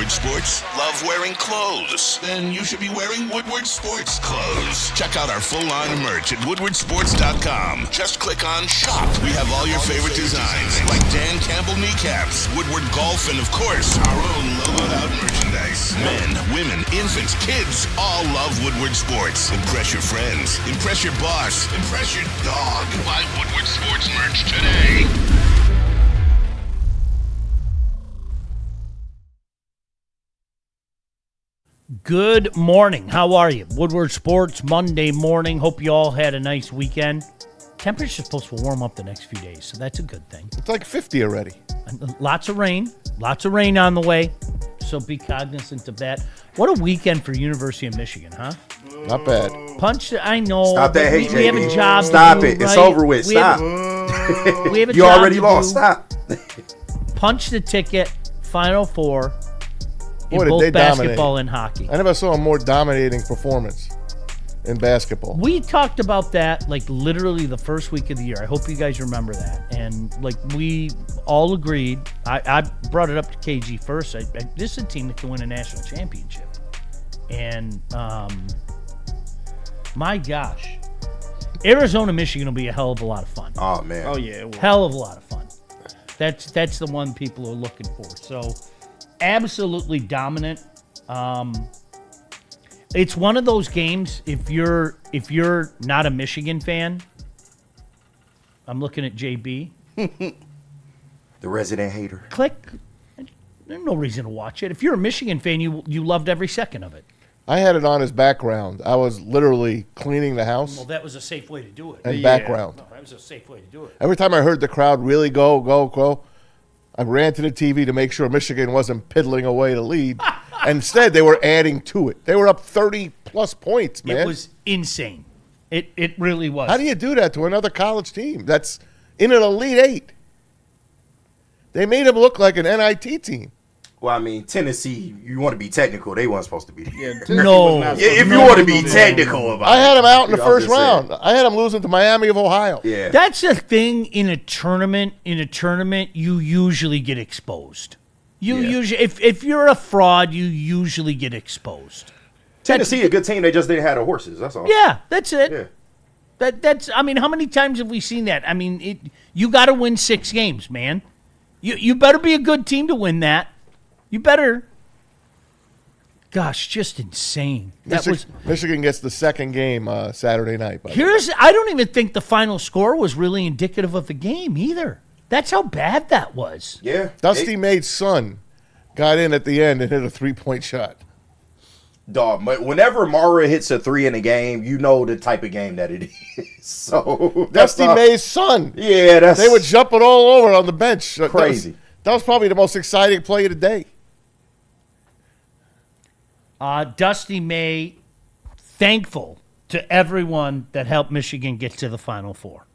Woodward Sports? Love wearing clothes? Then you should be wearing Woodward Sports clothes. Check out our full line of merch at woodwardsports.com. Just click on Shop. We have all your favorite designs, like Dan Campbell kneecaps, Woodward Golf, and of course, our own logoed out merchandise. Men, women, infants, kids all love Woodward Sports. Impress your friends. Impress your boss. Impress your dog. Buy Woodward Sports merch today. Good morning. How are you? Woodward Sports Monday morning. Hope you all had a nice weekend. Temperature's supposed to warm up the next few days, so that's a good thing. It's like 50 already. And lots of rain on the way, so be cognizant of that. What a weekend for University of Michigan, huh? Not bad. I know. Stop that hate, we have a job Stop to do, it. right? It's over with. Stop. We have a You job already to lost. do. Stop. Punch the ticket. Final four. Boy, in did both they basketball dominate. and hockey. I never saw a more dominating performance in basketball. We talked about that like literally the first week of the year. I hope you guys remember that. And like we all agreed. I brought it up to KG first. This is a team that can win a national championship. And my gosh, Arizona, Michigan will be a hell of a lot of fun. Oh man. Oh yeah, it will. Hell of a lot of fun. That's the one people are looking for. So absolutely dominant. It's one of those games. If you're not a Michigan fan, I'm looking at JB. The resident hater. Click. There's no reason to watch it. If you're a Michigan fan, you loved every second of it. I had it on as background. I was literally cleaning the house Well, that was a safe way to do it. and background. No, that was a safe way to do it. Every time I heard the crowd really go, I ran to the TV to make sure Michigan wasn't piddling away the lead. Instead, they were adding to it. They were up 30-plus points, man. It was insane. It really was. How do you do that to another college team that's in an Elite Eight? They made them look like an NIT team. Well, I mean, Tennessee, you want to be technical. They weren't supposed to be there. Yeah, Tennessee No. was not Yeah, if supposed you to want to be be technical about it. I had them out in the I'm first just saying. round. I had them losing to Miami of Ohio. Yeah. That's the thing in a tournament. In a tournament, you usually get exposed. Usually, if you're a fraud, you usually get exposed. Tennessee, a good team. They just didn't have the horses. That's all. Yeah, that's it. Yeah. That's. I mean, how many times have we seen that? I mean, you got to win 6 games, man. You better be a good team to win that. You better. Gosh, just insane. Michigan gets the second game Saturday night. By the way. I don't even think the final score was really indicative of the game either. That's how bad that was. Yeah. Dusty May's son got in at the end and hit a 3-point shot. Dog, but whenever Mara hits a 3 in a game, you know the type of game that it is. So Dusty May's son. Yeah, They were jumping all over on the bench. Crazy. That was probably the most exciting play of the day. Dusty May, thankful to everyone that helped Michigan get to the Final Four.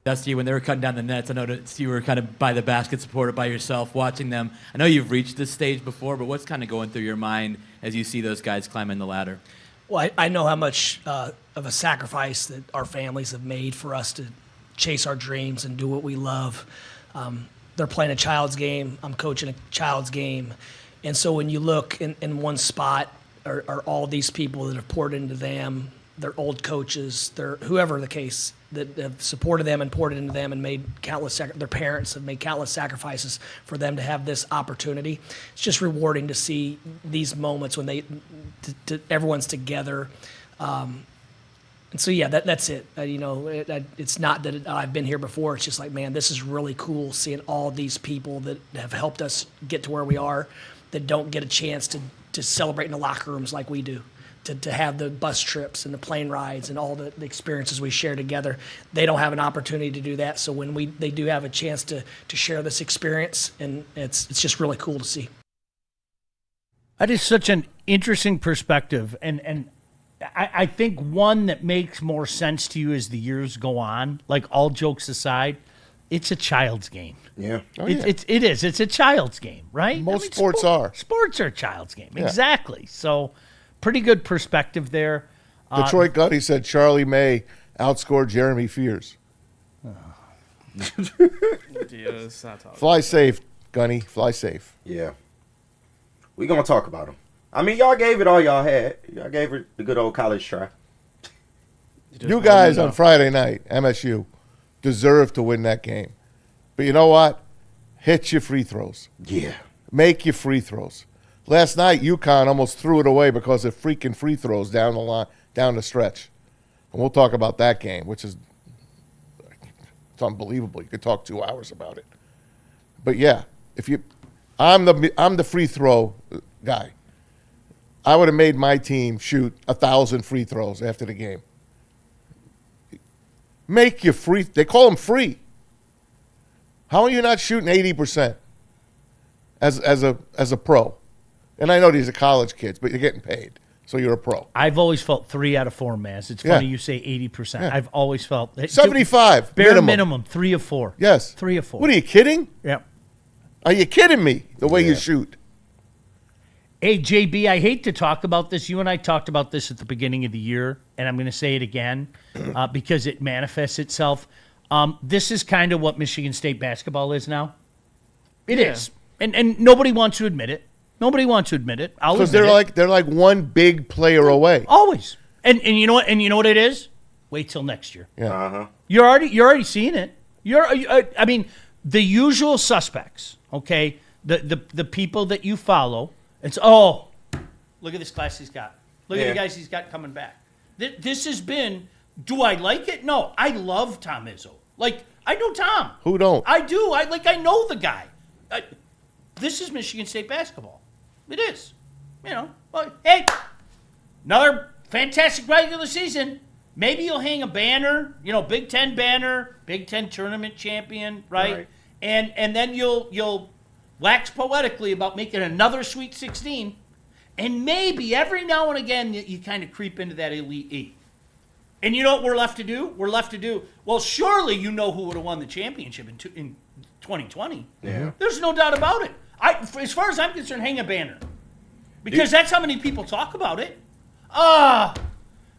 Dusty, when they were cutting down the nets, I noticed you were kind of by the basket, supported by yourself, watching them. I know you've reached this stage before, but what's kind of going through your mind as you see those guys climbing the ladder? Well, I know how much of a sacrifice that our families have made for us to chase our dreams and do what we love. They're playing a child's game. I'm coaching a child's game. And so when you look in one spot are all these people that have poured into them, their old coaches, their whoever the case, that have supported them and poured into them and made their parents have made countless sacrifices for them to have this opportunity. It's just rewarding to see these moments when everyone's together. And so, yeah, that's it. It's not that I've been here before. It's just like, man, this is really cool seeing all these people that have helped us get to where we are that don't get a chance to celebrate in the locker rooms like we do. To have the bus trips and the plane rides and all the experiences we share together. They don't have an opportunity to do that. So when they do have a chance to share this experience, and it's just really cool to see. That is such an interesting perspective. And I think one that makes more sense to you as the years go on, like all jokes aside, it's a child's game. Yeah. Oh, yeah. It is. It's a child's game, right? Most sports are. Sports are a child's game. Yeah. Exactly. So pretty good perspective there. Detroit Gutty said Charlie May outscored Jeremy Fears. Dios, Fly safe, Gunny. Fly safe. Yeah. We're going to talk about them. I mean, y'all gave it all y'all had. Y'all gave it the good old college try. You guys on Friday night, MSU, deserve to win that game. But you know what? Hit your free throws. Yeah. Make your free throws. Last night, UConn almost threw it away because of freaking free throws down the line, down the stretch. And we'll talk about that game, which is it's unbelievable. You could talk 2 hours about it. But yeah, I'm the free throw guy. I would have made my team shoot 1,000 free throws after the game. Make your free. They call them free. How are you not shooting 80% as a pro? And I know these are college kids, but you're getting paid, so you're a pro. I've always felt 3 out of 4, Maz. It's funny you say 80%. Yeah. I've always felt 75 bare minimum 3 or 4. Yes, 3 or 4. What are you kidding? Yeah. Are you kidding me? The way you shoot. Hey, JB, I hate to talk about this. You and I talked about this at the beginning of the year, and I'm going to say it again because it manifests itself. This is kind of what Michigan State basketball is now. It is. And nobody wants to admit it. Nobody wants to admit it. I'll admit Because they're like one big player away. Always. And you know what? And you know what it is? Wait till next year. Yeah. Uh-huh. You're already seeing it. I mean, the usual suspects. Okay, the people that you follow. It's look at this class he's got. Look at the guys he's got coming back. This has been. Do I like it? No, I love Tom Izzo. Like I know Tom. Who don't? I do. I know the guy. This is Michigan State basketball. It is. You know. Well, hey, another fantastic regular season. Maybe you'll hang a banner. You know, Big Ten banner, Big Ten tournament champion, right? And then you'll wax poetically about making another Sweet 16, and maybe every now and again you kind of creep into that Elite Eight. And you know what we're left to do? Well, surely you know who would have won the championship in 2020. Yeah. There's no doubt about it. As far as I'm concerned, hang a banner. Because that's how many people talk about it.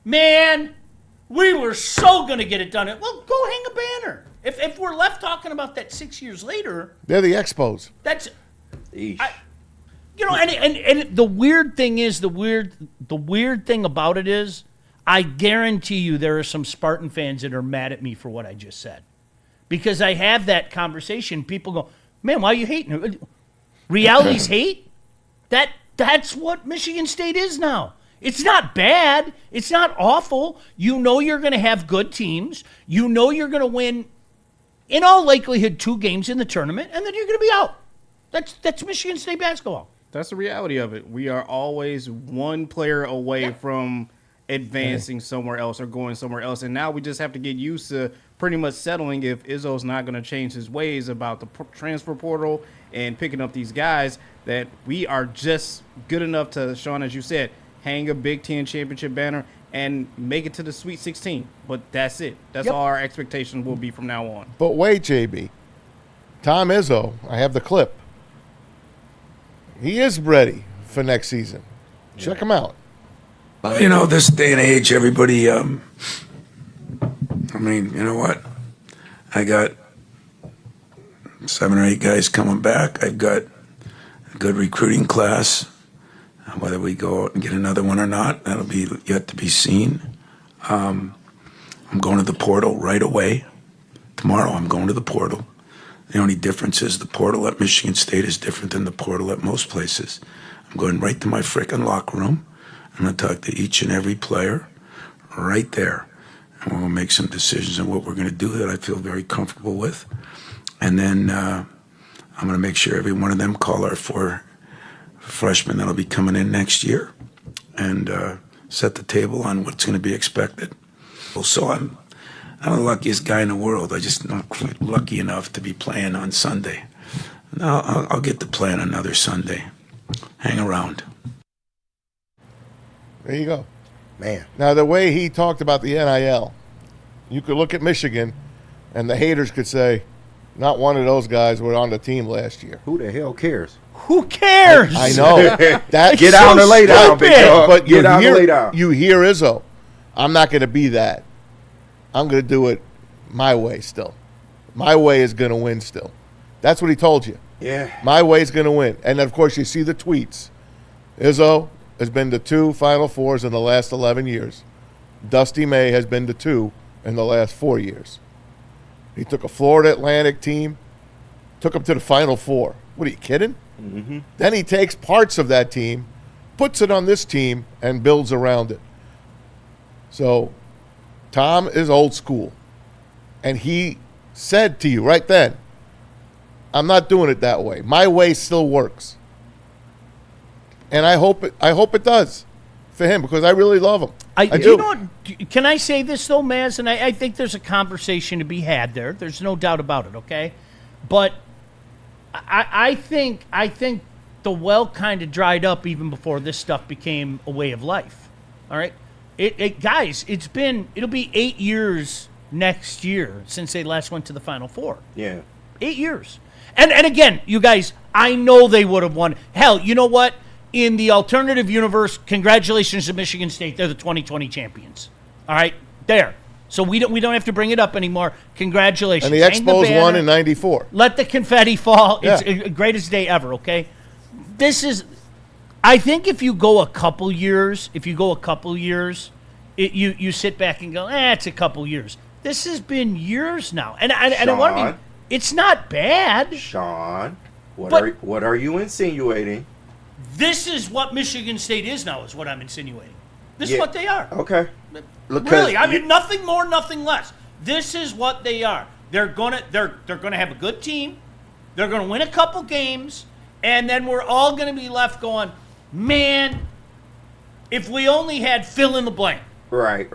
Man, we were so going to get it done. Well, go hang a banner. If we're left talking about that 6 years later, They're the Expos. that's, Eesh. and the weird thing is, the weird thing about it is, I guarantee you there are some Spartan fans that are mad at me for what I just said, because I have that conversation. People go, "Man, why are you hating?" Reality's hate. That's what Michigan State is now. It's not bad. It's not awful. You know you're going to have good teams. You know you're going to win, in all likelihood, 2 games in the tournament, and then you're going to be out. That's Michigan State basketball. That's the reality of it. We are always one player away from advancing somewhere else or going somewhere else. And now we just have to get used to pretty much settling if Izzo's not going to change his ways about the transfer portal and picking up these guys, that we are just good enough to, Sean, as you said, hang a Big Ten championship banner and make it to the Sweet 16. But that's it. That's all our expectations will be from now on. But wait, JB. Tom Izzo, I have the clip. He is ready for next season. Check him out. You know, this day and age, everybody, I mean, you know what? I got 7 or 8 guys coming back. I've got a good recruiting class. Whether we go out and get another one or not, that'll be yet to be seen. I'm going to the portal right away. Tomorrow I'm going to the portal. The only difference is the portal at Michigan State is different than the portal at most places. I'm going right to my frickin' locker room. I'm going to talk to each and every player right there. And we're going to make some decisions on what we're going to do that I feel very comfortable with. And then I'm going to make sure every one of them call our 4 freshmen that'll be coming in next year and set the table on what's going to be expected. So I'm the luckiest guy in the world. I just not quite lucky enough to be playing on Sunday. No, I'll get to play on another Sunday. Hang around. There you go. Man. Now, the way he talked about the NIL, you could look at Michigan, and the haters could say, not one of those guys were on the team last year. Who the hell cares? Who cares? I know. That, Get down and lay down, big dog. But Get down and lay down. you hear Izzo. I'm not going to be that. I'm going to do it my way still. My way is going to win still. That's what he told you. Yeah. My way is going to win. And, of course, you see the tweets Izzo has been to 2 Final Fours in the last 11 years. Dusty May has been to 2 in the last 4 years. He took a Florida Atlantic team, took them to the Final Four. What are you kidding? Mm-hmm. Then he takes parts of that team, puts it on this team, and builds around it. So Tom is old school. And he said to you right then, I'm not doing it that way. My way still works. And I hope it does for him because I really love him. I do. You know what, can I say this, though, Maz? And I think there's a conversation to be had there. There's no doubt about it, okay? But I think the well kind of dried up even before this stuff became a way of life, all right? Guys, it'll be 8 years next year since they last went to the Final Four. Yeah. 8 years. And again, you guys, I know they would have won. Hell, you know what? In the alternative universe, congratulations to Michigan State. They're the 2020 champions. All right? There. So we don't have to bring it up anymore. Congratulations. And the Expos won in 94. Let the confetti fall. Yeah. It's the greatest day ever, okay? I think if you go a couple years, you sit back and go, it's a couple years. This has been years now. And I want to be, it's not bad. Sean, what are you insinuating? This is what Michigan State is now, is what I'm insinuating. This is what they are. Okay. Really, I mean, nothing more, nothing less. This is what they are. They're gonna have a good team. They're gonna win a couple games, and then we're all gonna be left going, man, if we only had fill in the blank. Right.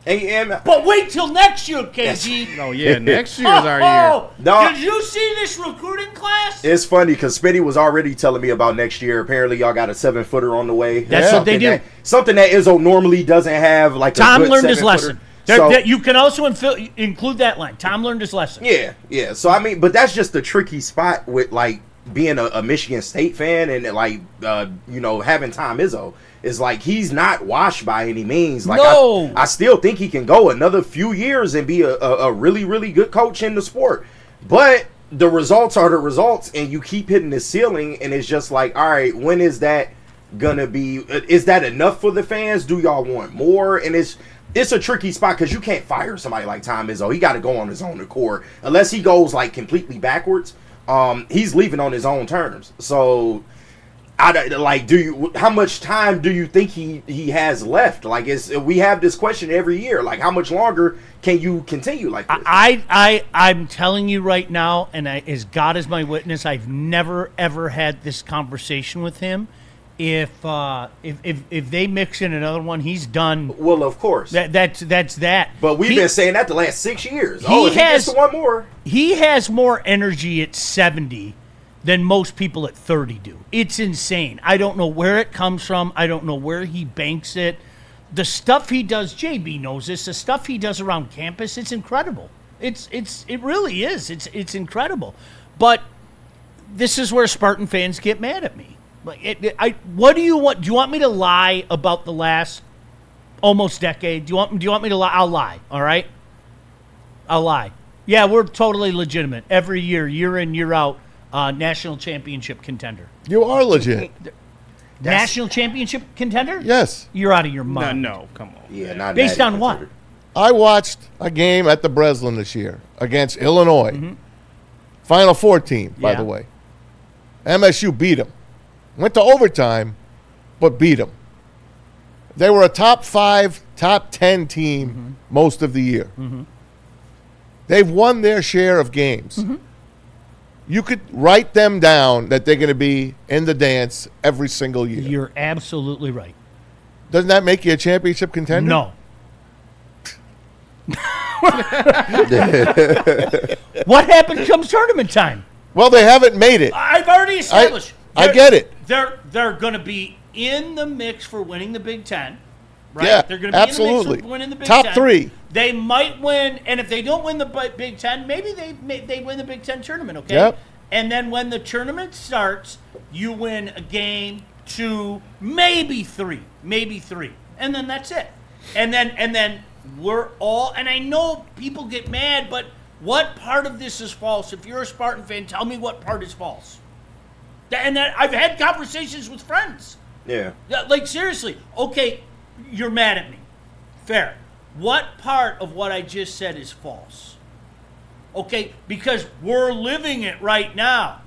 But wait till next year, KG. Oh, yeah, next year's our year. No. Did you see this recruiting class? It's funny because Spitty was already telling me about next year. Apparently, y'all got a 7-footer on the way. That's what they do. Something that Izzo normally doesn't have. Like Tom a good learned his 7-footer. lesson. So, You can also include that line. Tom learned his lesson. Yeah. So, I mean, but that's just a tricky spot with, like, being a Michigan State fan and, like, having Tom Izzo. Is like he's not washed by any means. Like no. I still think he can go another few years and be a really, really good coach in the sport. But the results are the results, and you keep hitting the ceiling, and it's just like, all right, when is that gonna be? Is that enough for the fans? Do y'all want more? And it's a tricky spot because you can't fire somebody like Tom Izzo. He got to go on his own accord. Unless he goes like completely backwards, he's leaving on his own terms. So. How much time do you think he has left? Like, we have this question every year. Like, how much longer can you continue like this? I'm telling you right now, and as God is my witness, I've never ever had this conversation with him. If they mix in another one, he's done. Well, of course. That's that. But we've been saying that the last 6 years. If he gets to one more, he has more energy at 70 than most people at 30 do. It's insane. I don't know where it comes from. I don't know where he banks it. The stuff he does, JB knows this, the stuff he does around campus, it's incredible. It really is. It's incredible. But this is where Spartan fans get mad at me. What do you want? Do you want me to lie about the last almost decade? Do you want me to lie? I'll lie, all right? I'll lie. Yeah, we're totally legitimate. Every year in, year out, national championship contender. You are legit. National championship contender? Yes. You're out of your mind. No, come on. Yeah, not based on what? I watched a game at the Breslin this year against Illinois. Mm-hmm. Final Four team, by the way. MSU beat them. Went to overtime, but beat them. They were a top 5, top 10 team most of the year. Mm-hmm. They've won their share of games. Mm-hmm. You could write them down that they're going to be in the dance every single year. You're absolutely right. Doesn't that make you a championship contender? No. What happened comes tournament time? Well, they haven't made it. I've already established. I get it. They're going to be in the mix for winning the Big Ten. Right? Yeah, they're going to be absolutely. in the mix for winning the Big Top Ten. 3. They might win, and if they don't win the Big Ten, maybe they win the Big Ten tournament, okay? Yep. And then when the tournament starts, you win a game, 2, maybe 3, and then that's it. And then we're all, and I know people get mad, but what part of this is false? If you're a Spartan fan, tell me what part is false. And I've had conversations with friends. Yeah. Like, seriously. Okay, you're mad at me. Fair. What part of what I just said is false? Okay, because we're living it right now.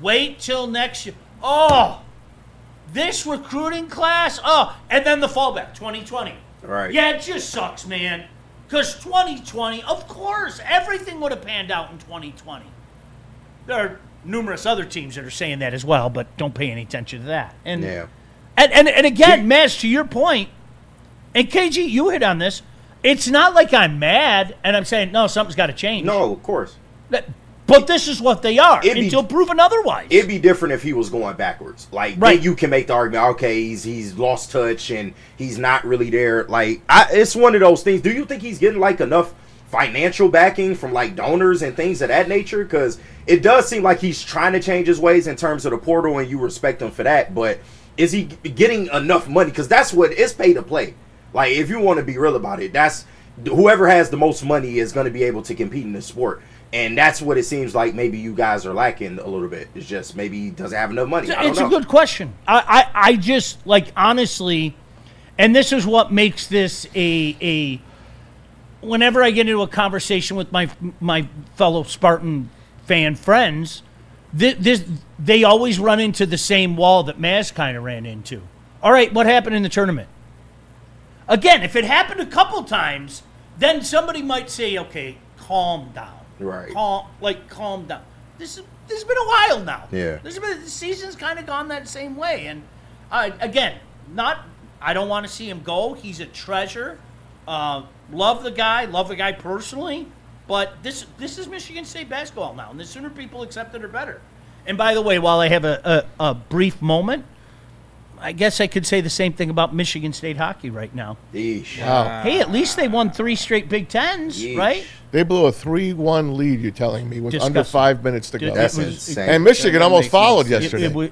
Wait till next year. Oh, this recruiting class. Oh, and then the fallback, 2020. Right. Yeah, it just sucks, man. Because 2020, of course, everything would have panned out in 2020. There are numerous other teams that are saying that as well, but don't pay any attention to that. And Yeah. and again, Maz, to your point, and KG, you hit on this. It's not like I'm mad and I'm saying, no, something's got to change. No, of course. But this is what they are until proven otherwise. It'd be different if he was going backwards. Like, Right. then you can make the argument, okay, he's lost touch and he's not really there. Like, it's one of those things. Do you think he's getting, like, enough financial backing from, like, donors and things of that nature? Because it does seem like he's trying to change his ways in terms of the portal, and you respect him for that. But is he getting enough money? Because that's what it's pay to play. Like, if you want to be real about it, that's whoever has the most money is going to be able to compete in this sport. And that's what it seems like maybe you guys are lacking a little bit. It's just maybe he doesn't have enough money. I don't know. A good question. I just, like, honestly, and this is what makes this a whenever I get into a conversation with my fellow Spartan fan friends, they always run into the same wall that Maz kind of ran into. All right, what happened in the tournament? Again, if it happened a couple times, then somebody might say, okay, calm down. Right. Calm down. This has been a while now. Yeah. The season's kind of gone that same way. And again, I don't want to see him go. He's a treasure. Love the guy personally. But this is Michigan State basketball now, and the sooner people accept it, or better. And by the way, while I have a brief moment, I guess I could say the same thing about Michigan State hockey right now. Yeesh. Wow. Hey, at least they won 3 straight Big Tens, Yeesh. right? They blew a 3-1 lead, you're telling me, with under Disgusting. 5 minutes to go. That's It was- insane. And Michigan That almost makes no followed sense. yesterday.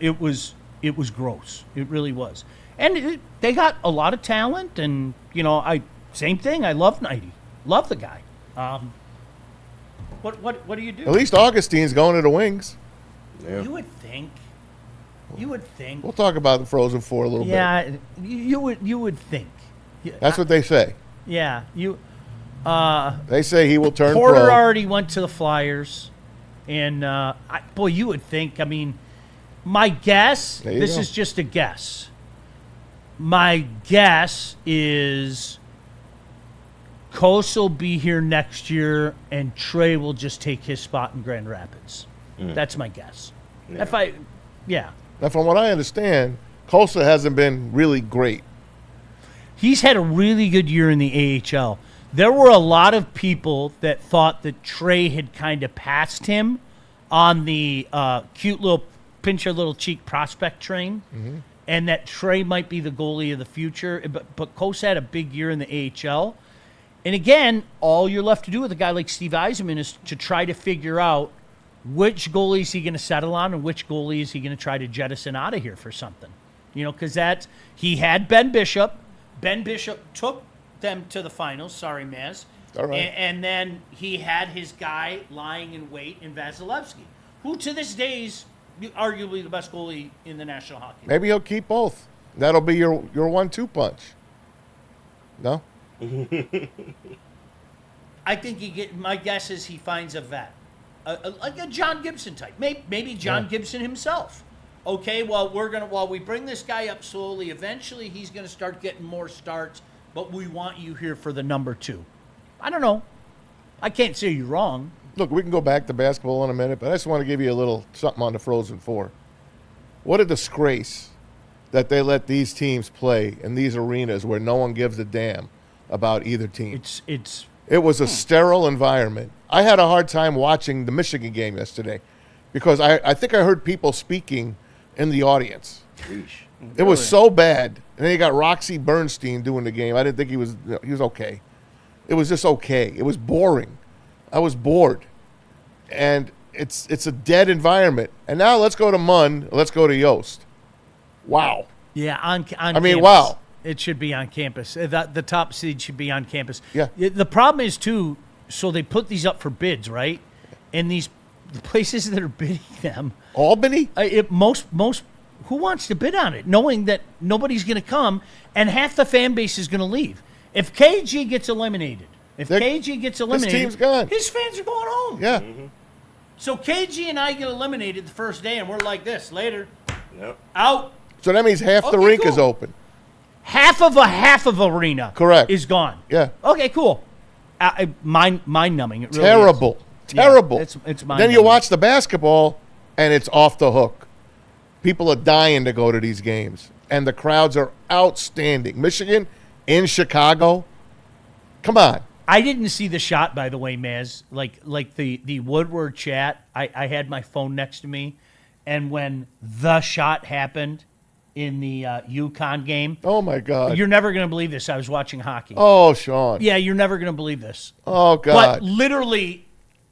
It was gross. It really was. And they got a lot of talent, and same thing. I love Nighty, love the guy. What do you do? At least Augustine's going to the Wings. Yeah. You would think. We'll talk about the Frozen Four a little bit. Yeah, you would think. That's what they say. Yeah, you. They say he will turn Porter pro. already went to the Flyers, and boy, you would think. I mean, my guess. There you This go. is just a guess. My guess is Kos will be here next year, and Trey will just take his spot in Grand Rapids. That's my guess. Yeah. Now, from what I understand, Kosa hasn't been really great. He's had a really good year in the AHL. There were a lot of people that thought that Trey had kind of passed him on the cute little pinch your little cheek prospect train, and that Trey might be the goalie of the future. But Kos had a big year in the AHL. And again, all you're left to do with a guy like Steve Yzerman is to try to figure out which goalie is he going to settle on and which goalie is he going to try to jettison out of here for something. Because he had Ben Bishop. Ben Bishop took them to the finals. Sorry, Maz. All right. And then he had his guy lying in wait in Vasilevsky, who to this day is arguably the best goalie in the National Hockey League. Maybe he'll keep both. That'll be your 1-2 punch. No? I think my guess is he finds a vet, like a John Gibson type. Maybe John Gibson himself. Okay, while we bring this guy up slowly, eventually he's gonna start getting more starts. But we want you here for the number 2. I don't know. I can't say you're wrong. Look, we can go back to basketball in a minute, but I just want to give you a little something on the Frozen Four. What a disgrace that they let these teams play in these arenas where no one gives a damn about either team. It was a sterile environment. I had a hard time watching the Michigan game yesterday because I think I heard people speaking in the audience. Yeesh. It was so bad. And then you got Roxy Bernstein doing the game. I didn't think he was okay. It was just okay. It was boring. I was bored. And it's a dead environment. And now let's go to Munn. Let's go to Yost. Wow. Yeah, on I mean, campus. wow. It should be on campus. The top seed should be on campus. Yeah. The problem is, too, so they put these up for bids, right? And the places that are bidding them. Albany? Most who wants to bid on it, knowing that nobody's going to come and half the fan base is going to leave? If KG gets eliminated, team's gone. his fans are going home. Yeah. So KG and I get eliminated the first day, and we're like this. Later. Yep. Out. So that means half the Okay, rink cool. is open. Half of arena. Correct. Is gone. Yeah. Okay, cool. Mind numbing. It really Terrible. is. Terrible. Yeah, it's mind Then you watch the basketball, and it's off the hook. People are dying to go to these games, and the crowds are outstanding. Michigan in Chicago. Come on. I didn't see the shot, by the way, Maz. Like the Woodward chat, I had my phone next to me, and when the shot happened in the UConn game, Oh, my God. you're never going to believe this. I was watching hockey. Oh, Sean. Yeah, you're never going to believe this. Oh, But God. literally,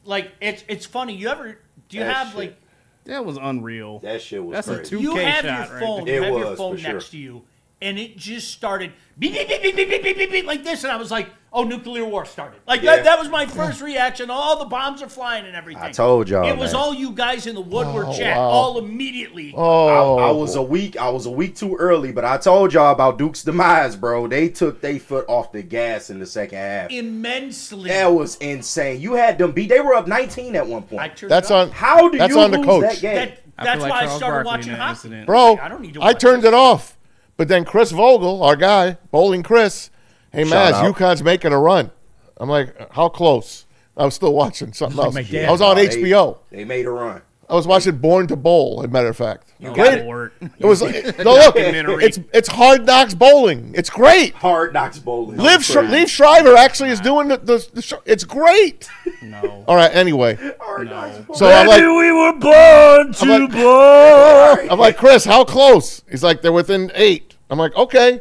like, it's funny. Do you That have, shit. like, That was unreal. That shit was That's a crazy. two- you 2K have shot your right phone, there. you It have your was, phone for sure. next to you, and it just started beep, beep, beep, beep, beep, beep, beep, beep, beep, like this, and I was like, oh, nuclear war started. Like, Yeah. that was my first reaction. All the bombs are flying and everything. I told y'all, It was man. all you guys in the Woodward chat, wow. all immediately. Oh. I was a week too early, but I told y'all about Duke's demise, bro. They took their foot off the gas in the second half. Immensely. That was insane. You had them beat. They were up 19 at one point. I turned That's it off. on. How do That's you on the lose coach. that game? That's feel like why I Charles started Barkley watching in that hockey. incident. Bro, I don't need to I watch turned this. it off. But then Chris Vogel, our guy, Bowling Chris, hey, Shout Maz, out. UConn's making a run. I'm like, how close? I was still watching something Like else. my dad. I was on They- HBO. They made a run. I was watching Born to Bowl, as a matter of fact. Oh, Great. Lord. It was no look. Documentary. It's Hard Knocks Bowling. It's great. Hard Knocks bowling. Liv Shriver actually is doing the show. It's great. No. All right. Anyway, Hard Knocks bowling. so I'm like, we were born I'm like- blow. I'm like, Chris, how close? He's like, they're within 8. I'm like, okay.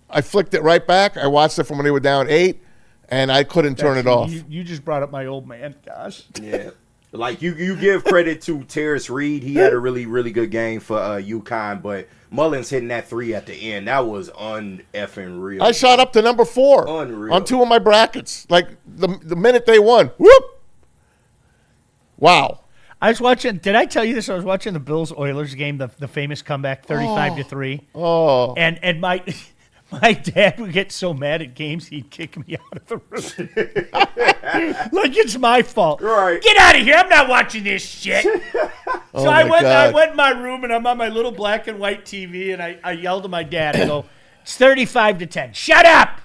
I flicked it right back. I watched it from when they were down 8, and I couldn't turn it off. You just brought up my old man. Gosh. Yeah. Like you give credit to Terrace Reed. He had a really, really good game for UConn, but Mullins hitting that 3 at the end, that was un-effing real. I shot up to number 4 Unreal. on 2 of my brackets. Like the minute they won, whoop! Wow. I was watching. Did I tell you this? I was watching the Bills Oilers game, the famous comeback, 35-3. Oh, And my dad would get so mad at games, he'd kick me out of the room. Like it's my fault. Right. Get out of here! I'm not watching this shit. So I my went. I God. went in my room and I'm on my little black and white TV, and I yelled at my dad. I go, "It's 35-10. Shut up,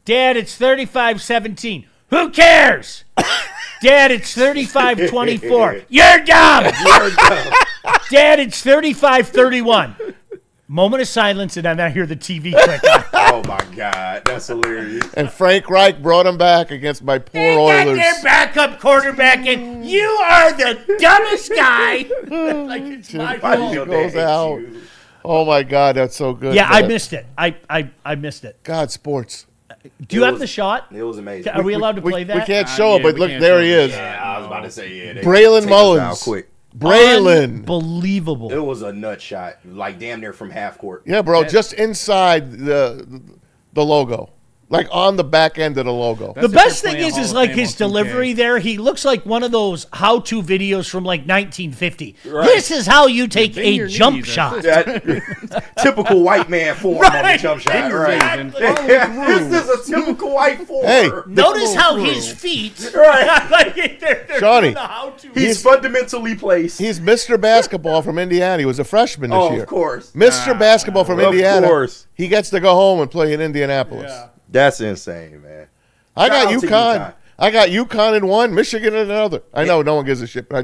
Dad. It's 35-17. Who cares?" Dad, it's 35-24. You're dumb. You're dumb. Dad, it's 35-31. Moment of silence, and then I hear the TV click on. Oh my God, that's hilarious. and Frank Reich brought him back against my poor They got Oilers. their backup quarterback, and you are the dumbest guy. Like it's my Why fault. did goes they hate out. you? Oh my God, that's so good. Yeah, I man. missed it. I missed it. God, sports. Do you It have was- the shot? It was amazing. Are we allowed to play We that? can't show it, yeah, but we look, can't there show he it. is. Yeah, I was about to say, yeah. They Braylon take us Mullins. out quick. Braylon. Unbelievable. It was a nut shot, like damn near from half court. Yeah, bro, just inside the logo. Like on the back end of the logo. The That's if best you're thing playing is Hall like of Fame his on 2K. delivery there. He looks like one of those how-to videos from like 1950. Right. This is how you take Bend a your jump knees, shot. That typical white man form on the Right. jump shot, Bend your right? knees and follow through. This is a typical white form. Hey, Notice how through. his feet, Right. like they're Shawnee. doing the how-to. He's fundamentally placed. He's Mr. Basketball from Indiana. He was a freshman this Oh, year. of course. Mr. Basketball from Of Indiana. course. He gets to go home and play in Indianapolis. That's insane, man. I got Shout out to UConn. UConn. I got UConn in one, Michigan in another. I know no one gives a shit, but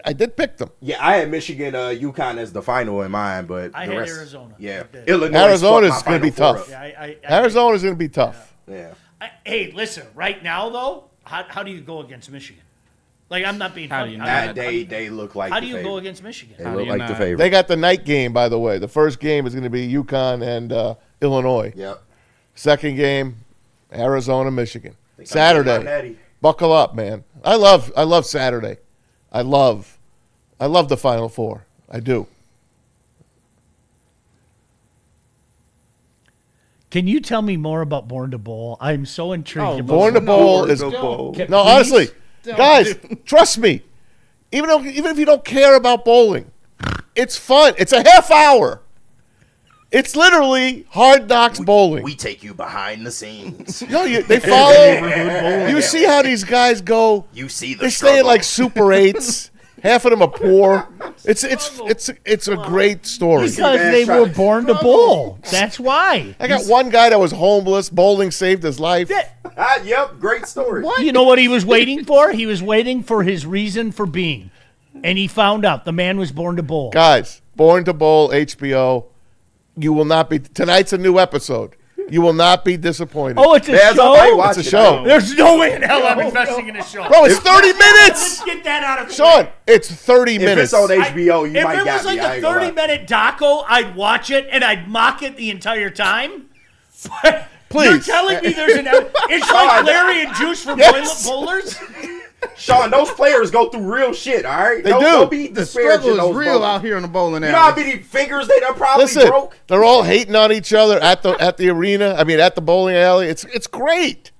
I did pick them. Yeah, I had Michigan, UConn as the final in mine, but I the had rest, Arizona. Yeah, I did. Illinois. Arizona's gonna be tough. Yeah, Arizona's going to be tough. Yeah. Hey, listen. Right now, though, how do you go against Michigan? Like, I'm not being How do funny. you How not? They look like. How the do you go favorite. against Michigan? They How do look you like not? the favorite. They got the night game, by the way. The first game is going to be UConn and Illinois. Yep. Second game, Arizona, Michigan. Think I'm getting my Saturday. natty. Buckle up, man. I love Saturday. I love the Final Four. I do. Can you tell me more about Born to Bowl? I'm so intrigued. Oh, about Born to no, Bowl no, is don't. Can- no, please? honestly, Don't guys, do- trust me. Even if you don't care about bowling, It's fun. It's a half hour. It's literally Hard Knocks bowling. We take you behind the scenes. No, they follow. You see how these guys go. You see the They stay in struggle. like Super 8s. Half of them are poor. It's a great story. Because they were born to bowl. That's why. I got one guy that was homeless. Bowling saved his life. Yep, great story. You know what he was waiting for? He was waiting for his reason for being. And he found out the man was born to bowl. Guys, Born to Bowl, HBO. You will not be. Tonight's a new episode. You will not be disappointed. Oh, it's a Baz, I might show? watch It's a it. show. There's no way in hell I'm investing in a show. Bro, it's 30 minutes. Let's get that out of the Sean, way. it's 30 If minutes. it's on HBO, you If might it got was like me. I a ain't gonna lie. 30-minute doco, I'd watch it and I'd mock it the entire time. But Please. you're telling me there's an... It's like Larry and Juice for Yes. bowlers? Sean, those players go through real shit, all right? They Don't- do. Don't be The disparaging struggle those is real bowlers. out here on the bowling alley. You know how many fingers they done probably Listen, broke? they're all hating on each other at the arena. I mean, at the bowling alley. It's great.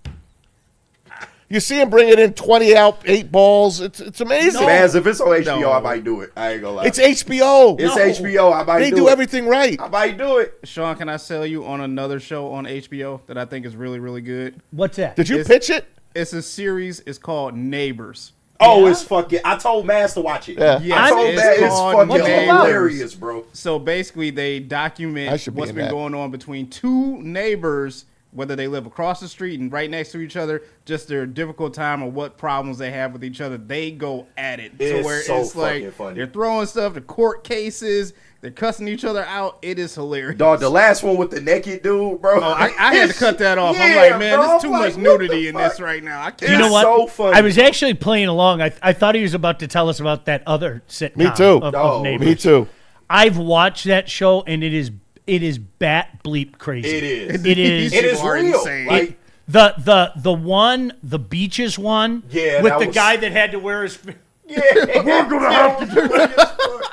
You see them bringing in 20 out, 8 balls. It's amazing. Man, if it's on HBO, No. I might do it. I ain't gonna lie. It's HBO. It's No. HBO. I might They do do it. everything right. I might do it. Sean, can I sell you on another show on HBO that I think is really, really good? What's that? Did you It's- pitch it? It's a series. It's called Neighbors. Oh, Yeah? it's fucking. I told Maz to watch it. Yeah. Yes, I told it's Maz it's called fucking What's it about? hilarious, bro. So basically, they I document should be what's in been that. going on between two neighbors, whether they live across the street and right next to each other, just their difficult time or what problems they have with each other. They go at it. It's so it's like fucking funny. they're throwing stuff to court cases. They're cussing each other out. It is hilarious. Dog, the last one with the naked dude, bro. Oh, I had to cut that off. I'm Yeah, like, man, bro, there's too I'm much like, what the nudity in fuck? this right now. I can't. You know It's what? so funny, I was bro. actually playing along. I thought he was about to tell us about that other sitcom. Me too. Of Oh, Neighbors. Me too. I've watched that show, and it is bat bleep crazy. It is. It is. It is People are real. insane. Like, The beaches one. Yeah, with that the was- guy that had to wear his. yeah. We're gonna have to do this.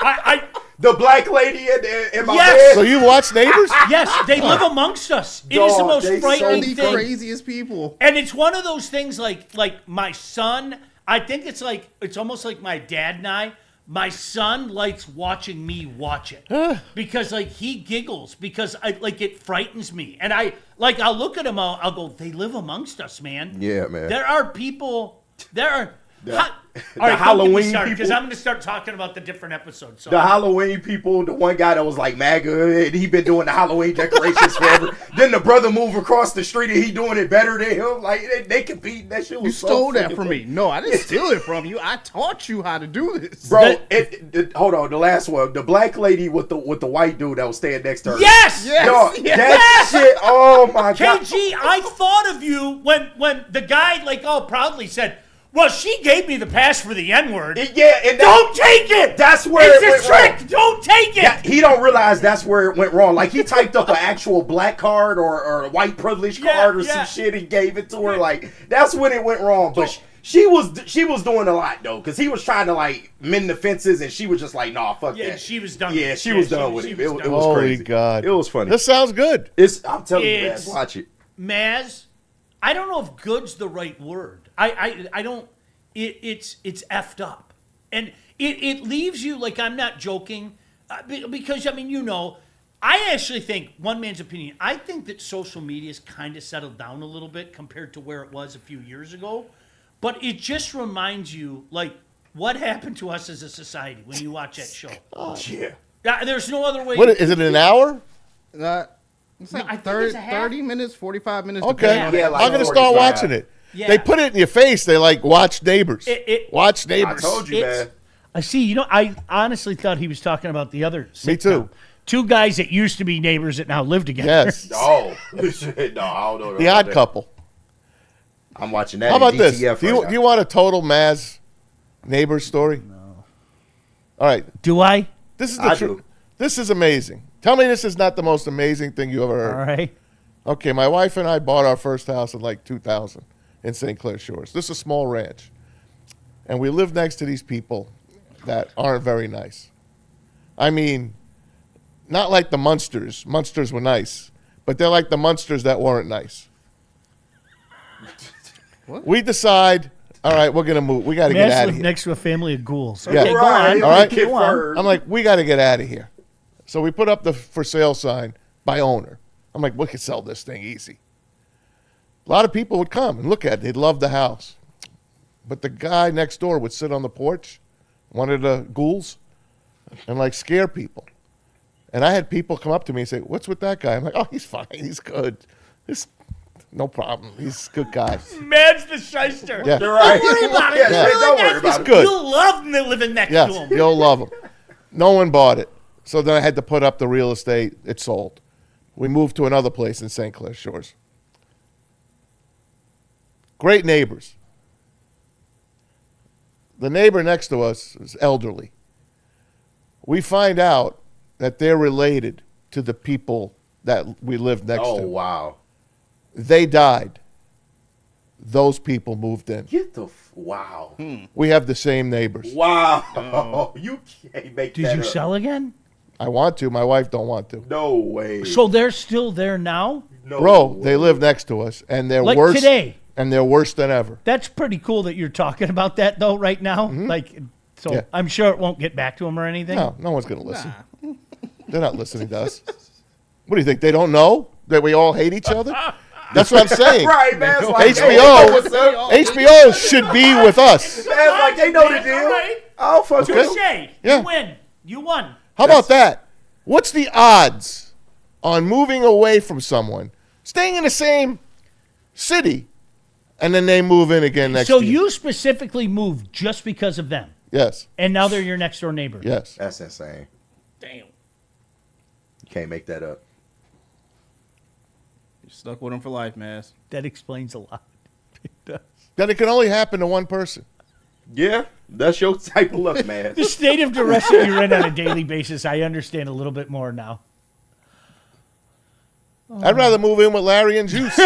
I The black lady in my Yes! So bed. you watch Neighbors? yes, they live amongst us. It is the Dog, most they so frightening the thing. craziest people. And it's one of those things like my son. I think it's almost like my dad and I. My son likes watching me watch it because like he giggles because it frightens me, and I'll look at him. I'll go. They live amongst us, man. Yeah, man. There are people. There are. The All right, Halloween because people. I'm going to start talking about the different episodes. So The Halloween people, the one guy that was like MAGA, and he been doing the Halloween decorations forever. Then the brother moved across the street and he doing it better than him. Like they compete. That shit was You so stole that freaking from funny. me. No, I didn't steal it from you. I taught you how to do this. Bro, hold on, the last one, the black lady with the white dude that was staying next to her. yes, Yes. Dog, Yes. that shit. Oh my god. KG, I thought of you when the guy proudly said, "Well, she gave me the pass for the N-word." Yeah, and Don't take it. that's where It's it a went trick. wrong. Don't take it. Yeah, he don't realize that's where it went wrong. Like he typed up an actual black card or a white privilege Yeah, card or yeah. some shit and gave it to her. Like that's when it went wrong. But she was doing a lot though, because he was trying to like mend the fences and she was just like, nah, fuck Yeah, that. she was done. Yeah, with it. she was Yeah, done with it. was It done was Holy crazy. God. It was funny. This sounds good. I'm telling you, man, It's- watch it. Maz, I don't know if "good's" the right word. I don't. It's effed up, and it leaves you like, I'm not joking, because I mean, I actually think, one man's opinion, I think that social media's kind of settled down a little bit compared to where it was a few years ago, but it just reminds you like what happened to us as a society when you watch that show. Yeah. There's no other way. What is it? An hour? It's like I think 30, it's a half. 30 minutes, 45 minutes. Okay, depending on Yeah, the like I'm gonna 45. start watching it. Yeah. They put it in your face. They like watch Neighbors. Watch I Neighbors. told you, It's- man. I see. I honestly thought he was talking about the other. Me too. sitcom. Two guys that used to be neighbors that now live together. Yes. Oh, shit, no, I don't know. The about Odd that. Couple. I'm watching that. How in about this? DTF Do you, right now. do you want a total Maz Neighbors story? No. All right. Do I? This is the I truth. do. This is amazing. Tell me this is not the most amazing thing you ever heard. All right. Okay, my wife and I bought our first house in like 2000 in St. Clair Shores. This is a small ranch. And we live next to these people that aren't very nice. I mean, not like the Munsters. Munsters were nice. But they're like the Munsters that weren't nice. What? We decide All right, we're gonna move. We got to get Mass out of lived here. next to a family of ghouls. Yeah. Okay, go Right, on. All right. kid Go on. first. I'm like, we got to get out of here. So we put up the for sale sign by owner. I'm like, we could sell this thing easy. A lot of people would come and look at it. They'd love the house. But the guy next door would sit on the porch, one of the ghouls, and like scare people. And I had people come up to me and say, what's with that guy? I'm like, oh, he's fine. He's good. No problem. He's a good guy. Man's the shyster. Yeah. You're right. Don't worry about it. Yeah. Don't worry about it. Good. You'll love living next to Yes, him. you'll love him. No one bought it. So then I had to put up the real estate. It sold. We moved to another place in St. Clair Shores. Great neighbors. The neighbor next to us is elderly. We find out that they're related to the people that we lived next Oh, to. wow. They died. Those people moved in. Get the wow. We have the same neighbors. Wow. You can't make Did that you up. sell again? I want to. My wife don't want to. No way. So they're still there now? No Bro, way. they live next to us, and they're Like worse. today? And they're worse than ever. That's pretty cool that you're talking about that, though, right now. Like, so Yeah. I'm sure it won't get back to them or anything. No one's going to listen. They're not listening to us. What do you think? They don't know that we all hate each other? That's what I'm saying. Right, man. It's like, HBO they know what's up. HBO should be with us. Man, it's like they know the deal. Right. Oh, fuck Okay. it. Touche. Yeah. You win. You won. How about that? What's the odds on moving away from someone, staying in the same city, and then they move in again next So year? you specifically moved just because of them, Yes. and now they're your next door neighbor. Yes. That's insane. Damn. You can't make that up. You're stuck with them for life, man. That explains a lot. It does. Then it can only happen to one person. Yeah, that's your type of luck, man. The state of duress that you're in on a daily basis, I understand a little bit more now. I'd rather move in with Larry and Juice.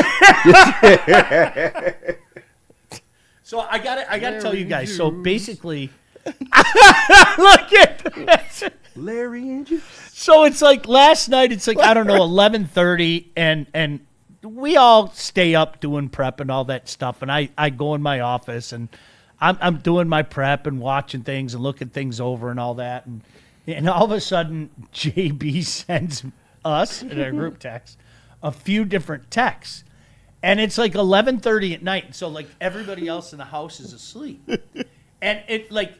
So I gotta tell you guys. So basically, look at Larry and you. So it's like last night. It's like I don't know, 11:30, and we all stay up doing prep and all that stuff. And I go in my office and I'm doing my prep and watching things and looking things over and all that. And all of a sudden, JB sends us in our group text a few different texts. And it's like 11:30 at night. So like everybody else in the house is asleep. And it like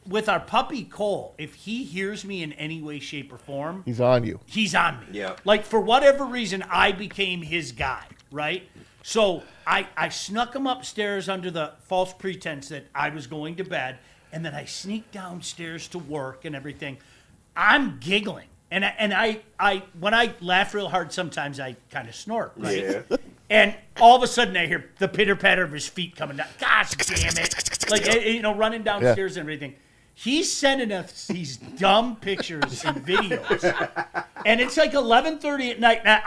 with our puppy Cole, if he hears me in any way, shape, or form, He's on you. he's on me. Yeah. Like for whatever reason, I became his guy, right? So I snuck him upstairs under the false pretense that I was going to bed, and then I sneaked downstairs to work and everything. I'm giggling. And I when I laugh real hard, sometimes I kind of snort, right? Yeah. And all of a sudden, I hear the pitter patter of his feet coming down. Gosh damn it! Like running downstairs and everything. He's sending us these dumb pictures and videos, and it's like 11:30 at night. And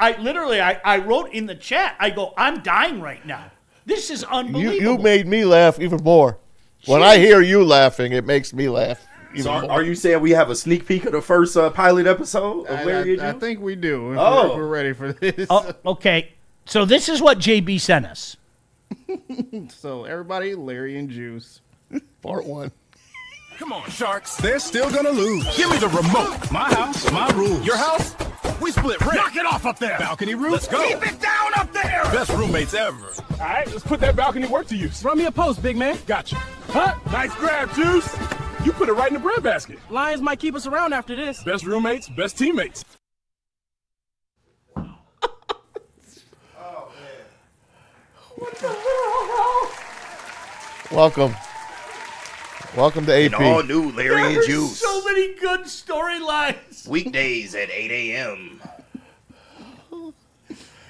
I wrote in the chat. I go, I'm dying right now. This is unbelievable. You made me laugh even more. When I hear you laughing, it makes me laugh. So are you saying we have a sneak peek of the first pilot episode of Larry and I you? think we do. If Oh. we're ready for this. Oh, okay. So this is what JB sent us. So everybody, Larry and Juice. Part one. Come on, Sharks. They're still gonna lose. Give me the remote. My house, my rules. Your house? We split rent. Knock it off up there. Balcony roof. Let's go. Keep it down up there. Best roommates ever. All right, let's put that balcony work to use. Run me a post, big man. Gotcha. Huh? Nice grab, Juice. You put it right in the breadbasket. Lions might keep us around after this. Best roommates, best teammates. Welcome. Welcome to AP. And all new Larry and There's Juice. so many good storylines. Weekdays at 8 a.m.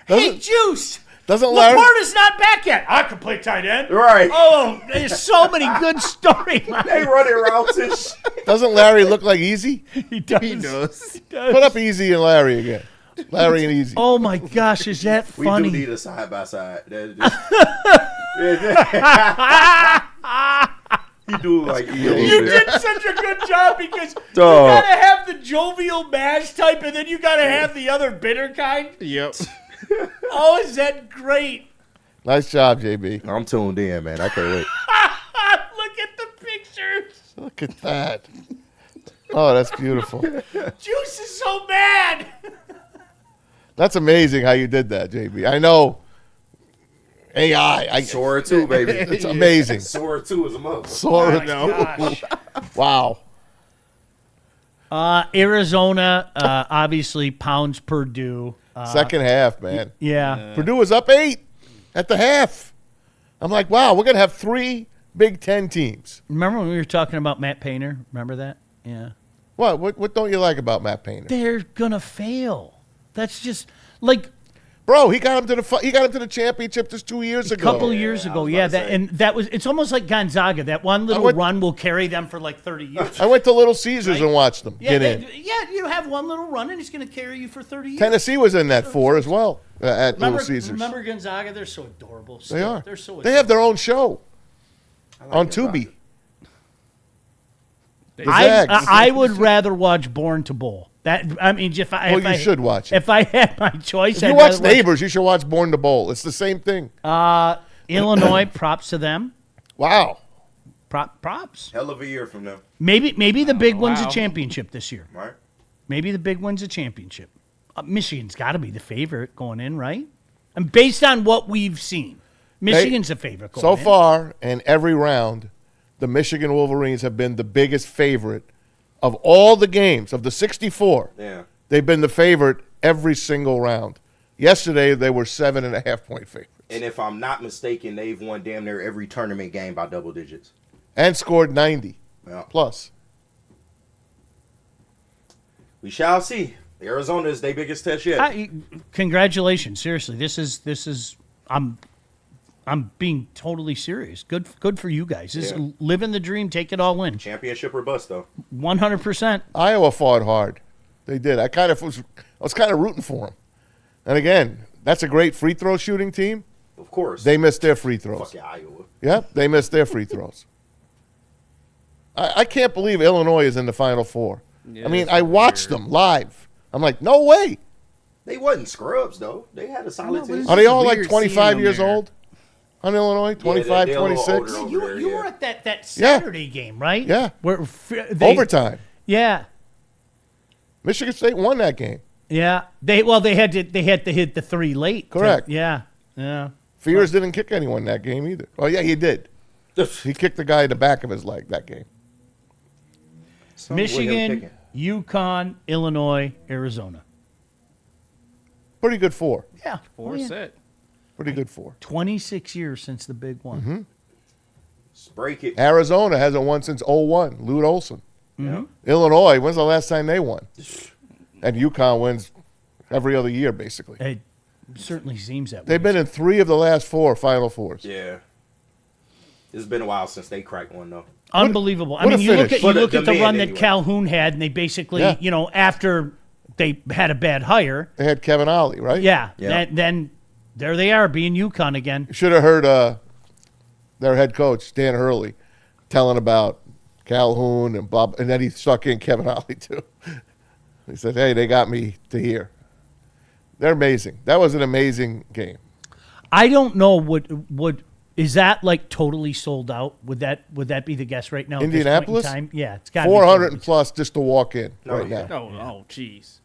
Hey, Juice. Doesn't Larry? Laporta's not back yet. I can play tight end. Right. Oh, there's so many good storylines. They running routes and shit. Doesn't Larry look like Easy? He does. He does. Put up Easy and Larry again. Larry and Easy. Oh my gosh, is that We funny? do need a side by side. He do like You did such a good job because you Dog. gotta have the jovial Maize type, and then you gotta have the other bitter kind. Yep. Oh, is that great? Nice job, JB. I'm tuned in, man. I can't wait. Look at that. Oh, that's beautiful. Juice is so bad. That's amazing how you did that, JB. I know AI. Sora 2, baby. It's amazing. Sora 2 is a mother. Sora, Gosh. wow. Arizona, obviously, pounds Purdue. Second half, man. Yeah. Purdue was up 8 at the half. I'm like, wow, we're going to have 3 Big Ten teams. Remember when we were talking about Matt Painter? Remember that? Yeah. What don't you like about Matt Painter? They're going to fail. That's just like Bro, he got him to the championship just 2 years a ago. couple years ago. Yeah, it's almost like Gonzaga. That one little run will carry them for like 30 years. I went to Little Caesars and watched them get in. Yeah, you have one little run and it's going to carry you for 30 years. Tennessee was in that 4 as well at Little Caesars. Remember Gonzaga? They're so adorable. Still. They are. They're so adorable. They have their own show on Tubi. I would rather watch Born to Bowl. You should watch it. If I had my choice, if you watch Neighbors, you should watch Born to Bowl. It's the same thing. Illinois, props to them. Wow. Props. Hell of a year from them. Maybe the big one's a championship this year. Right. Maybe the big one's a championship. Michigan's got to be the favorite going in, right? And based on what we've seen, Michigan's the favorite going in. So far, in every round, the Michigan Wolverines have been the biggest favorite of all the games, of the 64. Yeah. They've been the favorite every single round. Yesterday, they were 7.5-point favorites. And if I'm not mistaken, they've won damn near every tournament game by double digits. And scored 90 plus. We shall see. Arizona is their biggest test yet. Congratulations. Seriously, this is I'm being totally serious. Good for you guys. This is living the dream, take it all in. Championship or bust, though. 100%. Iowa fought hard. They did. I was kind of rooting for them. And again, that's a great free throw shooting team. Of course. They missed their free throws. Fuck yeah, Iowa. Yeah, they missed their free throws. I can't believe Illinois is in the Final Four. Yeah, I mean, I watched them live. I'm like, no way. They wasn't scrubs, though. They had a solid team. Are they all like weird 25 seeing years them there. old? On Illinois, 25, they're a little 26. older. You were at that Saturday game, right? Yeah. Where Overtime. Yeah. Michigan State won that game. Yeah. They had to hit the 3 late. Correct. Yeah. Fears didn't kick anyone that game either. Oh, yeah, he did. He kicked the guy in the back of his leg that game. Michigan, UConn, Illinois, Arizona. Pretty good 4. Yeah. Four set. Pretty good 4. 26 years since the big one. Mm-hmm. Let's break it. Arizona hasn't won since 01. Lute Olson. Mm-hmm. Illinois, when's the last time they won? And UConn wins every other year, basically. It certainly seems that way. They've been in 3 of the last 4 Final Fours. Yeah. It's been a while since they cracked one, though. Unbelievable. What a you look finish. at the run that anyway. Calhoun had, and they basically, Yeah. after they had a bad hire, They had Kevin Ollie, right? yeah. Yeah. Then there they are, being UConn again. You should have heard their head coach, Dan Hurley, telling about Calhoun and Bob, and then he stuck in Kevin Ollie, too. He said, hey, they got me to here. They're amazing. That was an amazing game. I don't know what is that like totally sold out? Would that be the guess right now? at this point in Indianapolis? time? Yeah, it's got 400 and plus just to walk in right yeah. now. Oh, jeez.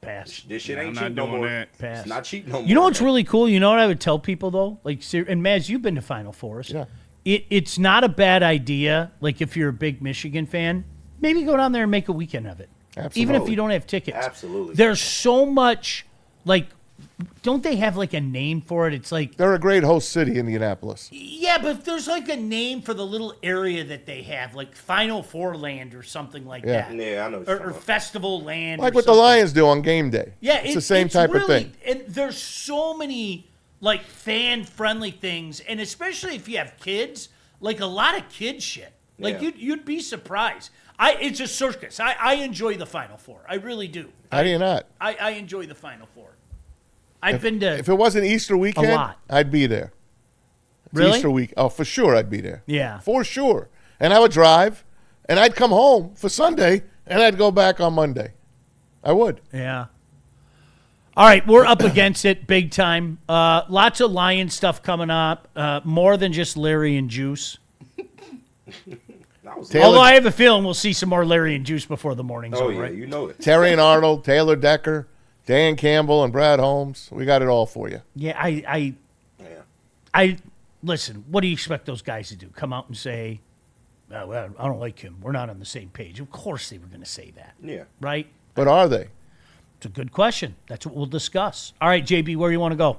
Pass. This shit I'm ain't not cheap no doing more. that. Pass. It's not cheap no more. You know what's really cool? You know what I would tell people though? Like, and Maz, you've been to Final Fours. Yeah. It's not a bad idea. Like, if you're a big Michigan fan, maybe go down there and make a weekend of it. Absolutely. Even if you don't have tickets. Absolutely. There's so much, like, don't they have like a name for it? It's like, They're a great host city, Indianapolis. yeah, but there's like a name for the little area that they have, like Final Four Land or something like Yeah. that. Yeah, I know what you're Or talking about. Festival Land. Like or what the something. Lions do on game day. Yeah, it's the same type of really, thing. And there's so many like fan-friendly things, and especially if you have kids, like a lot of kid shit. Like Yeah. you'd be surprised. It's a circus. I enjoy the Final Four. I really do. How do you not? I enjoy the Final Four. I've been to If it wasn't Easter weekend, lot. I'd be there. It's Really? Easter week. Oh, for sure I'd be there. Yeah. For sure. And I would drive, and I'd come home for Sunday, and I'd go back on Monday. I would. Yeah. All right, we're up against it big time. Lots of Lion stuff coming up. More than just Larry and Juice. house. Although I have a feeling we'll see some more Larry and Juice before the morning's over. Right? You know it. Terry and Arnold, Taylor Decker, Dan Campbell, and Brad Holmes. We got it all for you. Yeah, I listen. What do you expect those guys to do? Come out and say, oh, well, I don't like him. We're not on the same page. Of course they were going to say that. Yeah. Right? But are they? It's a good question. That's what we'll discuss. All right, JB, where do you want to go?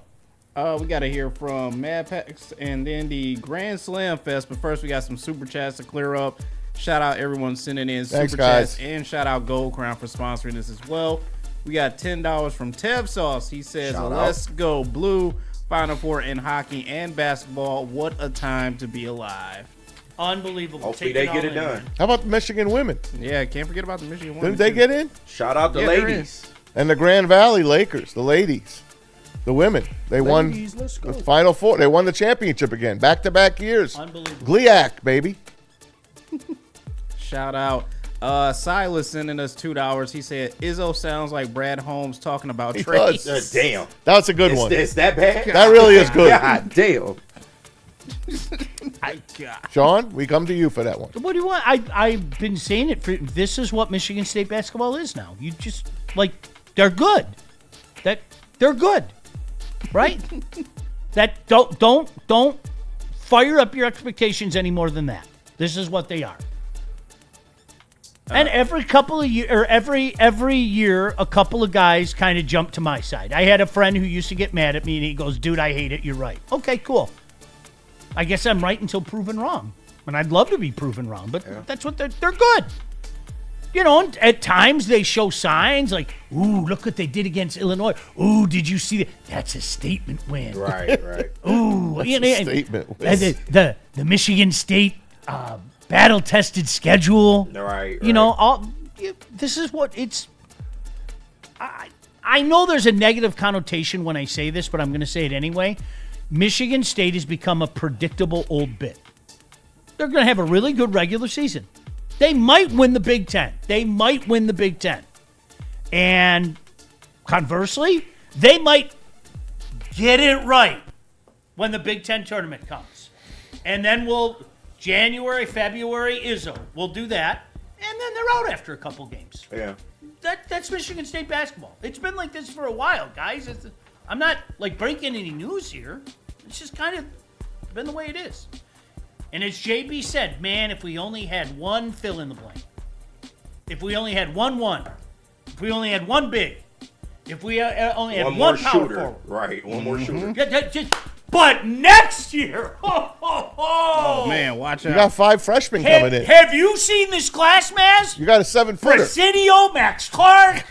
We got to hear from Mad Packs and then the Grand Slam Fest. But first, we got some super chats to clear up. Shout out everyone sending in super chats. And shout out Gold Crown for sponsoring this as well. We got $10 from Tev Sauce. He says, let's go blue. Final Four in hockey and basketball. What a time to be alive. Unbelievable. Hopefully they get it done. How about the Michigan women? Yeah, can't forget about the Michigan women. Didn't they get in? Shout out the ladies. And the Grand Valley Lakers, the ladies. The women, they won the Final Four. They won the championship again, back-to-back years. Unbelievable. GLIAC, baby. Shout out. Silas sending us $2. He said, Izzo sounds like Brad Holmes talking about trades. Damn. That's a good one. It's that bad? That really is good. God damn. Sean, we come to you for that one. What do you want? I've been saying it. This is what Michigan State basketball is now. You just, they're good. They're good. Right? That don't fire up your expectations any more than that. This is what they are. And every couple of years, or every year, a couple of guys kind of jump to my side. I had a friend who used to get mad at me, and he goes, "Dude, I hate it. You're right." Okay, cool. I guess I'm right until proven wrong, and I'd love to be proven wrong. But that's what they're good. You know, and at times they show signs like, "Ooh, look what they did against Illinois. Ooh, did you see that? That's a statement win." Right. Ooh, That's you know, a statement win. And the Michigan State battle-tested schedule. Right. You know, this is what it's. I know there's a negative connotation when I say this, but I'm going to say it anyway. Michigan State has become a predictable old bit. They're going to have a really good regular season. They might win the Big Ten. And conversely, they might get it right when the Big Ten tournament comes. And then January, February, Izzo. We'll do that. And then they're out after a couple games. Yeah. That's Michigan State basketball. It's been like this for a while, guys. I'm not breaking any news here. It's just kind of been the way it is. And as JB said, man, if we only had one fill in the blank, if we only had one, if we only had one big, if we only had one power shooter. forward. Right, one more shooter. But next year, oh man, watch out. You got 5 freshmen coming in. Have you seen this class, Maz? You got a 7-footer. Presidio, Max Clark,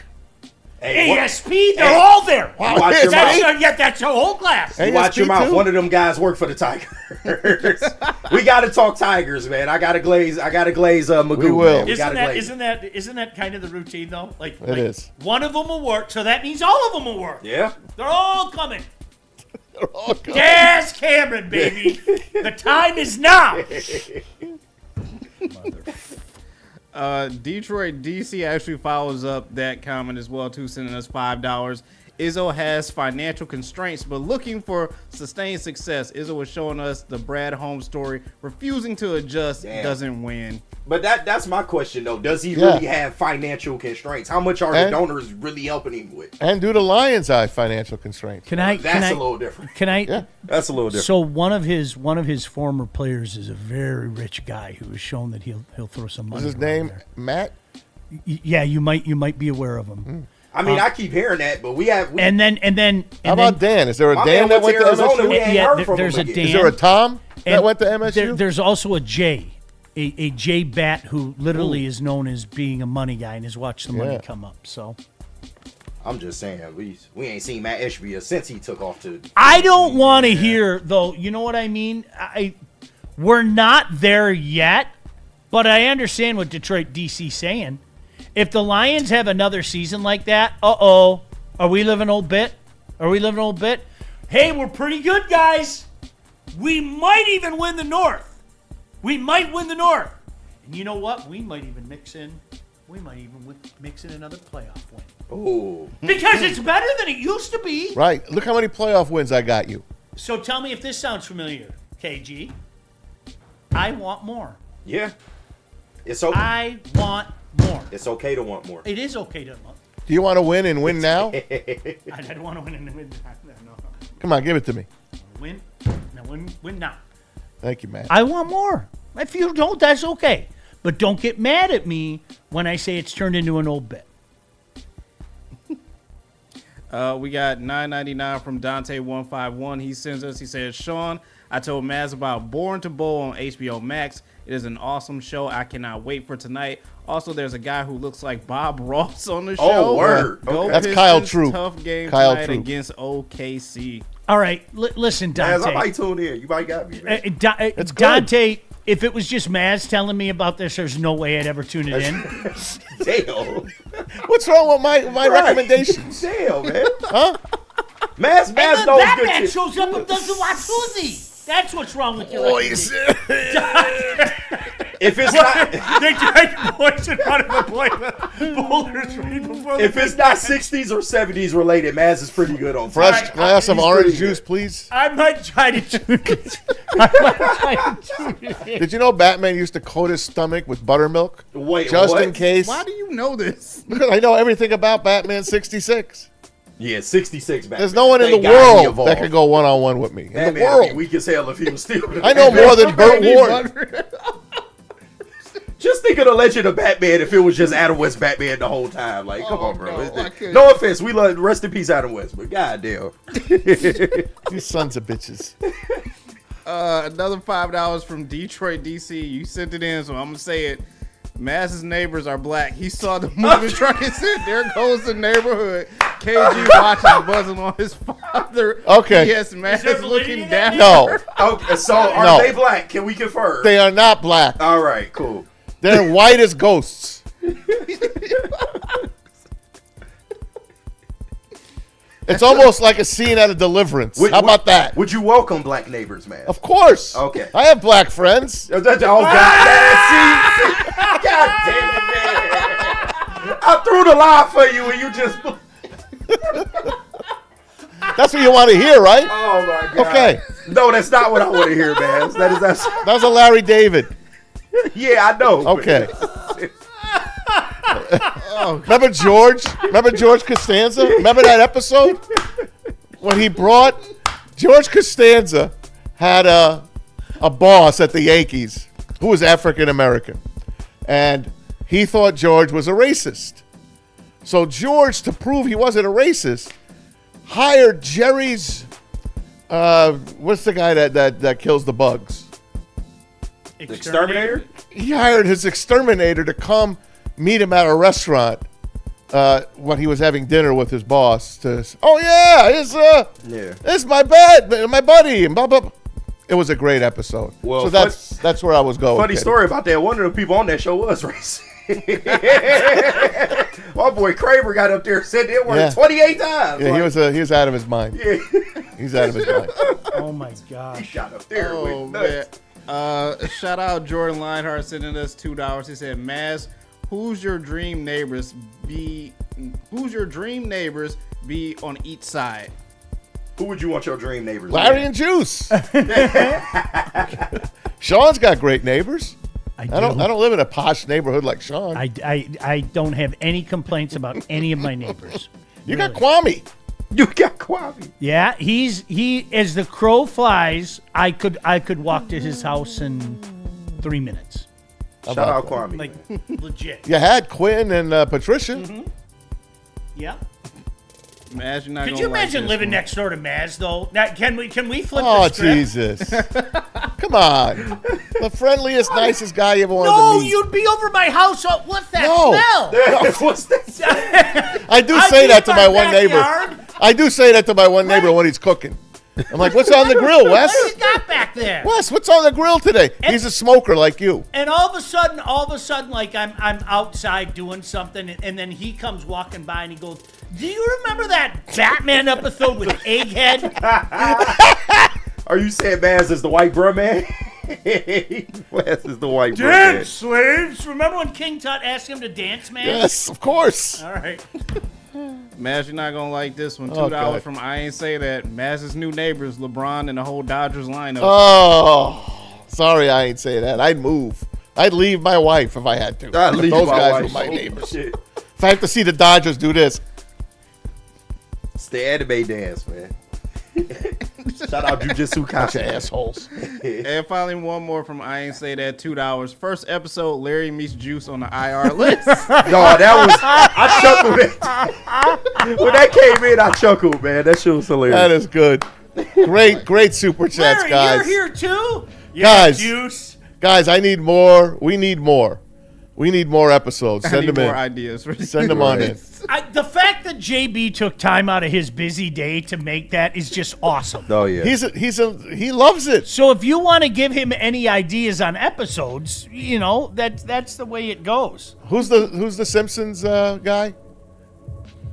ASP, they're all there. Wow, Watch your mouth. That's the whole class. Hey, Watch your mouth. too. One of them guys work for the Tigers. We got to talk Tigers, man. I got to glaze Magoo. We will. Man. Isn't that kind of the routine though? It is. One of them will work, so that means all of them will work. Yeah. They're all coming. They're all coming. Yes, Cameron, baby. The time is now. Detroit DC actually follows up that comment as well too, sending us $5. Izzo has financial constraints, but looking for sustained success. Izzo was showing us the Brad Holmes story. Refusing to adjust doesn't win. But that's my question though. Does he really have financial constraints? How much are the donors really helping him with? And do the Lions have financial constraints? That's a little different. Can I? Yeah. That's a little different. So one of his former players is a very rich guy who has shown that he'll throw some money. Is his name Matt? Yeah, you might be aware of him. I mean, I keep hearing that, but and then how about Dan? Is there a Dan that went to Arizona? We MSU? ain't heard from there's him a again. Dan. Is there a Tom that went to MSU? There's also a Jay. A Jay Bat who literally is known as being a money guy and has watched the money come up. So I'm just saying, we ain't seen Matt Ishbia since he took off to. I don't want to hear though. You know what I mean? We're not there yet, but I understand what Detroit DC's saying. If the Lions have another season like that, are we living old bit? Hey, we're pretty good, guys. We might even win the North. And you know what? We might even mix in another playoff win. Oh. Because it's better than it used to be. Right. Look how many playoff wins I got you. So tell me if this sounds familiar, KG. I want more. Yeah. It's okay. I want more. It's okay to want more. It is okay to want. Do you want to win and win now? I don't want to win in the mid. No. Come on, give it to me. Win. No, win now. Thank you, Matt. I want more. If you don't, that's okay. But don't get mad at me when I say it's turned into an old bet. We got $9.99 from Dante151. He sends us. He says, Sean, I told Maz about Born to Bowl on HBO Max. It is an awesome show. I cannot wait for tonight. Also, there's a guy who looks like Bob Ross on the show. Oh, word. Go That's Pistons, Kyle Troop. Tough game Kyle tonight Troop. against OKC. All right, listen, Dante. Maz, I might tune in. You might got me, man. It's good. Dante, if it was just Maz telling me about this, there's no way I'd ever tune it in. Damn. What's wrong with my recommendations? Damn, man. Huh? Maz And knows then good Batman shit. shows up and doesn't watch Susie. That's what's wrong with your Boys. If it's not, They tried to boys in front of the play boulders right before the if it's not 60s or 70s related, Maz is pretty good on Fresh time. glass of He's orange pretty juice, good. please. I might try to tune it. I might try to tune it in. Did you know Batman used to coat his stomach with buttermilk? Wait, just what? in case. Why do you know this? Because I know everything about Batman 66. Yeah, 66 back. There's no one in the world that could go one-on-one with me. In the world. We could hell if he was still. I know more than Burt Ward. Just think of the Legend of Batman if it was just Adam West Batman the whole time. Like, come on, bro. no, I couldn't. No offense, we love rest in peace, Adam West, but goddamn. These sons of bitches. Another $5 from Detroit, DC. You sent it in, so I'm gonna say it. Maz's neighbors are black. He saw the movie truck and said, "There goes the neighborhood." KG watching, buzzing on his father. Okay. Yes, Maz there validity looking in that? down. No, Okay, so are No. they black? Can we confirm? they are not black. All right, cool. They're white as ghosts. It's almost like a scene out of Deliverance. How about that? Would you welcome black neighbors, man? Of course. Okay. I have black friends. Oh, God. See? God damn it, man. I threw the line for you and you just. That's what you want to hear, right? Oh, my God. Okay. No, that's not what I want to hear, man. That's That was a Larry David. yeah, I know. Okay. Remember George? Remember George Costanza? Remember that episode? When he brought George Costanza had a boss at the Yankees who was African American. And he thought George was a racist. So George, to prove he wasn't a racist, hired Jerry's what's the guy that kills the bugs? Exterminator? He hired his exterminator to come meet him at a restaurant when he was having dinner with his boss. It's my buddy, and blah, blah, blah. It was a great episode. Well, so that's where I was going. Funny story about that. One of the people on that show was racist. My boy Kramer got up there and said it word 28 times. Yeah, he was out of his mind. Yeah. He's out of his mind. Oh my gosh. He got up there Oh, with man. nuts. Shout out Jordan Lionheart sending us $2. He said, Maz, who's your dream neighbors be on each side? Who would you want your dream neighbors? Larry and Juice. Sean's got great neighbors. I don't live in a posh neighborhood like Sean. I don't have any complaints about any of my neighbors. You got Kwame. You got Kwame. Yeah, he as the crow flies, I could walk to his house in 3 minutes. Shout out Kwame. Like legit. You had Quinn and Patricia. Mm-hmm. Yeah. Maz, you're not Could gonna you like imagine this living one. next door to Maz though? Now, can we flip Oh, the script? Jesus. Come on. The friendliest, nicest guy you ever wanted No, to meet. you'd be over my house. What's that No. smell? What's that? I do I'd say be that in to my my one neighbor. backyard. I do say that to my one neighbor when he's cooking. I'm like, what's on the grill, Wes? What do you got back there? Wes, what's on the grill today? He's a smoker like you. And all of a sudden, like I'm outside doing something, and then he comes walking by and he goes, "Do you remember that Batman episode with Egghead?" Are you saying Maz is the white bruh man? Maz is the white bruh man. Dance, slaves! Remember when King Tut asked him to dance, man? Yes, of course. All right. Maz, you're not gonna like this one. $2 Oh, God. from I Ain't Say That. Maz's new neighbors, LeBron and the whole Dodgers lineup. Oh, sorry I ain't say that. I'd move. I'd leave my wife if I had to. I'd leave Those my guys wife. were my Oh, neighbors. shit. If I have to see the Dodgers do this, It's the anime dance, man. Shout out Jujutsu bunch of Kaisen. assholes. And finally, one more from I Ain't Say That $2. First episode, Larry meets Juice on the IR list. No, that was I chuckled at when that came in. I chuckled, man. That shit was hilarious. That is good. Great super chats, Larry, guys. you're here too? Guys. Juice. Guys, I need more. We need more. We need more episodes. I Send need them more in. ideas. For Send them on in. The fact that JB took time out of his busy day to make that is just awesome. Oh yeah. He loves it. So if you want to give him any ideas on episodes, that's the way it goes. Who's the Simpsons guy?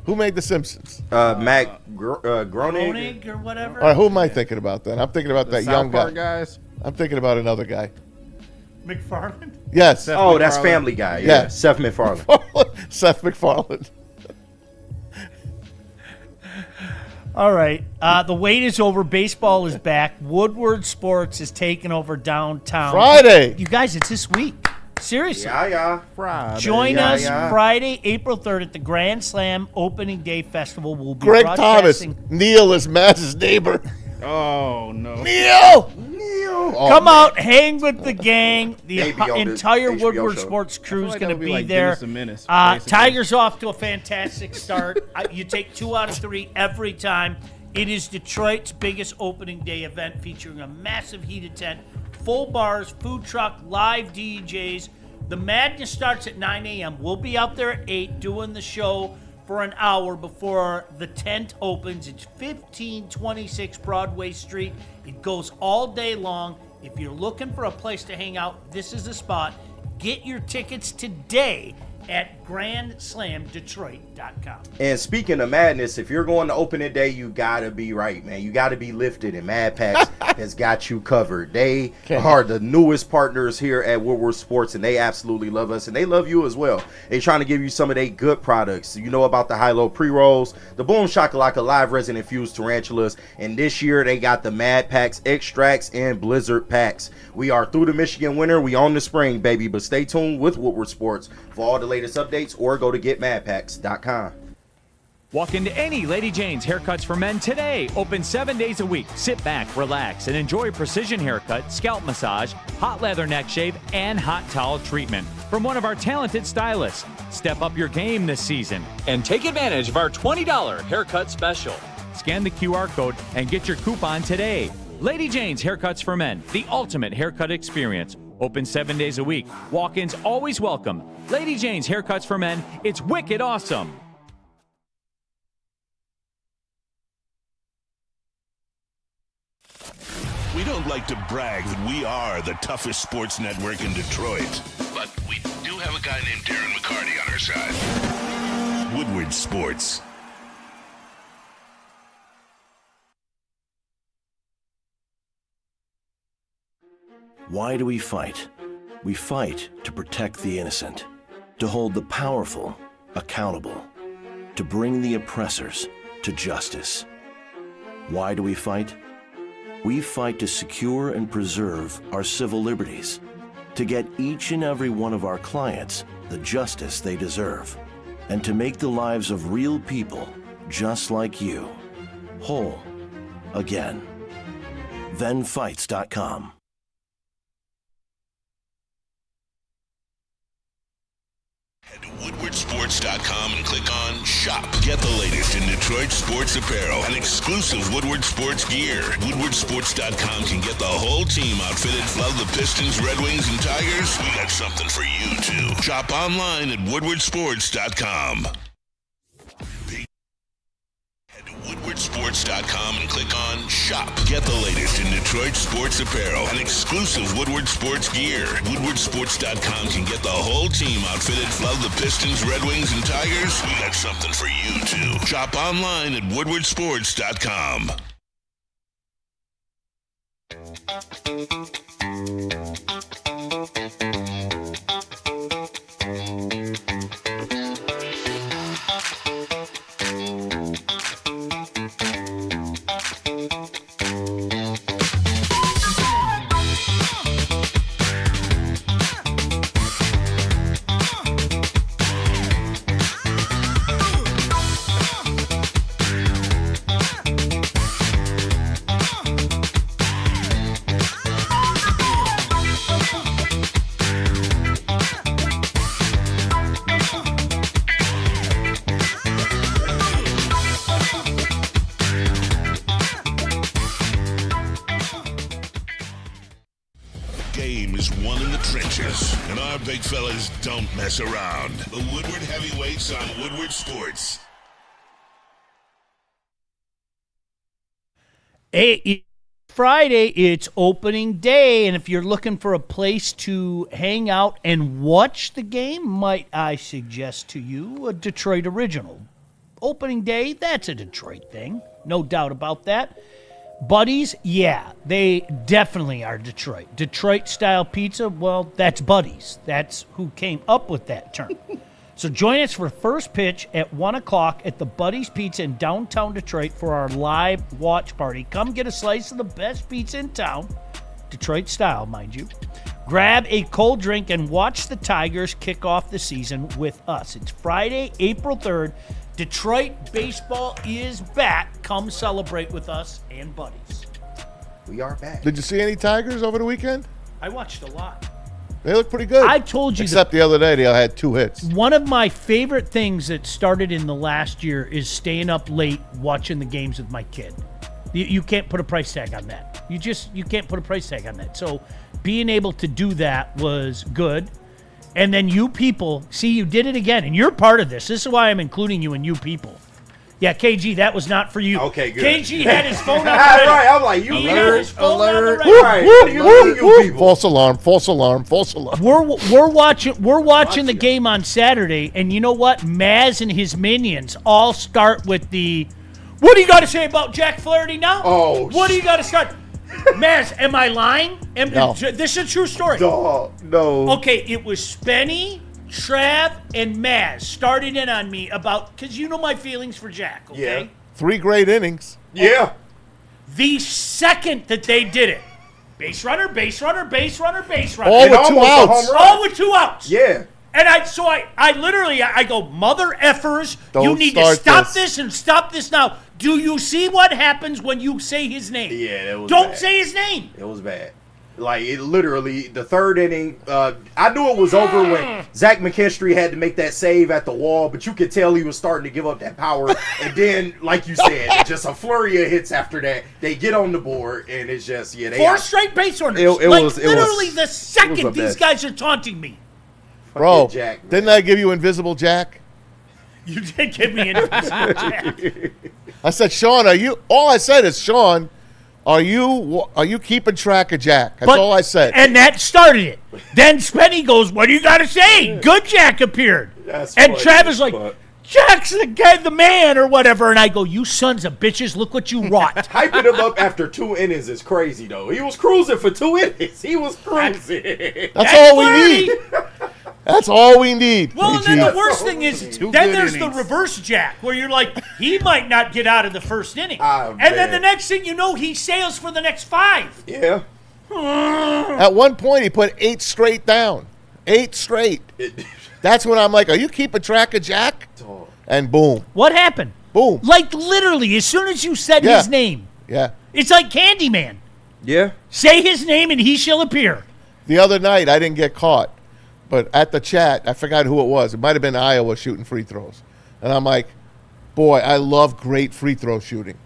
Who made the Simpsons? Matt Groening. Groening or whatever. All right, who am I thinking about then? I'm thinking about that South young Park guy. guys. I'm thinking about another guy. McFarland. Yes. Seth Oh, that's MacFarlane. Family Guy. Yeah. Yeah, Seth MacFarlane. Seth MacFarlane. All right. The wait is over. Baseball is back. Woodward Sports is taking over downtown. Friday. You guys, it's this week. Seriously. Yeah. Friday. Join Yeah, us yeah. Friday, April 3rd at the Grand Slam Opening Day Festival. We'll be Greg Thomas. broadcasting. Neil is Maz's neighbor. Oh no. Neil. Oh, Come out, hang with the gang. The Maybe on the entire HBO Woodward show. Sports crew is like going that to would be be like there. Dennis the Menace, basically. Tigers off to a fantastic start. You take 2 out of 3 every time. It is Detroit's biggest opening day event featuring a massive heated tent, full bars, food truck, live DJs. The madness starts at 9 a.m. We'll be out there at 8 doing the show for an hour before the tent opens. It's 1526 Broadway Street. It goes all day long. If you're looking for a place to hang out, this is the spot. Get your tickets today at GrandSlamDetroit.com. And speaking of madness, if you're going to opening day, you gotta be right, man. You gotta be lifted, and Mad Packs has got you covered. They are the newest partners here at Woodward Sports, and they absolutely love us, and they love you as well. They're trying to give you some of their good products. You know about the high-low pre-rolls, the Boom Shakalaka Live Resin Infused Tarantulas, and this year they got the Mad Packs Extracts and Blizzard Packs. We are through the Michigan winter. We on the spring, baby, but stay tuned with Woodward Sports for all the latest updates, or go to getmadpacks.com. Walk into any Lady Jane's Haircuts for Men today. Open 7 days a week. Sit back, relax, and enjoy precision haircut, scalp massage, hot leather neck shave, and hot towel treatment from one of our talented stylists. Step up your game this season and take advantage of our $20 haircut special. Scan the QR code and get your coupon today. Lady Jane's Haircuts for Men, the ultimate haircut experience. Open 7 days a week. Walk-ins always welcome. Lady Jane's Haircuts for Men. It's wicked awesome. We don't like to brag that we are the toughest sports network in Detroit, but we do have a guy named Darren McCarty on our side. Woodward Sports. Why do we fight? We fight to protect the innocent, to hold the powerful accountable, to bring the oppressors to justice. Why do we fight? We fight to secure and preserve our civil liberties, to get each and every one of our clients the justice they deserve, and to make the lives of real people just like you whole again. ThenFights.com. Head to WoodwardSports.com and click on Shop. Get the latest in Detroit sports apparel and exclusive Woodward Sports gear. WoodwardSports.com can get the whole team outfitted. Love the Pistons, Red Wings, and Tigers? We got something for you, too. Shop online at WoodwardSports.com. Head to WoodwardSports.com and click on Shop. Get the latest in Detroit sports apparel and exclusive Woodward Sports gear. WoodwardSports.com can get the whole team outfitted. Love the Pistons, Red Wings, and Tigers? We got something for you, too. Shop online at WoodwardSports.com. punches. And our big fellas don't mess around. The Woodward Heavyweights on Woodward Sports. Hey, Friday, it's opening day, and if you're looking for a place to hang out and watch the game, might I suggest to you a Detroit original. Opening day, that's a Detroit thing, no doubt about that. Buddies, yeah, they definitely are Detroit. Detroit-style pizza, well, that's Buddies. That's who came up with that term. So join us for first pitch at 1 o'clock at the Buddy's Pizza in downtown Detroit for our live watch party. Come get a slice of the best pizza in town, Detroit style, mind you. Grab a cold drink and watch the Tigers kick off the season with us. It's Friday, April 3rd. Detroit baseball is back. Come celebrate with us and Buddies. We are back. Did you see any Tigers over the weekend? I watched a lot. They look pretty good. I told you. Except the other day, they had 2 hits. One of my favorite things that started in the last year is staying up late watching the games with my kid. You can't put a price tag on that. You can't put a price tag on that. So being able to do that was good. And then you people, see, you did it again, and you're part of this. This is why I'm including you and you people. Yeah, KG, that was not for you. Okay, good. KG had his phone on the ready. Right, I'm like, you alert. Right. What are you people? False alarm, false alarm, false alarm. We're watching the game on Saturday, and you know what? Maize and his minions all start with the, what do you got to say about Jack Flaherty now? Oh, what do you got to start? Maize, am I lying? No. This is a true story. No. Okay, it was Spenny, Trav, and Maz started in on me about, because you know my feelings for Jack, okay? Yeah. 3 great innings. Yeah. The second that they did it, base runner, base runner, base runner, base runner. All with 2 outs. All with 2 outs. Yeah. And I literally go, mother effers, you Don't need to start stop this. this and stop this now. Do you see what happens when you say his name? Yeah, it was Don't bad. say his name. It was bad. Like, it literally, the 3rd inning, I knew it was over when Zach McKinstry had to make that save at the wall, but you could tell he was starting to give up that power. And then, like you said, just a flurry of hits after that. They get on the board, and it's just, yeah. 4 straight base runners. Literally the second these guys are taunting me. Bro, Jack, didn't I give you Invisible Jack? You did give me an Invisible Jack. I said, Sean, all I said is, Sean, are you keeping track of Jack? That's all I said. And that started it. Then Spenny goes, what do you got to say? Good Jack appeared. That's and funny, Travis like, but- Jack's the guy, the man, or whatever. And I go, you sons of bitches, look what you wrought. Hyping him up after 2 innings is crazy, though. He was cruising for 2 innings. He was cruising. That's all we need. That's all we need. Well, and then the worst thing is, then there's the innings. reverse Jack, where you're like, he might not get out of the first inning. Man. And then the next thing you know, he sails for the next 5. Yeah. At one point, he put 8 straight down. 8 straight. That's when I'm like, are you keeping track of Jack? And boom. What happened? Boom. Like, literally, as soon as you said Yeah. his name, Yeah. it's like Candyman. Yeah. Say his name and he shall appear. The other night, I didn't get caught. But at the chat, I forgot who it was. It might have been Iowa shooting free throws. And I'm like, boy, I love great free throw shooting.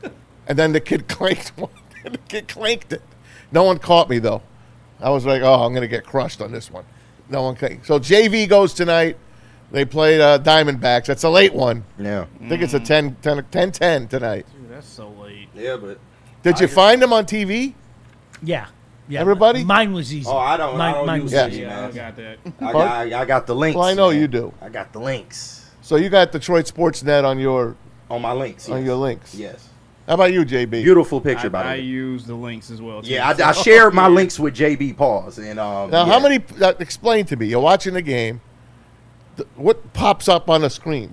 And then the kid clanked one. The kid clanked it. No one caught me, though. I was like, oh, I'm going to get crushed on this one. No one clanked. So JV goes tonight. They played Diamondbacks. That's a late one. Yeah. I think it's a 10-10 tonight. Dude, that's so late. Yeah, but. Did you find them on TV? Yeah. Yeah. Everybody? Mine was easy. Oh, I don't Mine use was it. easy. Yeah, I got that. I got the links. Well, I know man. you do. I got the links. So you got Detroit Sportsnet on your my links. on yes. your links. Yes. How about you, JB? Beautiful picture, by the I way. use the links as well. Too, Yeah, I so. shared my links with JB Pause. And Now, yeah. how many? Explain to me. You're watching the game. What pops up on the screen?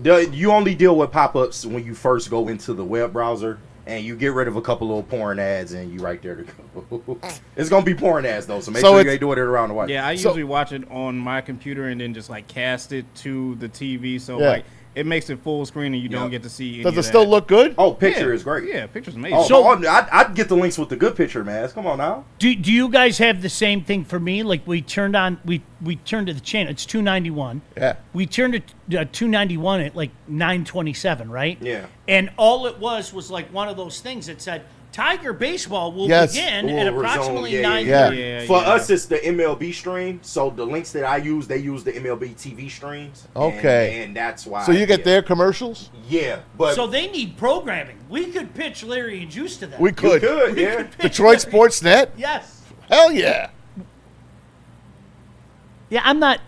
You only deal with pop-ups when you first go into the web browser, and you get rid of a couple little porn ads, and you right there to go. It's gonna be porn ads though, so make sure you ain't doing it around the white. Yeah, I usually watch it on my computer and then just like cast it to the TV, so Yeah. like it makes it full screen and you don't get to see. Any Does of it still that. look good? Oh, picture is great. Yeah, picture's amazing. Oh, So- I'd get the links with the good picture, man. Come on now. Do you guys have the same thing for me? Like we turned to the channel. It's 291. Yeah. We turned to 291 at like 9:27, right? Yeah. And all it was like one of those things that said Tiger baseball will Yes. begin Will at resume, approximately yeah, 9:30. yeah. For us, it's the MLB stream. So the links that I use, they use the MLB TV streams. Okay. And that's why. So you get their commercials? Yeah, but So they need programming. We could pitch Larry and Juice to them. We could. yeah. Detroit Sports Net? Yes. Hell yeah. Yeah, I'm not.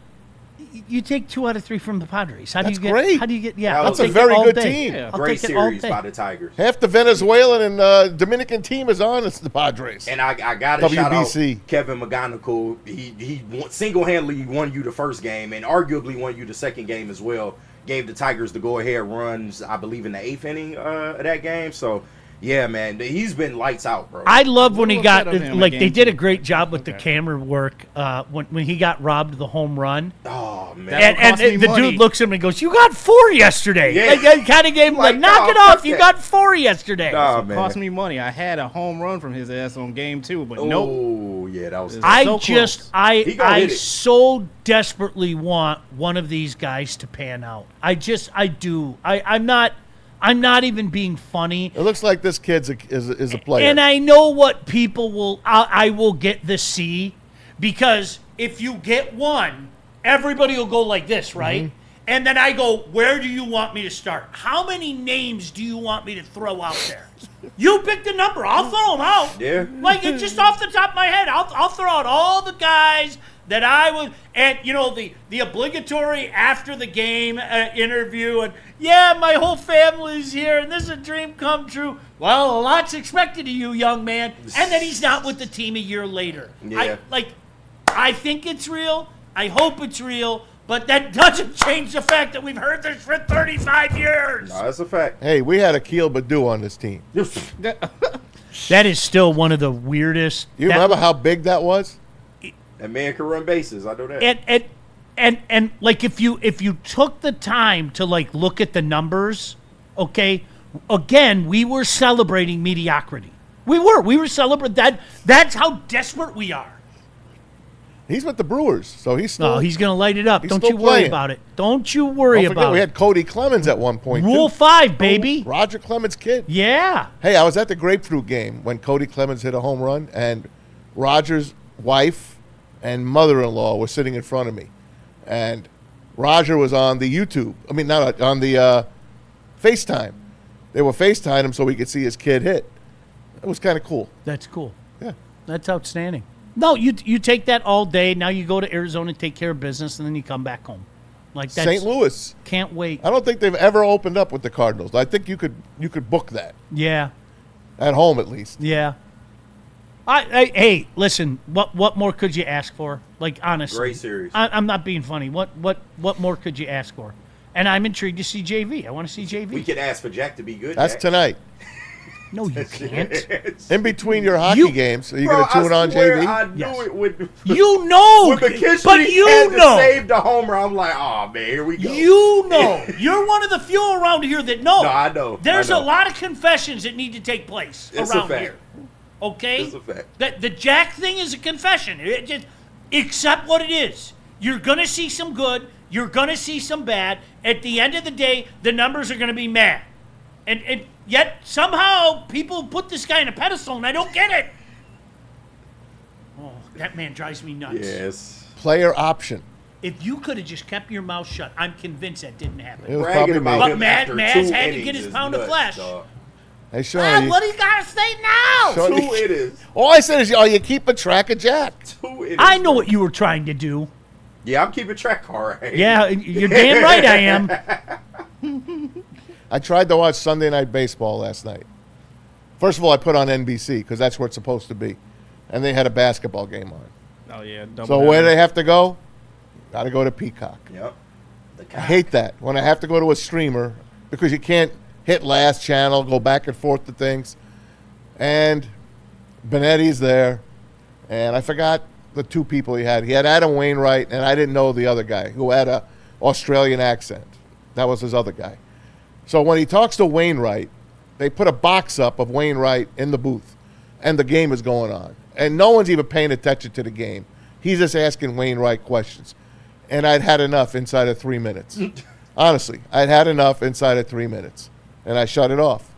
You take 2 out of 3 from the Padres. How That's do you get? great. How do you get? Yeah, That I'll was a take very it all good day. team. I'll Great take it all series day. by the Tigers. Half the Venezuelan and Dominican team is on. It's the Padres. And I got to shout out WBC. Kevin McGonigal. He single-handedly won you the first game and arguably won you the second game as well. Gave the Tigers the go-ahead runs, I believe, in the 8th inning of that game. So, yeah, man, he's been lights out, bro. I love when he Little got set of him like in they game did a two. great job with the Okay. camera work when he got robbed the home run. Oh, man. That's what And cost me the money. dude looks at him and goes, "You got 4 yesterday." Yeah. Kind of gave him Like, knock no, it off. fuck You that. got 4 yesterday. Nah, It man. cost me money. I had a home run from his ass on game 2, but nope. Oh, yeah, that was. I so just close. He gonna I hit it. so desperately want one of these guys to pan out. I do. I'm not even being funny. It looks like this kid's is a player. And I know what people will. I will get the C, because if you get one, everybody will go like this, right? Mm-hmm. And then I go, where do you want me to start? How many names do you want me to throw out there? You pick the number. I'll throw them out. Yeah. Like, it's just off the top of my head. I'll throw out all the guys that I would, and the obligatory after the game interview, and yeah, my whole family's here, and this is a dream come true. Well, a lot's expected of you, young man. And then he's not with the team a year later. Yeah. I think it's real. I hope it's real. But that doesn't change the fact that we've heard this for 35 years. No, that's a fact. Hey, we had Akil Badu on this team. That is still one of the weirdest. You remember how big that was? That man can run bases. I know that. And like if you took the time to like look at the numbers, okay, again, we were celebrating mediocrity. We were celebrating that. That's how desperate we are. He's with the Brewers, so he's still. No, he's gonna light it up. he's Don't still you worry playing. about it. Don't you worry Don't forget, about we it. had Cody Clemens at one point. Rule too. 5, baby. Roger Clemens' kid. Yeah. Hey, I was at the Grapefruit game when Cody Clemens hit a home run, and Roger's wife and mother-in-law were sitting in front of me, and Roger was on the YouTube. I mean, not on the FaceTime. They were FaceTiming him so we could see his kid hit. It was kind of cool. That's cool. Yeah. That's outstanding. No, you take that all day. Now you go to Arizona and take care of business, and then you come back home. Like that's, St. Louis. Can't wait. I don't think they've ever opened up with the Cardinals. I think you could book that Yeah. at home at least. Yeah. Hey, listen. What more could you ask for? Like, honestly, Great series. I'm not being funny. What more could you ask for? And I'm intrigued to see JV. I want to see JV. We could ask for Jack to be good. That's Jack. tonight. No, you can't. In between your hockey games, are you going to tune on JV? I knew Yes. it would. You know, When McKinstry but you had to know, save the homer, I'm like, oh man, here we go. you know, you're one of the few around here that know. No, I know. There's I know. a lot of confessions that need to take place It's a around fact. here. Okay, It's a fact. That the Jack thing is a confession. It just accept what it is. You're gonna see some good. You're gonna see some bad. At the end of the day, the numbers are gonna be mad. And yet somehow people put this guy on a pedestal, and I don't get it. Oh, that man drives me nuts. Yes. Player option. If you could have just kept your mouth shut, I'm convinced that didn't It happen. was Bragging probably about me. But him Maz after had 2 to get innings his is pound of nuts, flesh. dog. Hey, Sean. What do you gotta say now? Sean, 2 innings. all I said is, you keep a track of Jack. 2 innings. I know bro. what you were trying to do. Yeah, I'm keeping track. All right. Yeah, you're damn right I am. I tried to watch Sunday Night Baseball last night. First of all, I put on NBC because that's where it's supposed to be. And they had a basketball game on. Oh yeah. So where do they have to go? Got to go to Peacock. Yep. I hate that when I have to go to a streamer because you can't hit last channel, go back and forth to things. And Benetti's there. And I forgot the 2 people he had. He had Adam Wainwright, and I didn't know the other guy who had a Australian accent. That was his other guy. So when he talks to Wainwright, they put a box up of Wainwright in the booth, and the game is going on. And no one's even paying attention to the game. He's just asking Wainwright questions. And I'd had enough inside of 3 minutes. Honestly, I'd had enough inside of 3 minutes. And I shut it off.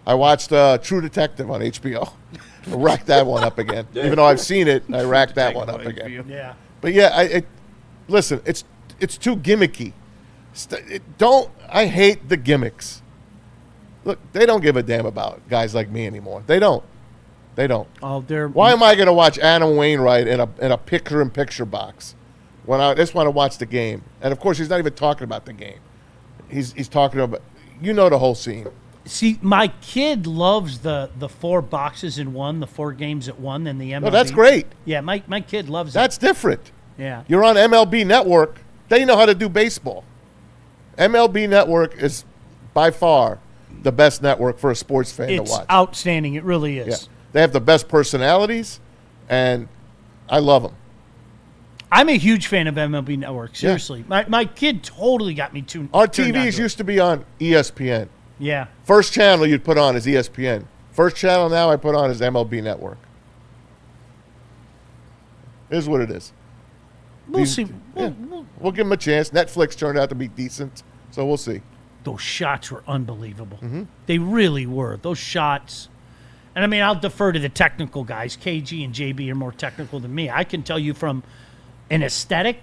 I watched True Detective on HBO. I racked that one up again. Even though I've seen it, I racked that one up again. Yeah. But yeah, listen, it's too gimmicky. I hate the gimmicks. Look, they don't give a damn about guys like me anymore. They don't. Oh, Why am I going to watch Adam Wainwright in a picture-in-picture box when I just want to watch the game? And of course, he's not even talking about the game. He's talking about the whole scene. See, my kid loves the 4 boxes in one, the 4 games at one, and the MLB. No, that's great. Yeah, my kid loves That's different. Yeah. You're on MLB Network. They know how to do baseball. MLB Network is by far the best network for a sports fan to watch. It's outstanding. It really is. Yeah. They have the best personalities, and I love them. I'm a huge fan of MLB Network. Seriously, my kid totally got me tuned. Our turned TVs onto it. used to be on ESPN. Yeah. First channel you'd put on is ESPN. First channel now I put on is MLB Network. It is what it is. We'll see. We'll give them a chance. Netflix turned out to be decent, so we'll see. Those shots were unbelievable. Mm-hmm. They really were. Those shots. And I mean, I'll defer to the technical guys. KG and JB are more technical than me. I can tell you from an aesthetic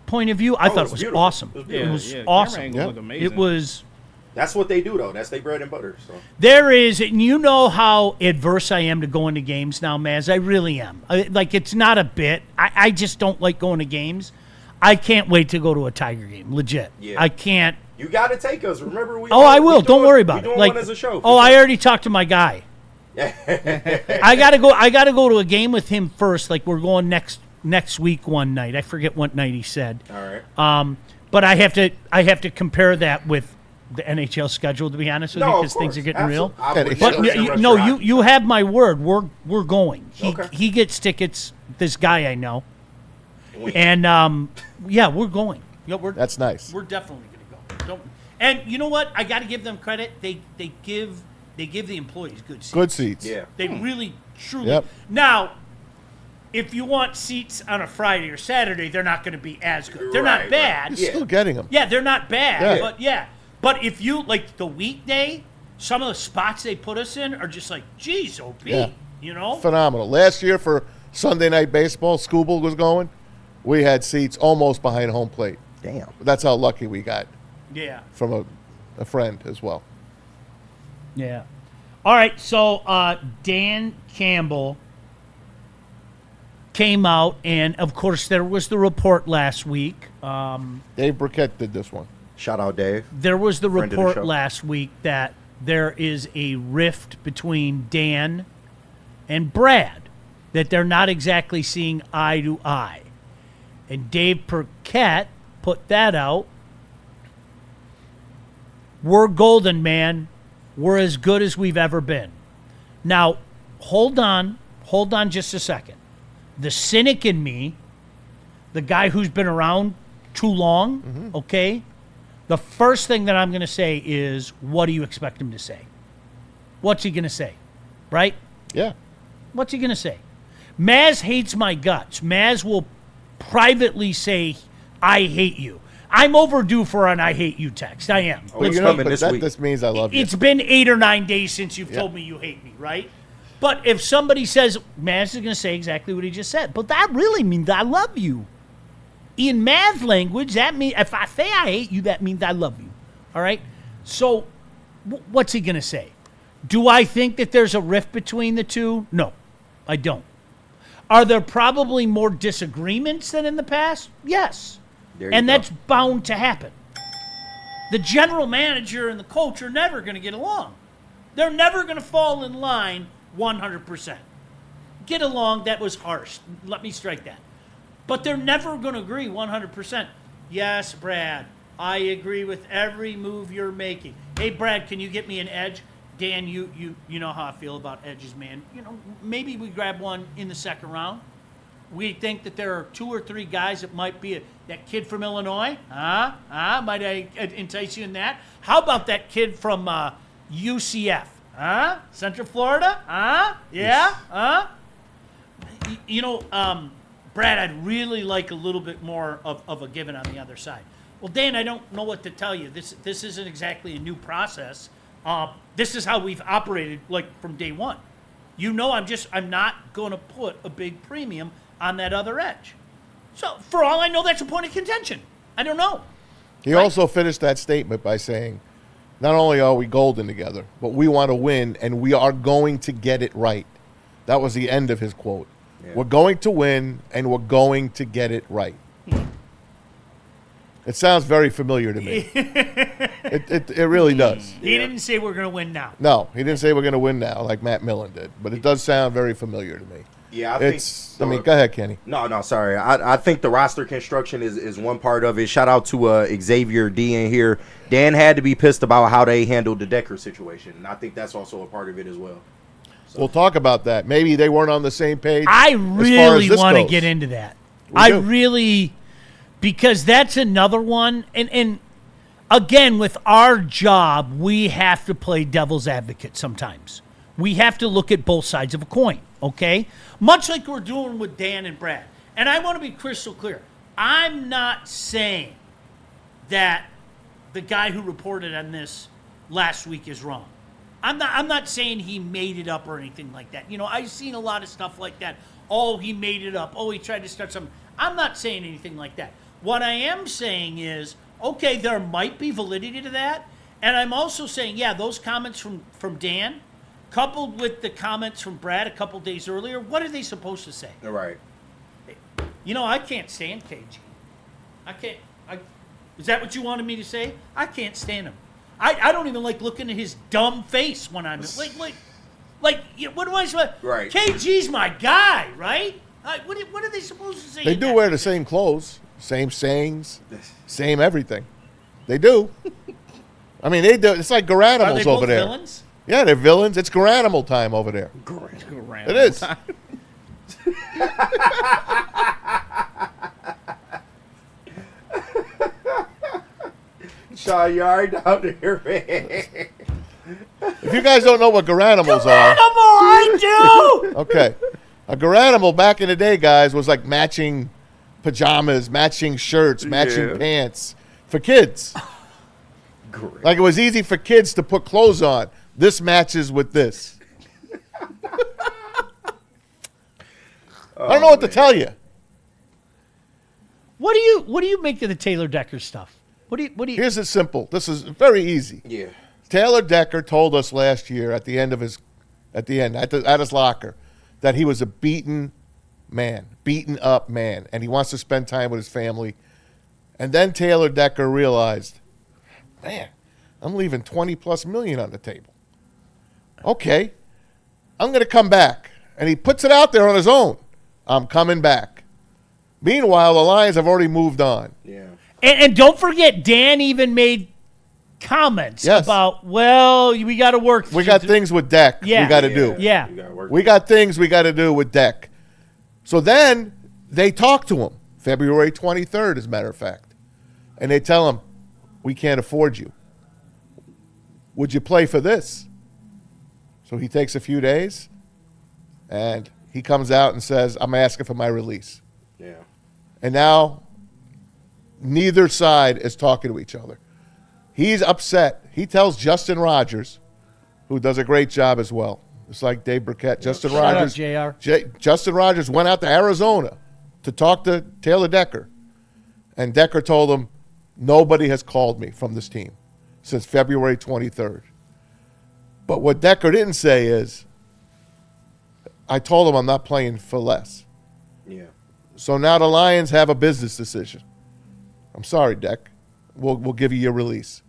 point of view, I thought it was beautiful. awesome. It was Camera awesome. angles look amazing. It was. That's what they do, though. That's their bread and butter. So There is, and you know how adverse I am to going to games now, Maz. I really am. It's not a bit. I just don't like going to games. I can't wait to go to a Tiger game. Legit. Yeah. I can't. you got to take us. Remember, I will. Don't worry about it. We're doing one as a show. I already talked to my guy. I gotta go. I gotta go to a game with him first. Like we're going next week one night. I forget what night he said. All right. But I have to compare that with the NHL schedule, to be honest with you, because things are getting real. But you have my word. We're going. He gets tickets. This guy I know, and we're going. That's nice. We're definitely gonna go. And you know what? I got to give them credit. They give the employees good seats. Good seats. Yeah. They really, truly. Yep. Now, if you want seats on a Friday or Saturday, they're not going to be as good. They're Right, not bad. You're still getting them. Yeah, they're not bad. Yeah. But if you, like the weekday, some of the spots they put us in are just like, geez, OB, you know? Phenomenal. Last year for Sunday Night Baseball, Scooble was going. We had seats almost behind home plate. Damn. That's how lucky we got Yeah. from a friend as well. Yeah. All right, so Dan Campbell came out, and of course there was the report last week. Dave Burkett did this one. Shout out, Dave. There was the Friend of the report show. last week that there is a rift between Dan and Brad, that they're not exactly seeing eye to eye. And Dave Burkett put that out. We're golden, man. We're as good as we've ever been. Now, hold on just a second. The cynic in me, the guy who's been around too long, okay? The first thing that I'm going to say is, what do you expect him to say? What's he going to say? Right? Yeah. What's he going to say? Maz hates my guts. Maz will privately say, I hate you. I'm overdue for an I hate you text. I am. Oh, it's coming this week. This means I love you. It's been 8 or 9 days since you've told me you hate me, right? But if somebody says, Maz is going to say exactly what he just said, but that really means I love you. In Maz language, that means if I say I hate you, that means I love you. All right? So what's he going to say? Do I think that there's a rift between the two? No, I don't. Are there probably more disagreements than in the past? Yes. And that's bound to happen. The general manager and the coach are never going to get along. They're never going to fall in line 100%. Get along, that was harsh. Let me strike that. But they're never going to agree 100%. Yes, Brad, I agree with every move you're making. Hey, Brad, can you get me an edge? Dan, you know how I feel about edges, man. You know, maybe we grab one in the second round. We think that there are 2 or 3 guys that might be that kid from Illinois. Might I entice you in that? How about that kid from UCF? Central Florida? Yeah? Brad, I'd really like a little bit more of a given on the other side. Well, Dan, I don't know what to tell you. This isn't exactly a new process. This is how we've operated like from day one. You know, I'm not going to put a big premium on that other edge. So for all I know, that's a point of contention. I don't know. He also finished that statement by saying, not only are we golden together, but we want to win, and we are going to get it right. That was the end of his quote. Yeah. We're going to win, and we're going to get it right. It sounds very familiar to me. It really does. He didn't say we're going to win now. No, he didn't say we're going to win now like Matt Millen did, but it does sound very familiar to me. Yeah, I mean, go ahead, Kenny. No, sorry. I think the roster construction is one part of it. Shout out to Xavier D in here. Dan had to be pissed about how they handled the Decker situation, and I think that's also a part of it as well. So. We'll talk about that. Maybe they weren't on the same page. I really want to get into that. Because that's another one. And again, with our job, we have to play devil's advocate sometimes. We have to look at both sides of a coin, okay? Much like we're doing with Dan and Brad. And I want to be crystal clear. I'm not saying that the guy who reported on this last week is wrong. I'm not saying he made it up or anything like that. You know, I've seen a lot of stuff like that. Oh, he made it up. Oh, he tried to start something. I'm not saying anything like that. What I am saying is, okay, there might be validity to that. And I'm also saying, yeah, those comments from Dan, coupled with the comments from Brad a couple days earlier, what are they supposed to say? Right. You know, I can't stand KG. Is that what you wanted me to say? I can't stand him. I don't even like looking at his dumb face when I'm like what do I say? Right. KG's my guy, right? What are they supposed to say? They do wear the same clothes, same sayings, same everything. They do. I mean, they do. It's like Garanimals over there. Villains? Yeah, they're villains. It's Garanimal time over there. Garanimal it is. Time. Sean, you already down there, man. If you guys don't know what Garanimals are. I do! Okay. A Garanimal back in the day, guys, was like matching pajamas, matching shirts, matching pants for kids. Great. Like it was easy for kids to put clothes on. This matches with this. I don't know what to tell you. What do you make of the Taylor Decker stuff? What do you Here's it simple. This is very easy. Yeah. Taylor Decker told us last year at his locker that he was a beaten up man, and he wants to spend time with his family. And then Taylor Decker realized, man, I'm leaving $20+ million on the table. Okay, I'm going to come back. And he puts it out there on his own. I'm coming back. Meanwhile, the Lions have already moved on. Yeah. And don't forget, Dan even made comments about, well, we got to work. We got things with Deck we got to do. Yeah. We got things we got to do with Deck. So then they talk to him, February 23rd, as a matter of fact. And they tell him, we can't afford you. Would you play for this? So he takes a few days, and he comes out and says, I'm asking for my release. Yeah. And now neither side is talking to each other. He's upset. He tells Justin Rogers, who does a great job as well. It's like Dave Burkett. Justin Rogers. Justin Rogers went out to Arizona to talk to Taylor Decker. And Decker told him, nobody has called me from this team since February 23rd. But what Decker didn't say is, I told him I'm not playing for less. Yeah. So now the Lions have a business decision. I'm sorry, Deck. We'll give you your release.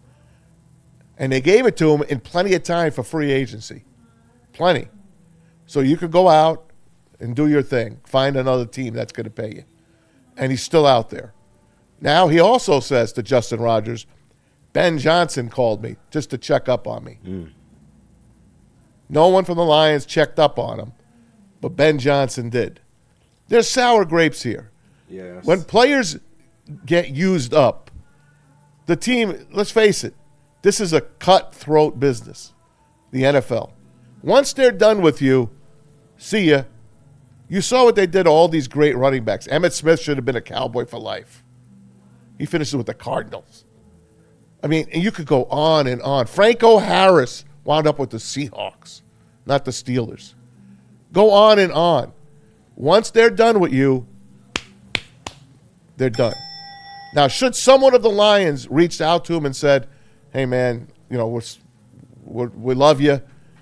And they gave it to him in plenty of time for free agency. Plenty. So you could go out and do your thing. Find another team that's going to pay you. And he's still out there. Now he also says to Justin Rogers, Ben Johnson called me just to check up on me. No one from the Lions checked up on him, but Ben Johnson did. There's sour grapes here. Yes. When players get used up, the team, let's face it, this is a cutthroat business, the NFL. Once they're done with you, see ya. You saw what they did to all these great running backs. Emmitt Smith should have been a Cowboy for life. He finishes with the Cardinals. I mean, and you could go on and on. Franco Harris wound up with the Seahawks, not the Steelers. Go on and on. Once they're done with you, they're done. Now, should someone of the Lions reached out to him and said, hey, man, you know, we love you.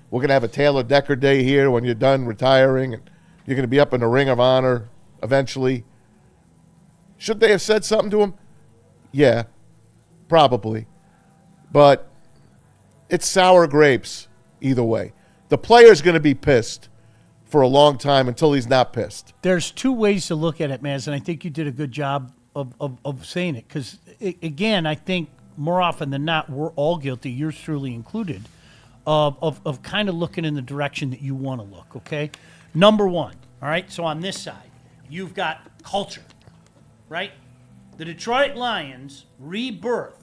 We're going to have a Taylor Decker Day here when you're done retiring, and you're going to be up in the Ring of Honor eventually. Should they have said something to him? Yeah, probably. But it's sour grapes either way. The player's going to be pissed for a long time until he's not pissed. There's two ways to look at it, Maz, and I think you did a good job of saying it. Because, again, I think more often than not, we're all guilty, yours truly included, of kind of looking in the direction that you want to look, okay? Number one, all right? So on this side, you've got culture, right? The Detroit Lions rebirth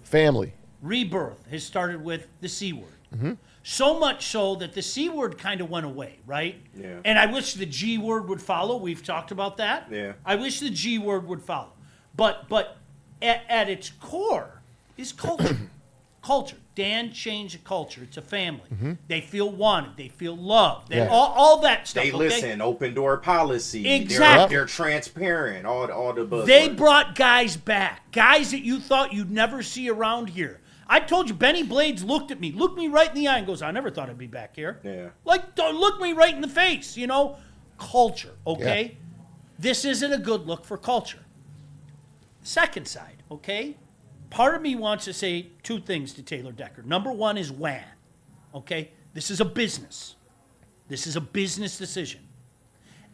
has started with the C word. Mm-hmm. So much so that the C word kind of went away, right? Yeah. And I wish the G word would follow. We've talked about that. Yeah. I wish the G word would follow. But at its core is culture. Culture. Dan changed the culture. It's a family. Mm-hmm. They feel wanted. They feel loved. Yeah. All that stuff. They listen. Open door policy. Exactly. They're transparent. All the buzzwords. They brought guys back. Guys that you thought you'd never see around here. I told you, Benny Blades looked me right in the eye and goes, I never thought I'd be back here. Yeah. Like, don't look me right in the face, you know? Culture, okay? Yeah. This isn't a good look for culture. Second side, okay? Part of me wants to say two things to Taylor Decker. Number one is WAN, okay? This is a business. This is a business decision.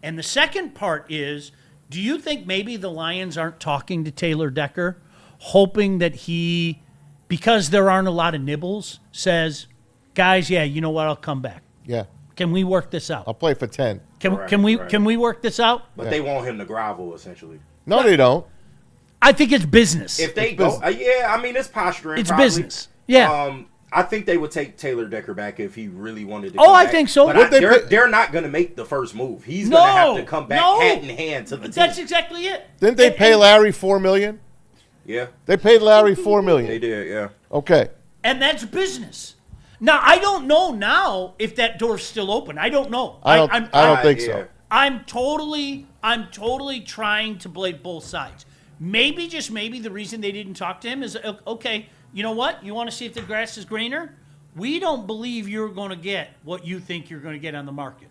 And the second part is, do you think maybe the Lions aren't talking to Taylor Decker, hoping that he, because there aren't a lot of nibbles, says, guys, yeah, you know what, I'll come back. Yeah. Can we work this out? I'll play for 10. Can we work this out? But they want him to grovel, essentially. No, they don't. I think it's business. If they go, I mean, it's posturing. It's probably. business. Yeah. I think they would take Taylor Decker back if he really wanted to. I think so. But they're not going to make the first move. He's going to have to come back hat in hand to the team. That's exactly it. Didn't they pay Larry $4 million? Yeah. They paid Larry $4 million. They did, yeah. Okay. And that's business. Now, I don't know now if that door's still open. I don't know. I don't think so. I'm totally trying to blame both sides. Maybe, just maybe, the reason they didn't talk to him is, okay, you know what? You want to see if the grass is greener? We don't believe you're going to get what you think you're going to get on the market.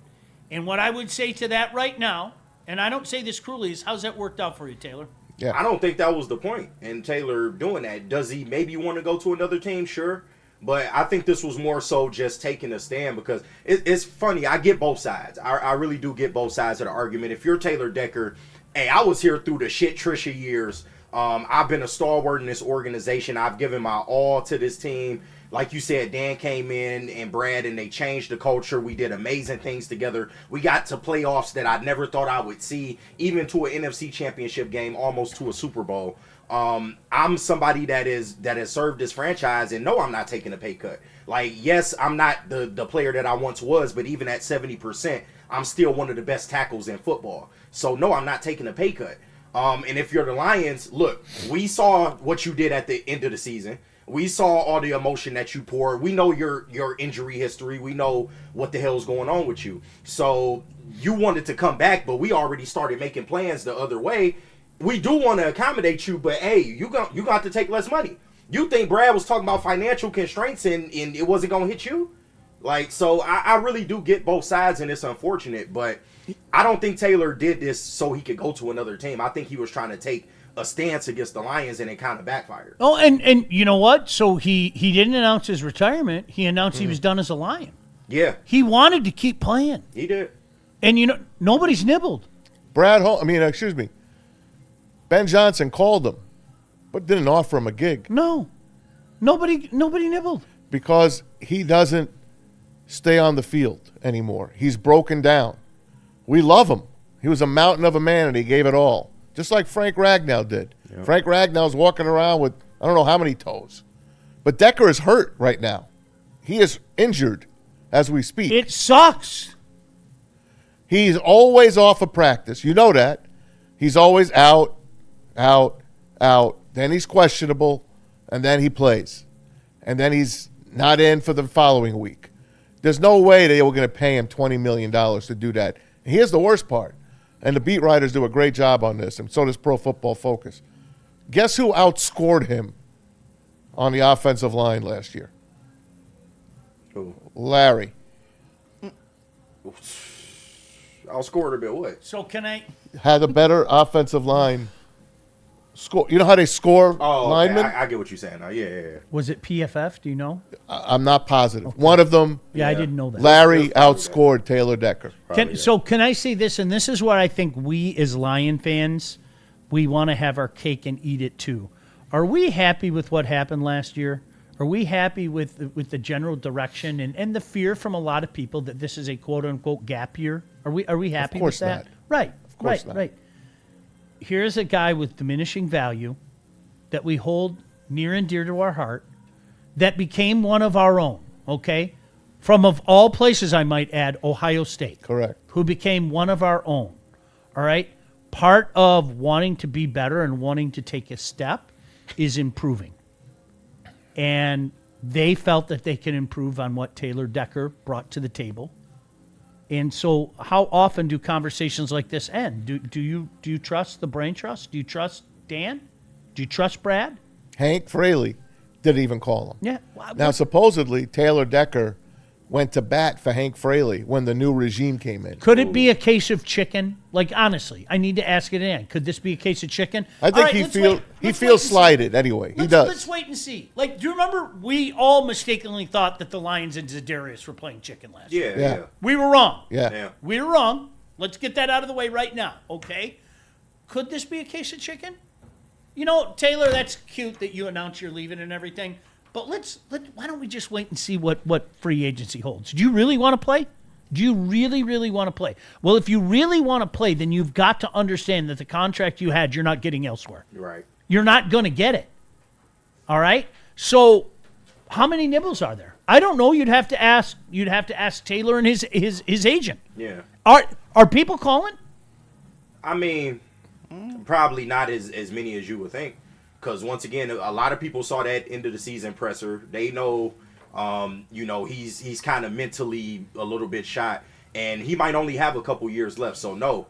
And what I would say to that right now, and I don't say this cruelly, is how's that worked out for you, Taylor? Yeah. I don't think that was the point in Taylor doing that. Does he maybe want to go to another team? Sure. But I think this was more so just taking a stand because it's funny. I get both sides. I really do get both sides of the argument. If you're Taylor Decker, hey, I was here through the shit Trisha years. I've been a stalwart in this organization. I've given my all to this team. Like you said, Dan came in and Brad, and they changed the culture. We did amazing things together. We got to playoffs that I never thought I would see, even to an NFC championship game, almost to a Super Bowl. I'm somebody that has served this franchise, and no, I'm not taking a pay cut. Like, yes, I'm not the player that I once was, but even at 70%, I'm still one of the best tackles in football. So, no, I'm not taking a pay cut. And if you're the Lions, look, we saw what you did at the end of the season. We saw all the emotion that you poured. We know your injury history. We know what the hell's going on with you. So you wanted to come back, but we already started making plans the other way. We do want to accommodate you, but hey, you got to take less money. You think Brad was talking about financial constraints and it wasn't going to hit you? Like, so I really do get both sides, and it's unfortunate, but I don't think Taylor did this so he could go to another team. I think he was trying to take a stance against the Lions, and it kind of backfired. Oh, and you know what? So he didn't announce his retirement. He announced he was done as a Lion. Yeah. He wanted to keep playing. He did. And, you know, nobody's nibbled. Ben Johnson called him, but didn't offer him a gig. No. Nobody nibbled. Because he doesn't stay on the field anymore. He's broken down. We love him. He was a mountain of a man, and he gave it all. Just like Frank Ragnow did. Yep. Frank Ragnow's walking around with I don't know how many toes. But Decker is hurt right now. He is injured as we speak. It sucks. He's always off of practice. You know that. He's always out. Then he's questionable, and then he plays. and then he's not in for the following week. There's no way they were going to pay him $20 million to do that. And here's the worst part, and the beat writers do a great job on this, and so does Pro Football Focus. Guess who outscored him on the offensive line last year? Who? Larry. Outscored a bit. What? So can I? Had a better offensive line score. You know how they score linemen? I get what you're saying now. Yeah. Was it PFF? Do you know? I'm not positive. Okay. One of them. Yeah, I didn't know that. Larry outscored Taylor Decker. So can I say this? And this is what I think we as Lion fans, we want to have our cake and eat it too. Are we happy with what happened last year? Are we happy with the general direction and the fear from a lot of people that this is a quote unquote gap year? Are we happy with that? Not. Right. Of course not. Right. Here's a guy with diminishing value that we hold near and dear to our heart that became one of our own, okay? From of all places, I might add, Ohio State. Correct. Who became one of our own, all right? Part of wanting to be better and wanting to take a step is improving. And they felt that they can improve on what Taylor Decker brought to the table. And so how often do conversations like this end? Do you trust the brain trust? Do you trust Dan? Do you trust Brad? Hank Fraley didn't even call him. Yeah. Now, supposedly, Taylor Decker went to bat for Hank Fraley when the new regime came in. Could it be a case of chicken? Like, honestly, I need to ask it in. Could this be a case of chicken? I think he feels slighted anyway. He does. Let's wait and see. Like, do you remember we all mistakenly thought that the Lions and Za'Darius were playing chicken last year? Yeah. We were wrong. Yeah. We were wrong. Let's get that out of the way right now, okay? Could this be a case of chicken? You know, Taylor, that's cute that you announce you're leaving and everything, but why don't we just wait and see what free agency holds? Do you really want to play? Do you really, really want to play? Well, if you really want to play, then you've got to understand that the contract you had, you're not getting elsewhere. Right. You're not going to get it. All right? So how many nibbles are there? I don't know. You'd have to ask Taylor and his agent. Yeah. Are people calling? I mean, probably not as many as you would think. Because once again, a lot of people saw that end of the season presser. They know, he's kind of mentally a little bit shot, and he might only have a couple years left. So no,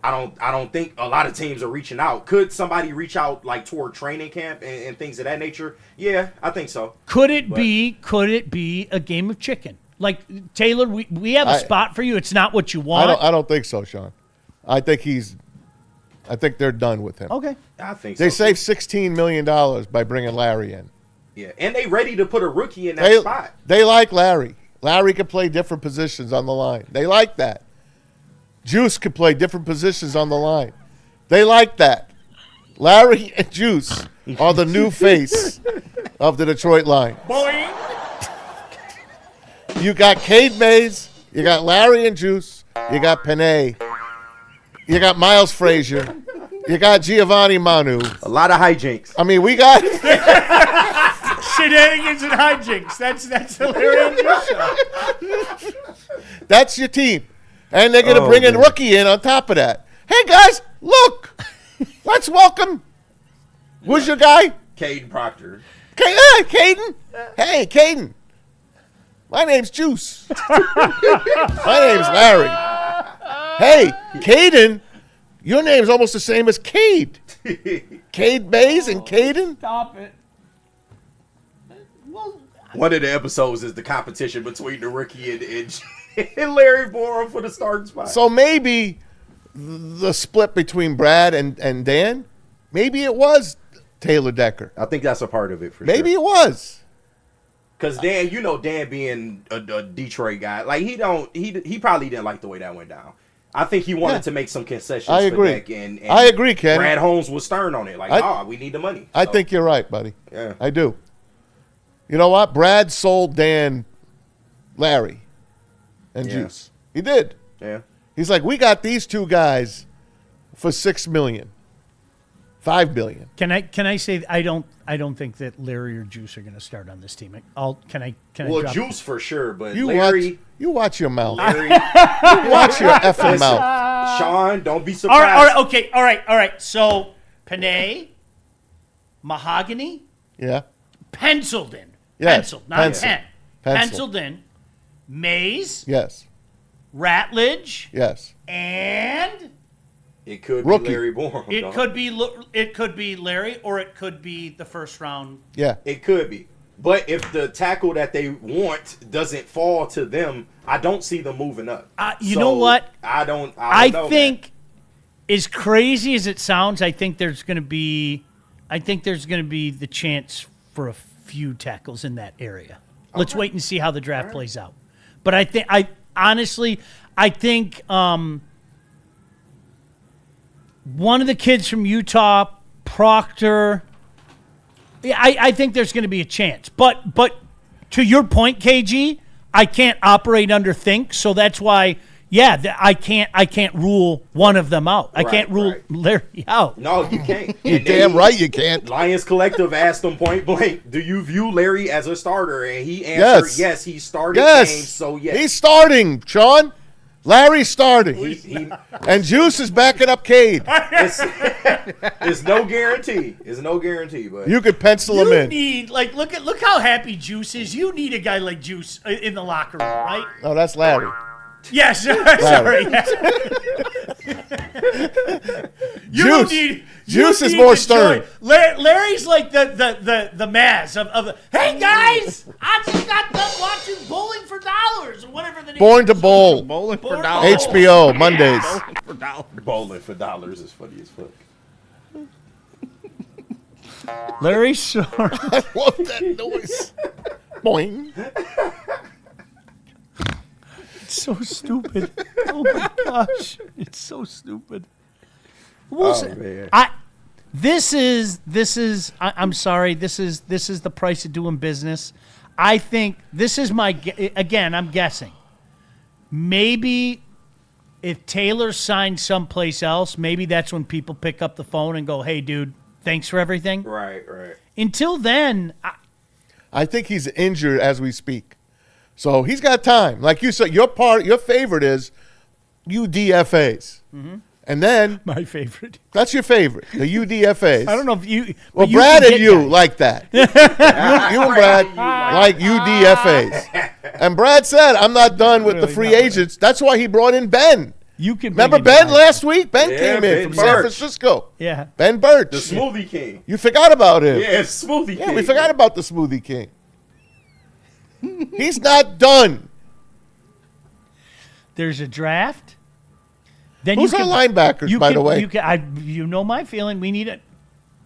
I don't think a lot of teams are reaching out. Could somebody reach out like toward training camp and things of that nature? Yeah, I think so. Could it be a game of chicken? Like, Taylor, we have a spot for you. It's not what you want. I don't think so, Sean. I think they're done with him. Okay. I think so. They saved $16 million by bringing Larry in. Yeah, and they ready to put a rookie in that spot. They like Larry. Larry can play different positions on the line. They like that. Juice can play different positions on the line. They like that. Larry and Juice are the new face of the Detroit Lions. Boing. You got Cade Maize. You got Larry and Juice. You got Panay. You got Miles Frazier. You got Giovanni Manu. A lot of hijinks. I mean, we got shenanigans and hijinks. That's hilarious. That's your team. And they're going to bring a rookie in on top of that. Hey, guys, look. Let's welcome. Who's your guy? Caden Proctor. Hey, Caden. Hey, Caden. My name's Juice. My name's Larry. Hey, Caden, your name's almost the same as Cade. Cade Mays and Caden. Stop it. One of the episodes is the competition between the rookie and Larry Borum for the starting spot. So maybe the split between Brad and Dan, maybe it was Taylor Decker. I think that's a part of it for maybe sure. It was. Because Dan being a Detroit guy, like he probably didn't like the way that went down. I think he wanted to make some concessions. I agree. For Deck and I agree, Ken. Brad Holmes was stern on it. Like, we need the money. I think you're right, buddy. Yeah. I do. You know what? Brad sold Dan Larry and Juice. He did. Yeah. He's like, we got these two guys for $6 million. $5 billion. Can I say I don't think that Larry or Juice are going to start on this team. Can I Well, Juice for sure, but you Larry, watch your mouth. Larry, you watch your effing mouth. Sean, don't be surprised. All right. So Panay, Mahogany, yeah, penciled in. Yes. Penciled, not Penciled. pen. Penciled. Penciled in. Maize, Yes. Ratledge, Yes. and It could Rookie. be Larry Borum. it dog. could be Larry, or it could be the first round. Yeah. It could be. But if the tackle that they want doesn't fall to them, I don't see them moving up. You know what? I don't I know, think, as crazy as it sounds, I think there's going to be the chance for a few tackles in that area. Let's wait and see how the draft plays out. But I think one of the kids from Utah, Proctor. Yeah, I think there's going to be a chance. But to your point, KG, I can't operate under think, so that's why. Yeah, I can't rule one of them out. I can't rule Larry out. No, you can't. You're damn right you can't. Lions Collective asked him point blank, "Do you view Larry as a starter?" And he answered, "Yes, he started games, so yes." He's starting, Sean. Larry's starting. And Juice is backing up Cade. It's no guarantee. It's no guarantee, but You could pencil him in. Look how happy Juice is. You need a guy like Juice in the locker room, right? No, that's Larry. Yes, sorry. Juice is more stern. Larry's like the Maz of hey guys, I just got done watching Bowling for Dollars or whatever the name. Born to Bowl. Bowling for Born- dollars. HBO Mondays. Bowling for dollars. bowling for dollars is funny as fuck. Larry Short. I love that noise. Boing. It's so stupid. Oh my gosh, it's so stupid. Man. This is. I'm sorry. This is the price of doing business. I think this is again. I'm guessing. Maybe if Taylor signed someplace else, maybe that's when people pick up the phone and go, "Hey, dude, thanks for everything." Right. Until then, I think he's injured as we speak. So he's got time. Like you said, your favorite is UDFAs. Mm-hmm. And then my favorite. That's your favorite, the UDFAs. I don't know if you. Well, you Brad and you guys. like that. you and Brad like UDFAs. And Brad said, I'm not done with the free agents. That's why he brought in Ben. You can remember Ben last week? Ben came in from San Francisco. Yeah. Ben Birch. The Smoothie King. You forgot about him. Yeah, Smoothie King. Yeah, we forgot about the Smoothie King. He's not done. There's a draft. Then Who's our linebackers, by the way? You know my feeling. We need a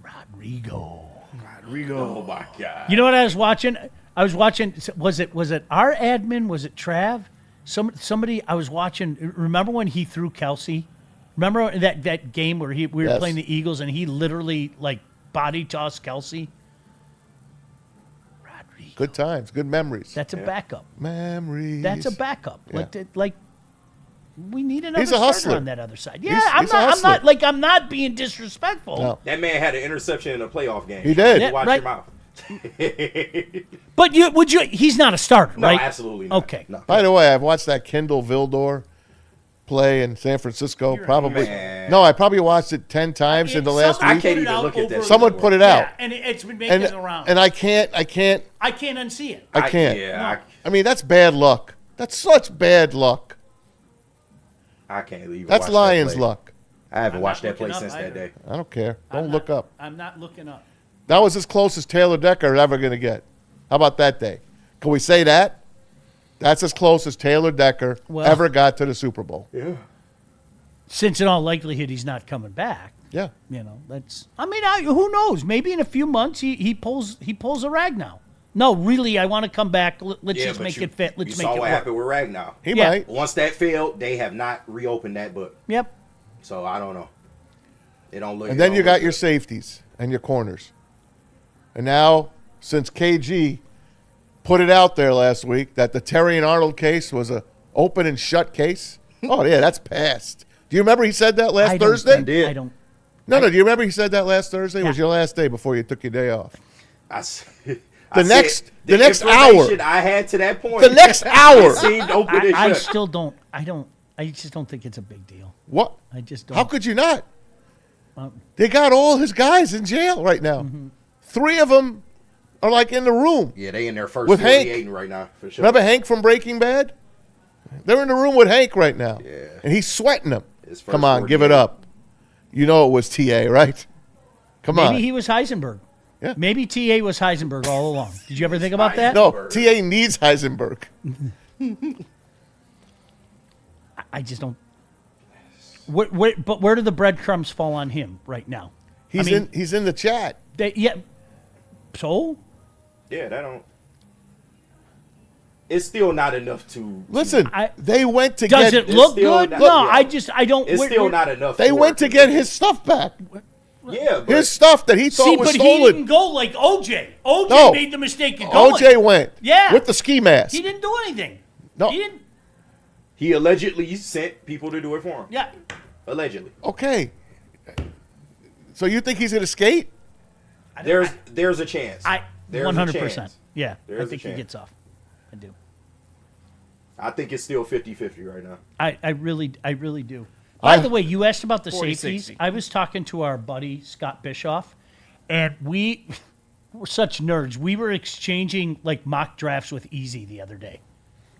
Rodrigo. Oh my God. You know what I was watching? Was it our admin? Was it Trav? Somebody I was watching. Remember when he threw Kelsey? Remember that game where we were playing the Eagles and he literally like body tossed Kelsey? Rodrigo. Good times, good memories. That's a backup. Memories. That's a backup. Yeah. Like we need another He's a starter hustler. on that other side. Yeah, He's a hustler. I'm not being disrespectful. No. That man had an interception in a playoff game. He did. Yeah, Watch right. your mouth. But he's not a starter, No, right? absolutely not. Okay. No. By the way, I've watched that Kendall Vildor play in San Francisco. I probably watched it 10 times in the last I week. can't even look at that. Someone put it out. Yeah, and it's been making it around. And I can't unsee it. I can't. Yeah, I mean, that's bad luck. That's such bad luck. I can't even. That's watch Lions that play. luck. I haven't I'm watched not that play looking since up that either. day. I don't care. Don't look up. I'm not looking up. That was as close as Taylor Decker ever going to get. How about that day? Can we say that? That's as close as Taylor Decker ever got to the Super Bowl. Yeah. Since in all likelihood he's not coming back. Yeah. You know, that's. I mean, who knows? Maybe in a few months he pulls a rag now. No, really, I want to come back. Let's just make it fit. Let's you make saw it what work. happened with Ragnar. He might. Once that failed, they have not reopened that book. Yep. So I don't know. It don't look. And then you got your safeties and your corners. And now, since KG put it out there last week that the Terry and Arnold case was a open and shut case, oh, yeah, that's passed. Do you remember he said that last Thursday? I don't. No, do you remember he said that last Thursday? It was your last day before you took your day off. The next information hour. I had to that point. The next hour. It seemed open and I shut. still don't. I just don't think it's a big deal. What? I just don't. How could you not? They got all his guys in jail right now. Mm-hmm. 3 of them are like in the room. Yeah, they in their first with 48 Hank right now for sure. Remember Hank from Breaking Bad? They're in the room with Hank right now. Yeah. And he's sweating them. His first Come on, give it 48. up. You know it was TA, right? Come on. Maybe he was Heisenberg. Yeah. Maybe TA was Heisenberg all along. Did you ever think about that? No, TA needs Heisenberg. I just don't. But where do the breadcrumbs fall on him right now? He's in the chat. So? Yeah, that don't. It's still not enough to Listen, they went to Does get. it look good? not- No, yeah. I don't. It's still not enough. They for went it to get his stuff back. Yeah, but His stuff that he thought See, was but stolen. he didn't go like OJ. OJ No. made the mistake of going. OJ went. Yeah. With the ski mask. He didn't do anything. No. He didn't. he allegedly sent people to do it for him. Yeah. Allegedly. Okay. So you think he's going to skate? There's a chance. There's a 100%. chance. Yeah. There's I a think he chance. gets off. I do. I think it's still 50-50 right now. I really do. By the way, you asked about the 40-60. safeties. I was talking to our buddy Scott Bischoff, and we were such nerds. We were exchanging like mock drafts with Easy the other day.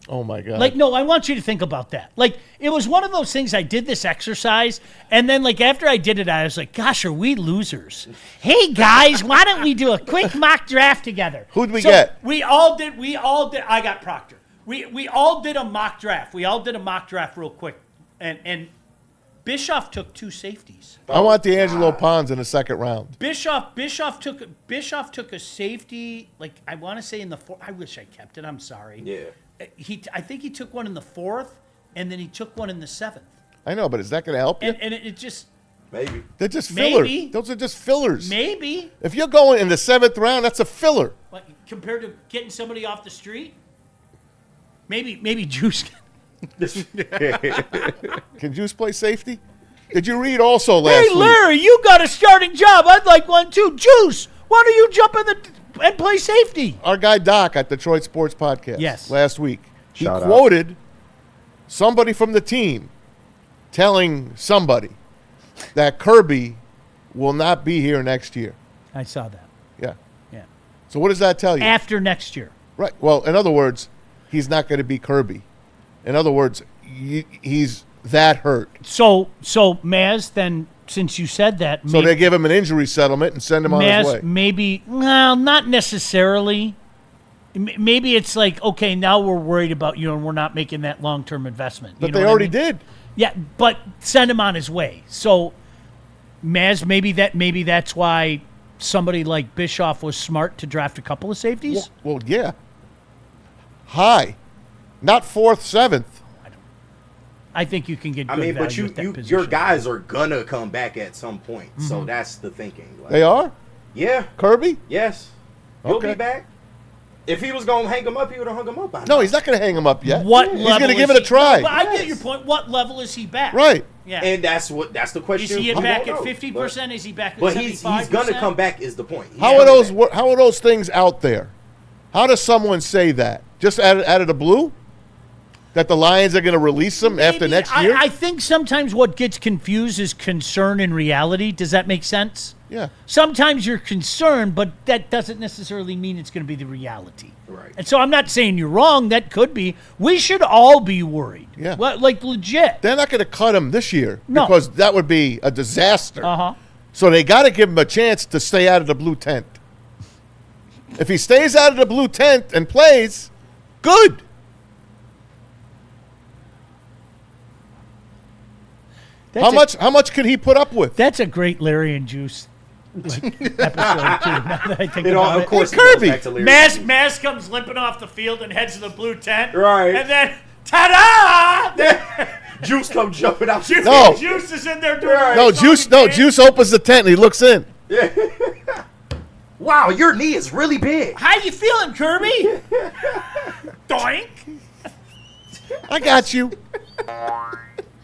Oh my God. Like, no, I want you to think about that. Like, it was one of those things. I did this exercise, and then like after I did it, I was like, "Gosh, are we losers?" Hey guys, why don't we do a quick mock draft together? Who'd we get? We all did. I got Proctor. We all did a mock draft. We all did a mock draft real quick, and Bischoff took 2 safeties. I want D'Angelo Pons in the second round. Bischoff took a safety. Like I want to say in the 4th. I wish I kept it. I'm sorry. Yeah. I think he took one in the 4th, and then he took one in the 7th. I know, but is that going to help you? And it just Maybe. They're just fillers. Maybe. Those are just fillers. maybe If you're going in the 7th round, that's a filler. like, compared to getting somebody off the street. Maybe Juice. Can Juice play safety? Did you read also last Hey week? Larry, you got a starting job. I'd like one too. Juice, why don't you jump in and play safety? Our guy Doc at Detroit Sports Podcast Yes. last week, he Shout out. quoted somebody from the team telling somebody that Kirby will not be here next year. I saw that. Yeah. Yeah. So what does that tell you? After next year. Right. Well, in other words, he's not going to be Kirby. In other words, he's that hurt. So Maz, then since you said that, So they give him an injury settlement and send him on his way. maybe, well, not necessarily. Maybe it's like, okay, now we're worried about you and we're not making that long-term investment. You But know they what I already mean? did. Yeah, but send him on his way. So, Maz, maybe that's why somebody like Bischoff was smart to draft a couple of safeties. Well, yeah. High. Not 4th, 7th. I think you can get. I Good mean, but value at that your position. guys are gonna come back at some point. So that's the thinking. Like, They are? Yeah. Kirby? Yes. He'll Okay. be back. If he was gonna hang him up, he would have hung him up. By No, now. he's not going to hang him up yet. What He's level going to is give it a he- try. But I get Yes. your point. What level is he back? Right. Yeah. And that's the question. Is he We back don't at know. 50%? Is he back at But 75%? he's gonna come back. Is the point? He's How are coming those back. how are those things out there? How does someone say that? Just out of the blue? That the Lions are going to release him after Maybe. next year? I think sometimes what gets confused is concern and reality. Does that make sense? Yeah. Sometimes you're concerned, but that doesn't necessarily mean it's going to be the reality. Right. And so I'm not saying you're wrong. That could be. We should all be worried. Yeah. Well, like legit. They're not going to cut him this year No. because that would be a disaster. Uh-huh. So they got to give him a chance to stay out of the blue tent. If he stays out of the blue tent and plays, good. How much can he put up with? That's a great Larry and Juice episode too. Now that I think It all, about of it. course, Hey, it goes Kirby. back to Larry. Maz comes limping off the field and heads to the blue tent. Right. And then, ta-da! Juice come jumping out. No. Juice is in there doing No, Juice opens the tent and he looks in. Wow, your knee is really big. How you feeling, Kirby? Doink. I got you.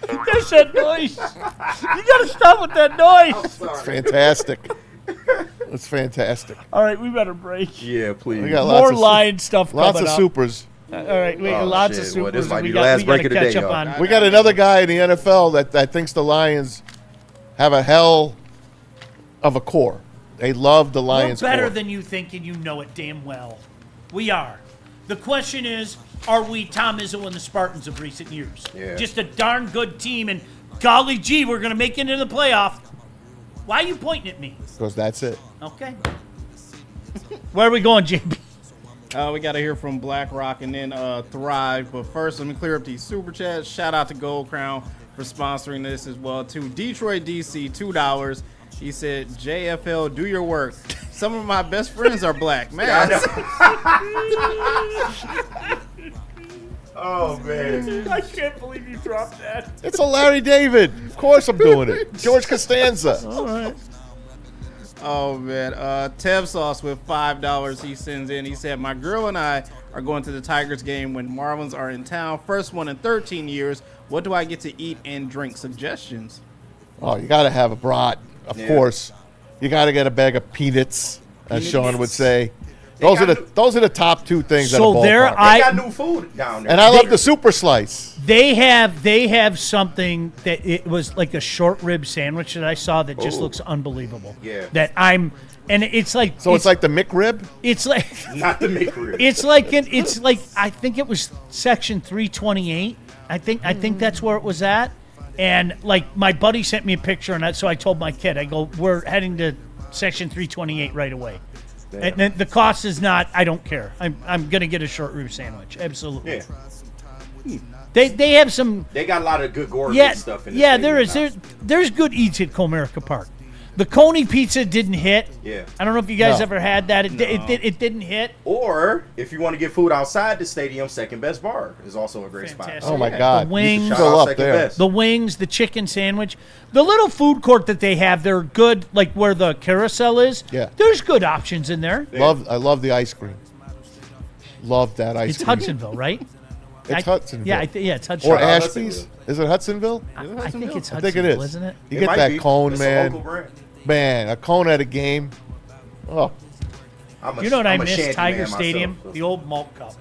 There's that noise. You gotta stop with that noise. It's fantastic. It's fantastic. All right, we better break. Yeah, please. We got More lots of Lion stuff lots coming of up. supers. All right, we got Oh, lots shit. of Well, supers. this might and be we the got, last we gotta break of the catch day, up y'all. on. We got another guy in the NFL that thinks the Lions have a hell of a core. They love the We're Lions. better core. than you think, and you know it damn well. We are. The question is, are we Tom Izzo and the Spartans of recent years? Yeah. Just a darn good team, and golly gee, we're going to make it into the playoff. Why are you pointing at me? Because that's it. Okay. Where are we going, JB? We got to hear from BlackRock and then Thrive. But first, let me clear up these super chats. Shout out to Gold Crown for sponsoring this as well, too. Detroit DC, $2. He said, JFL, do your work. Some of my best friends are black. Man. Oh, man. I can't believe you dropped that. It's a Larry David. Of course I'm doing it. George Costanza. All right. Oh, man. Tev Sauce with $5 he sends in. He said, my girl and I are going to the Tigers game when Marlins are in town. First one in 13 years. What do I get to eat and drink? Suggestions? Oh, you got to have a brat, of course. You got to get a bag of peanuts, as Sean would say. Those are the top two things. So at a there, ballpark. They got new food down there. And I love the super slice. They have something that it was like a short rib sandwich that I saw that just looks unbelievable. Yeah. And it's like it's like the McRib. It's like not the McRib. It's like I think it was section 328. I think that's where it was at. And like my buddy sent me a picture, and so I told my kid, I go, we're heading to section 328 right away. Damn. And the cost is not. I don't care. I'm gonna get a short rib sandwich. Absolutely. Yeah. They have some. They got a lot of good gourmet stuff in the stadium. There's good eats at Comerica Park. The Coney pizza didn't hit. Yeah. I don't know if you guys ever had that. It didn't hit. Or if you want to get food outside the stadium, Second Best Bar is also a great Fantastic. spot. Oh my God! The wings, Still up there. the wings, the chicken sandwich, the little food court that they have. They're good, like where the carousel is. Yeah. There's good options in there. I love the ice cream. Love that ice It's cream. Hudsonville, right? It's Hudsonville. Yeah, it's Hudsonville. Or Ashby's. Is it Hudsonville? I think it's Hudsonville, I think it is. isn't it? You It get might that be. cone, It's a man. local brand. Man, a cone at a game. Oh, You know what I I'm a miss? shanty Tiger man Stadium, myself. the old malt cup.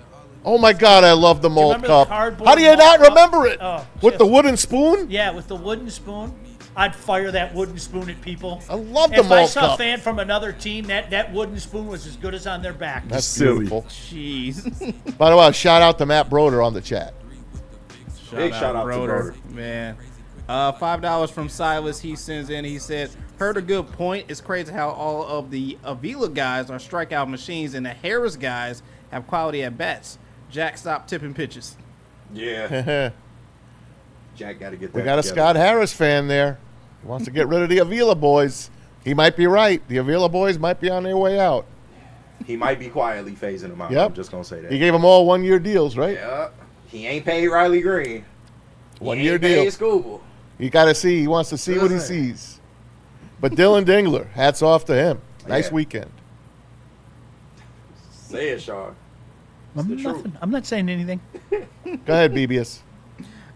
oh my God! I love the malt remember the cup. cardboard How do you malt not cup? remember it? Oh, With the just- wooden spoon? Yeah, with the wooden spoon. I'd fire that wooden spoon at people. I love the If I malt saw a cup. fan from another team, that wooden spoon was as good as on their back. That's beautiful. Jeez. By the way, shout out to Matt Broder on the chat. Big shout out to Broder. Man. $5 from Silas. He sends in. He said, heard a good point. It's crazy how all of the Avila guys are strikeout machines and the Harris guys have quality at bats. Jack, stop tipping pitches. Yeah. Jack got to get that. We got a together. Scott Harris fan there. He wants to get rid of the Avila boys. He might be right. The Avila boys might be on their way out. He might be quietly phasing them out. Yep. I'm just going to say that. He gave them all 1 year deals, right? Yeah. He ain't paid Riley Green. He 1 ain't year paid deal. Scooble. You got to see. He wants to see what he Listen. sees. But Dylan Dingler, hats off to him. Nice Yeah. weekend. Say it, Sean. I'm not saying anything. Go ahead, BBS.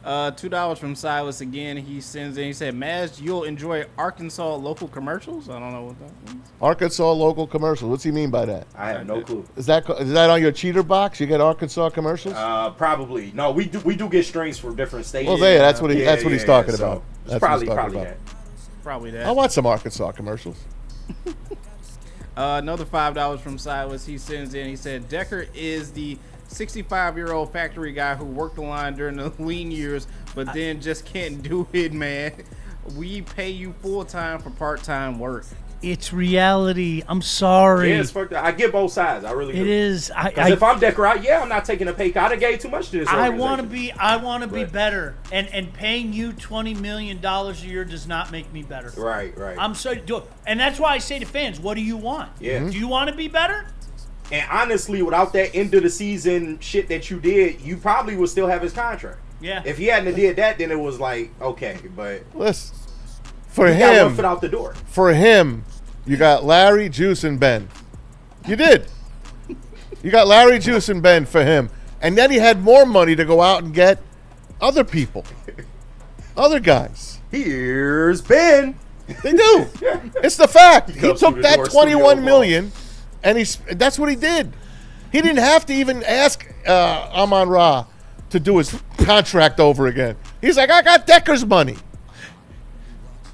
$2 from Silas again. He sends in. He said, Maz, you'll enjoy Arkansas local commercials. I don't know what that means. Arkansas local commercial. What's he mean by that? I have no clue. Is that on your cheater box? You get Arkansas commercials? Probably. No, we do get strings from different states. Well, there, that's what he's talking so about. It's That's probably what he's talking that. about. Probably that. I want some Arkansas commercials. Another $5 from Silas. He sends in. He said, Decker is the 65-year-old factory guy who worked the line during the lean years, but then just can't do it, man. We pay you full-time for part-time work. It's reality. I'm sorry. Yeah, it's fucked up. I get both sides. I really do. It is. Because if I'm Decker out, I'm not taking a pay cut. I gave too much to this I organization. want to be better, and paying you $20 million a year does not make me better. Right. I'm sorry, and that's why I say to fans, what do you want? Yeah. Do you want to be better? And honestly, without that end of the season shit that you did, you probably would still have his contract. Yeah. If he hadn't have did that, then it was like, okay, but Listen, for he got one him, foot out the door. for him, you got Larry, Juice, and Ben. You did. You got Larry, Juice, and Ben for him. And then he had more money to go out and get other people. Other guys. Here's Ben. They do. It's the fact. He comes took through the that door, studio $21 ball. million, and that's what he did. He didn't have to even ask Amon-Ra to do his contract over again. He's like, I got Decker's money.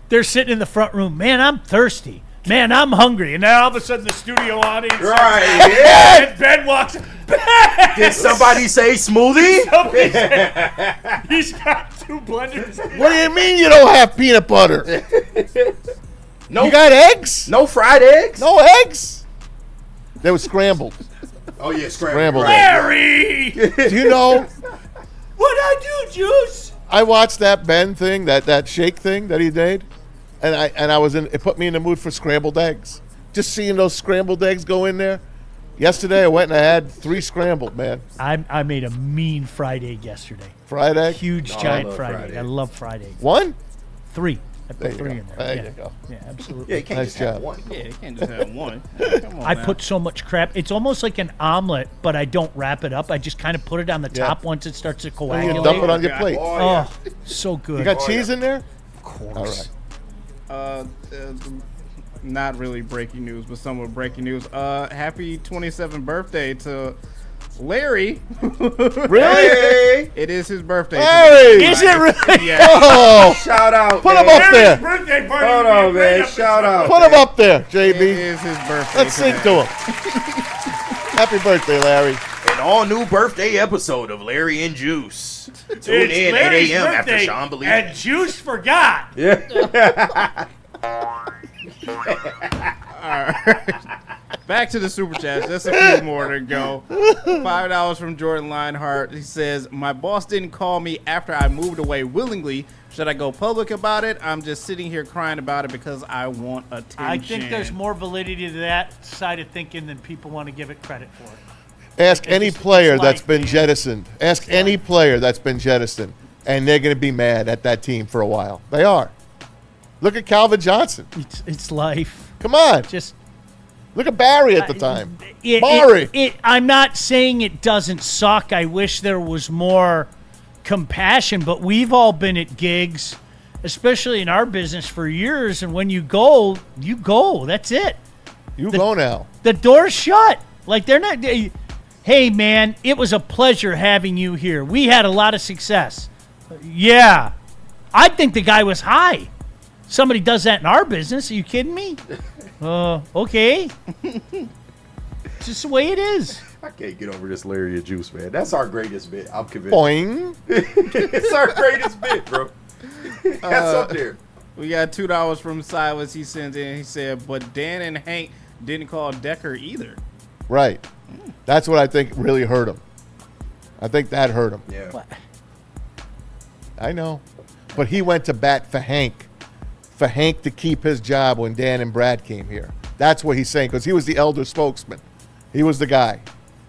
They're sitting in the front room. Man, I'm thirsty. Man, I'm hungry. And then all of a sudden the studio audience. Right, yeah. And Ben walks. Ben! Did somebody say smoothie? Somebody said, he's got 2 blenders. What do you mean you don't have peanut butter? No, you got eggs? No fried eggs? No eggs? They were scrambled. Oh, yeah, scrambled. Larry! Do you know? What'd I do, Juice? I watched that Ben thing, that shake thing that he made, and it put me in the mood for scrambled eggs. Just seeing those scrambled eggs go in there. Yesterday I went and I had 3 scrambled, man. I made a mean fried egg yesterday. Fried egg? Huge, giant fried egg. I love fried egg. 1? 3. I There put you 3 go. in there. There yeah. you go. Yeah, absolutely. Yeah, you can't Nice just have job. one. Yeah, you can't just have one. Come on I now. put so much crap. It's almost like an omelet, but I don't wrap it up. I just kind of put it on the Yeah. top once it starts to And coagulate. you dump it on your plate. Oh, yeah. Oh, so good. You got cheese in there? Of course. All right. Not really breaking news, but somewhat breaking news. Happy 27th birthday to Larry. Really? Hey! It is his birthday. Hey! today. Is it really? Yeah. Oh! Shout out, Put man. him up there. Birthday party. Hold on, man. Shout out. Put him up there, It JB. is his birthday. Let's sing today. to him. Happy birthday, Larry. An all-new birthday episode of Larry and Juice. Tune in 8 a.m. after Sean Baligian. And Juice forgot. Yeah. Back to the super chats. Just a few more to go. $5 from Jordan Lionheart. He says, "My boss didn't call me after I moved away willingly. Should I go public about it? I'm just sitting here crying about it because I want attention." I think there's more validity to that side of thinking than people want to give it credit for. Ask any player it's that's life, been man. jettisoned. Ask any player that's been jettisoned, and they're going to be mad at that team for a while. They are. Look at Calvin Johnson. It's life. Come on. Just Look at Barry at the time. I'm not saying it doesn't suck. I wish there was more compassion, but we've all been at gigs, especially in our business, for years. And when you go, you go. That's it. You go now. The door's shut. Like they're not. Hey, man, it was a pleasure having you here. We had a lot of success. Yeah, I think the guy was high. Somebody does that in our business. Are you kidding me? Okay. It's just the way it is. I can't get over this Larry and Juice, man. That's our greatest bit. I'm convinced. Boing. It's our greatest bit, bro. That's up there. We got $2 from Silas. He sends in. He said, "But Dan and Hank didn't call Decker either." Right. That's what I think really hurt him. I think that hurt him. Yeah. What? I know. But he went to bat for Hank to keep his job when Dan and Brad came here. That's what he's saying, because he was the elder spokesman. He was the guy,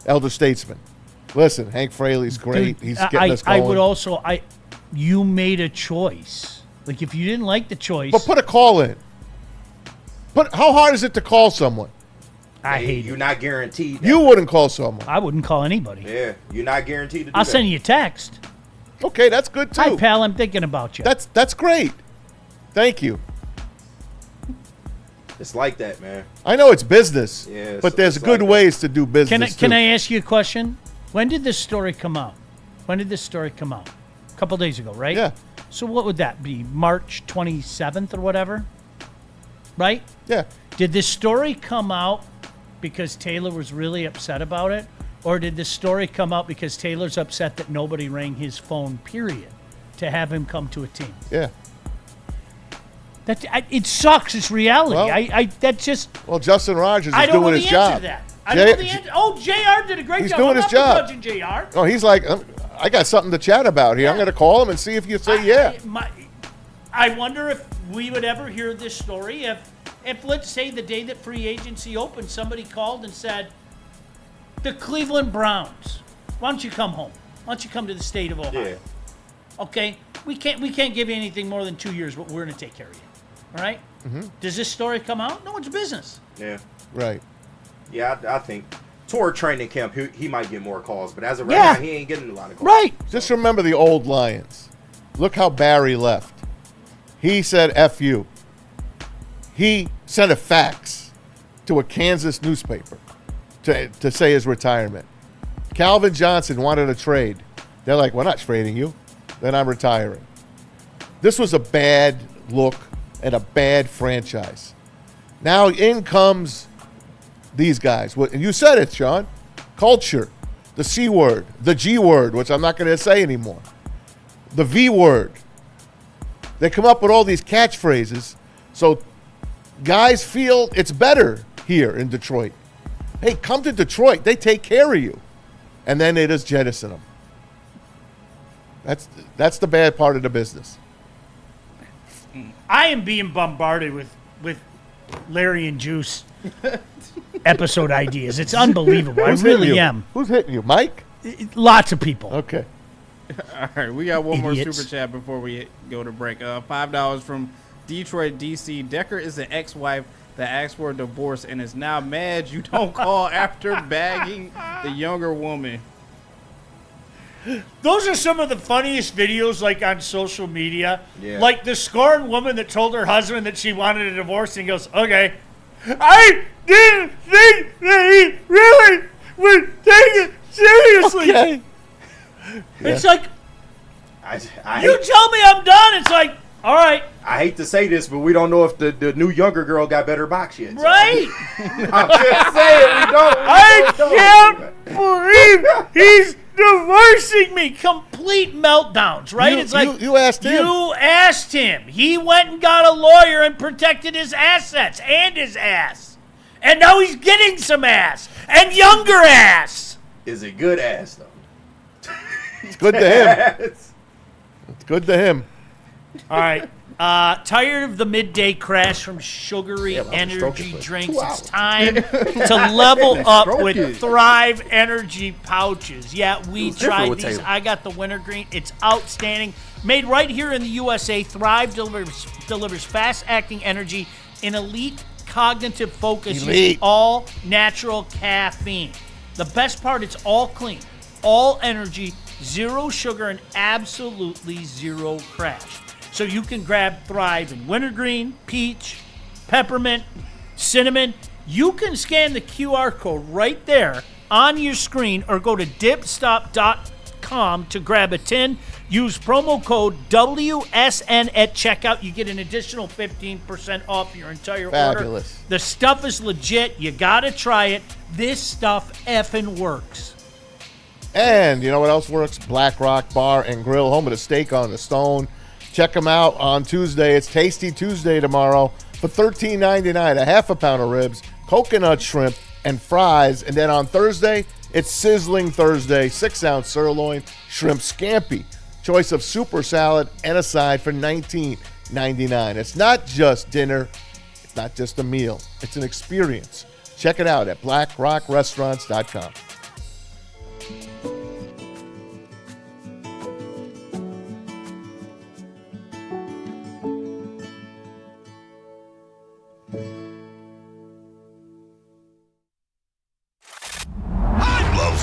elder statesman. Listen, Hank Fraley's great. Dude, He's getting us going. I would also, you made a choice. Like, if you didn't like the choice. But put a call in. How hard is it to call someone? I hate You're it. not guaranteed. that. You wouldn't call someone. I wouldn't call anybody. Yeah, you're not guaranteed to do I'll that. send you a text. Okay, that's good too. Hi, pal, I'm thinking about you. That's great. Thank you. It's like that, man. I know it's business, Yeah, but there's it's good like ways to do business. Can too. I ask you a question? When did this story come out? A couple days ago, right? Yeah. So what would that be? March 27th or whatever? Right? Yeah. Did this story come out because Taylor was really upset about it? Or did this story come out because Taylor's upset that nobody rang his phone, period, to have him come to a team? Yeah. It sucks. It's reality. Well, Well, Justin Rogers I is don't know doing the his answer job. to that. I don't know the answer. Oh, JR did a great He's job. doing I'm his not job. begrudging JR. Oh, he's like, I got something to chat about here. I'm going to call him and see if you say yeah. I wonder if we would ever hear this story if let's say the day that free agency opened, somebody called and said, the Cleveland Browns, why don't you come home? Why don't you come to the state of Ohio? Yeah. Okay, we can't give you anything more than 2 years, but we're going to take care of you. All right? Mm-hmm. Does this story come out? No, it's business. Yeah. Right. Yeah, I think toward training camp, he might get more calls, but as of right now, he ain't getting a lot of calls. Right. Just remember the old Lions. Look how Barry left. He said F you. He sent a fax to a Kansas newspaper to say his retirement. Calvin Johnson wanted a trade. They're like, we're not trading you. Then I'm retiring. This was a bad look and a bad franchise. Now in comes these guys. And you said it, Sean. Culture, the C word, the G word, which I'm not going to say anymore, the V word. They come up with all these catchphrases so guys feel it's better here in Detroit. Hey, come to Detroit. They take care of you. And then they just jettison them. That's the bad part of the business. I am being bombarded with Larry and Juice episode ideas. It's unbelievable. I really am. Who's hitting you, Mike? Lots of people. Okay. All right, we got one Idiots. more super chat before we go to break. $5 from Detroit, DC. Decker is an ex-wife that asked for a divorce and is now mad you don't call after bagging the younger woman. Those are some of the funniest videos, like on social media. Yeah. Like the scorned woman that told her husband that she wanted a divorce, and he goes, "Okay, I didn't think that he really would take it seriously." Okay. It's like, I you tell me I'm done. It's like, all right, I hate to say this, but we don't know if the new younger girl got better box yet. So. right? I'm just saying we don't. I can't believe he's divorcing me. Complete meltdowns, right? It's like you asked him. You asked him. He went and got a lawyer and protected his assets and his ass. And now he's getting some ass and younger ass. Is it good ass though? It's good to him. It's good to him. All right. Tired of the midday crash from sugary energy drinks. It's time to level up with Thrive Energy pouches. Yeah, we tried these. I got the wintergreen. It's outstanding. Made right here in the USA, Thrive delivers fast-acting energy in elite cognitive focus using all natural caffeine. The best part, it's all clean, all energy, zero sugar, and absolutely zero crash. So you can grab Thrive in wintergreen, peach, peppermint, cinnamon. You can scan the QR code right there on your screen or go to dipstop.com to grab a tin. Use promo code WSN at checkout. You get an additional 15% off your entire order. The stuff is legit. You got to try it. This stuff effing works. And you know what else works? Black Rock Bar and Grill, home of the steak on the stone. Check them out on Tuesday. It's Tasty Tuesday tomorrow for $13.99, a half a pound of ribs, coconut shrimp, and fries. And then on Thursday, it's Sizzling Thursday, 6-ounce sirloin, shrimp scampi. Choice of super salad and a side for $19.99. It's not just dinner. It's not just a meal. It's an experience. Check it out at blackrockrestaurants.com.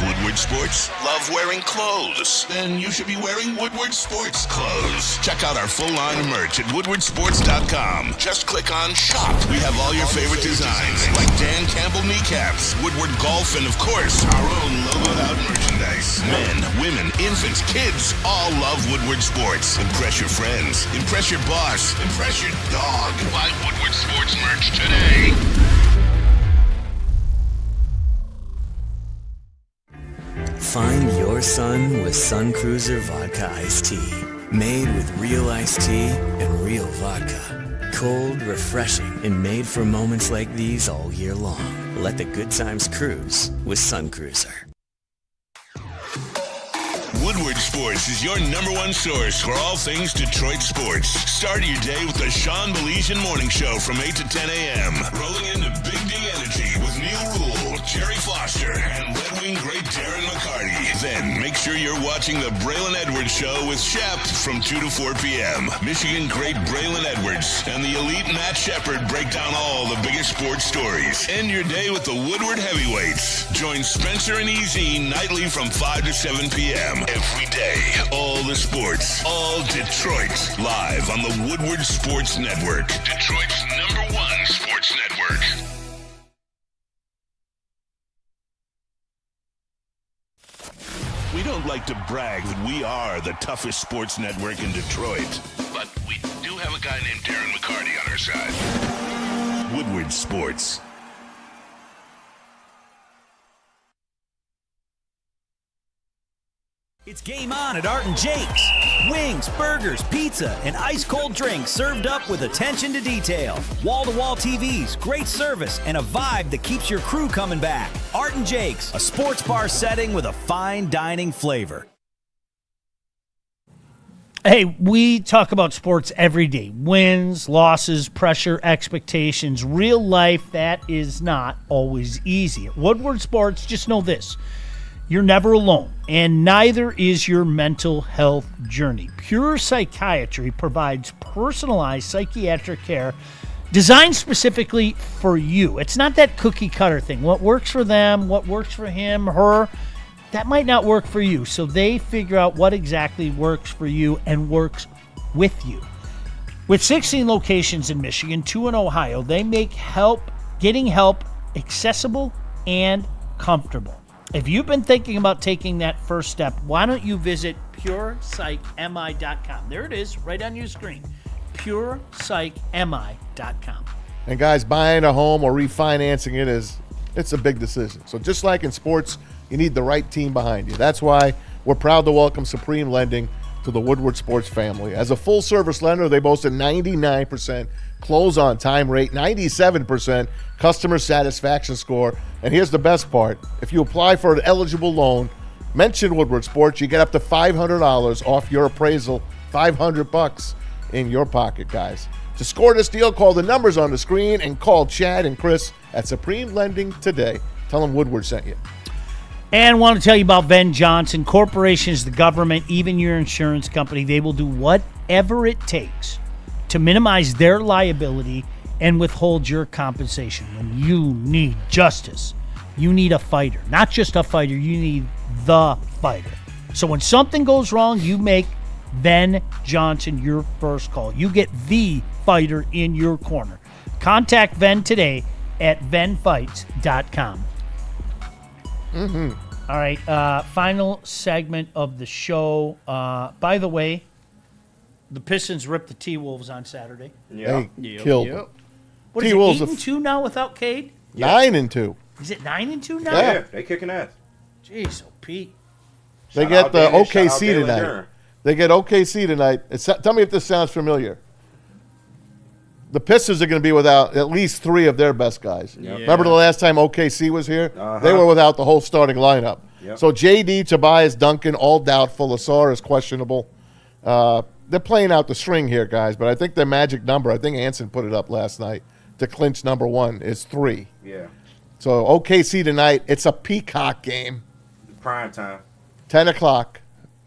Woodward Sports? Love wearing clothes? Then you should be wearing Woodward Sports clothes. Check out our full line of merch at woodwardsports.com. Just click on Shop. We have all your favorite designs, like Dan Campbell kneecaps, Woodward Golf, and of course, our own logoed out merchandise. Men, women, infants, kids, all love Woodward Sports. Impress your friends. Impress your boss. Impress your dog. Buy Woodward Sports merch today. Find your sun with Sun Cruiser Vodka Iced Tea. Made with real iced tea and real vodka. Cold, refreshing, and made for moments like these all year long. Let the good times cruise with Sun Cruiser. Woodward Sports is your #1 source for all things Detroit sports. Start your day with the Sean Baligian Morning Show from 8 to 10 a.m. Rolling into Big D Energy with Neil Rule, Jerry Foster, and Red Wing great Darren McCarty. Then make sure you're watching the Braylon Edwards Show with Shep from 2 to 4 p.m. Michigan great Braylon Edwards and the elite Matt Shepard break down all the biggest sports stories. End your day with the Woodward Heavyweights. Join Spencer and Easy nightly from 5 to 7 p.m. Every day, all the sports, all Detroit, live on the Woodward Sports Network. Detroit's #1 sports network. We don't like to brag that we are the toughest sports network in Detroit, but we do have a guy named Darren McCarty on our side. Woodward Sports. It's game on at Art and Jake's. Wings, burgers, pizza, and ice-cold drinks served up with attention to detail. Wall-to-wall TVs, great service, and a vibe that keeps your crew coming back. Art and Jake's, a sports bar setting with a fine dining flavor. Hey, we talk about sports every day. Wins, losses, pressure, expectations. Real life, that is not always easy. At Woodward Sports, just know this. You're never alone, and neither is your mental health journey. Pure Psychiatry provides personalized psychiatric care designed specifically for you. It's not that cookie-cutter thing. What works for them, what works for him, her, that might not work for you. So they figure out what exactly works for you and works with you. With 16 locations in Michigan, 2 in Ohio, they make getting help accessible and comfortable. If you've been thinking about taking that first step, why don't you visit PurePsychMI.com? There it is, right on your screen. PurePsychMI.com. And guys, buying a home or refinancing it's a big decision. So just like in sports, you need the right team behind you. That's why we're proud to welcome Supreme Lending to the Woodward Sports family. As a full-service lender, they boast a 99% close-on-time rate, 97% customer satisfaction score. And here's the best part. If you apply for an eligible loan, mention Woodward Sports, you get up to $500 off your appraisal, $500 in your pocket, guys. To score this deal, call the numbers on the screen and call Chad and Chris at Supreme Lending today. Tell them Woodward sent you. And want to tell you about Ben Johnson. Corporations, the government, even your insurance company, they will do whatever it takes to minimize their liability and withhold your compensation. When you need justice, you need a fighter. Not just a fighter, you need the fighter. So when something goes wrong, you make Ben Johnson your first call. You get the fighter in your corner. Contact Ven today at venfights.com. Mm-hmm. All right, final segment of the show. By the way, the Pistons ripped the T-Wolves on Saturday. Yeah. They killed them. What is it, 8-2 now without Cade? 9-2. Is it 9-2 now? Yeah, they kicking ass. Jeez, oh Pete. They get the OKC tonight. They get OKC tonight. Tell me if this sounds familiar. The Pistons are going to be without at least 3 of their best guys. Yep. Yeah. Remember the last time OKC was here? They were without the whole starting lineup. Yep. So JD, Tobias, Duncan, all doubtful. Asar is questionable. They're playing out the string here, guys, but I think their magic number, I think Anson put it up last night, to clinch number 1 is 3. Yeah. So OKC tonight, it's a Peacock game. Prime time. 10 o'clock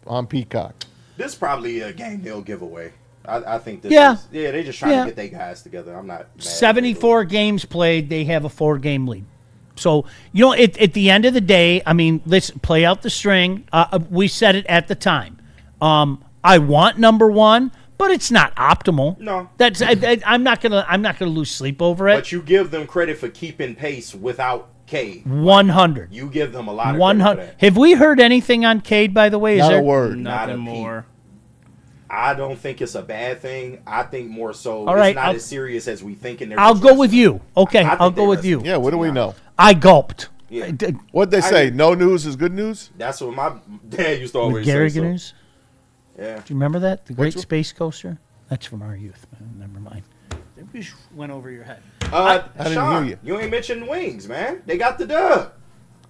on Peacock. This is probably a game they'll give away. I think this is, they just trying to get their guys together. I'm not mad 74 games played. They have a 4-game lead. So, at the end of the day, I mean, let's play out the string. We said it at the time. I want number 1, but it's not optimal. No. That's I'm not gonna lose sleep over it. But you give them credit for keeping pace without Cade. 100. You give them a lot of 100. credit for that. Have we heard anything on Cade, by the way? Not a word. Nothing more. I don't think it's a bad thing. I think more so All right, it's not as serious as we think. I'll go with you. Okay, I'll go with you. Yeah, what do we know? I gulped. Yeah. What'd they say? No news is good news? That's what my dad used to always With Gary say. News? Yeah. Do you remember that? The Great one? Space Coaster? That's from our youth. Never mind. We just went over your head. I didn't Sean, hear you ain't mentioned Wings, man. They got the dub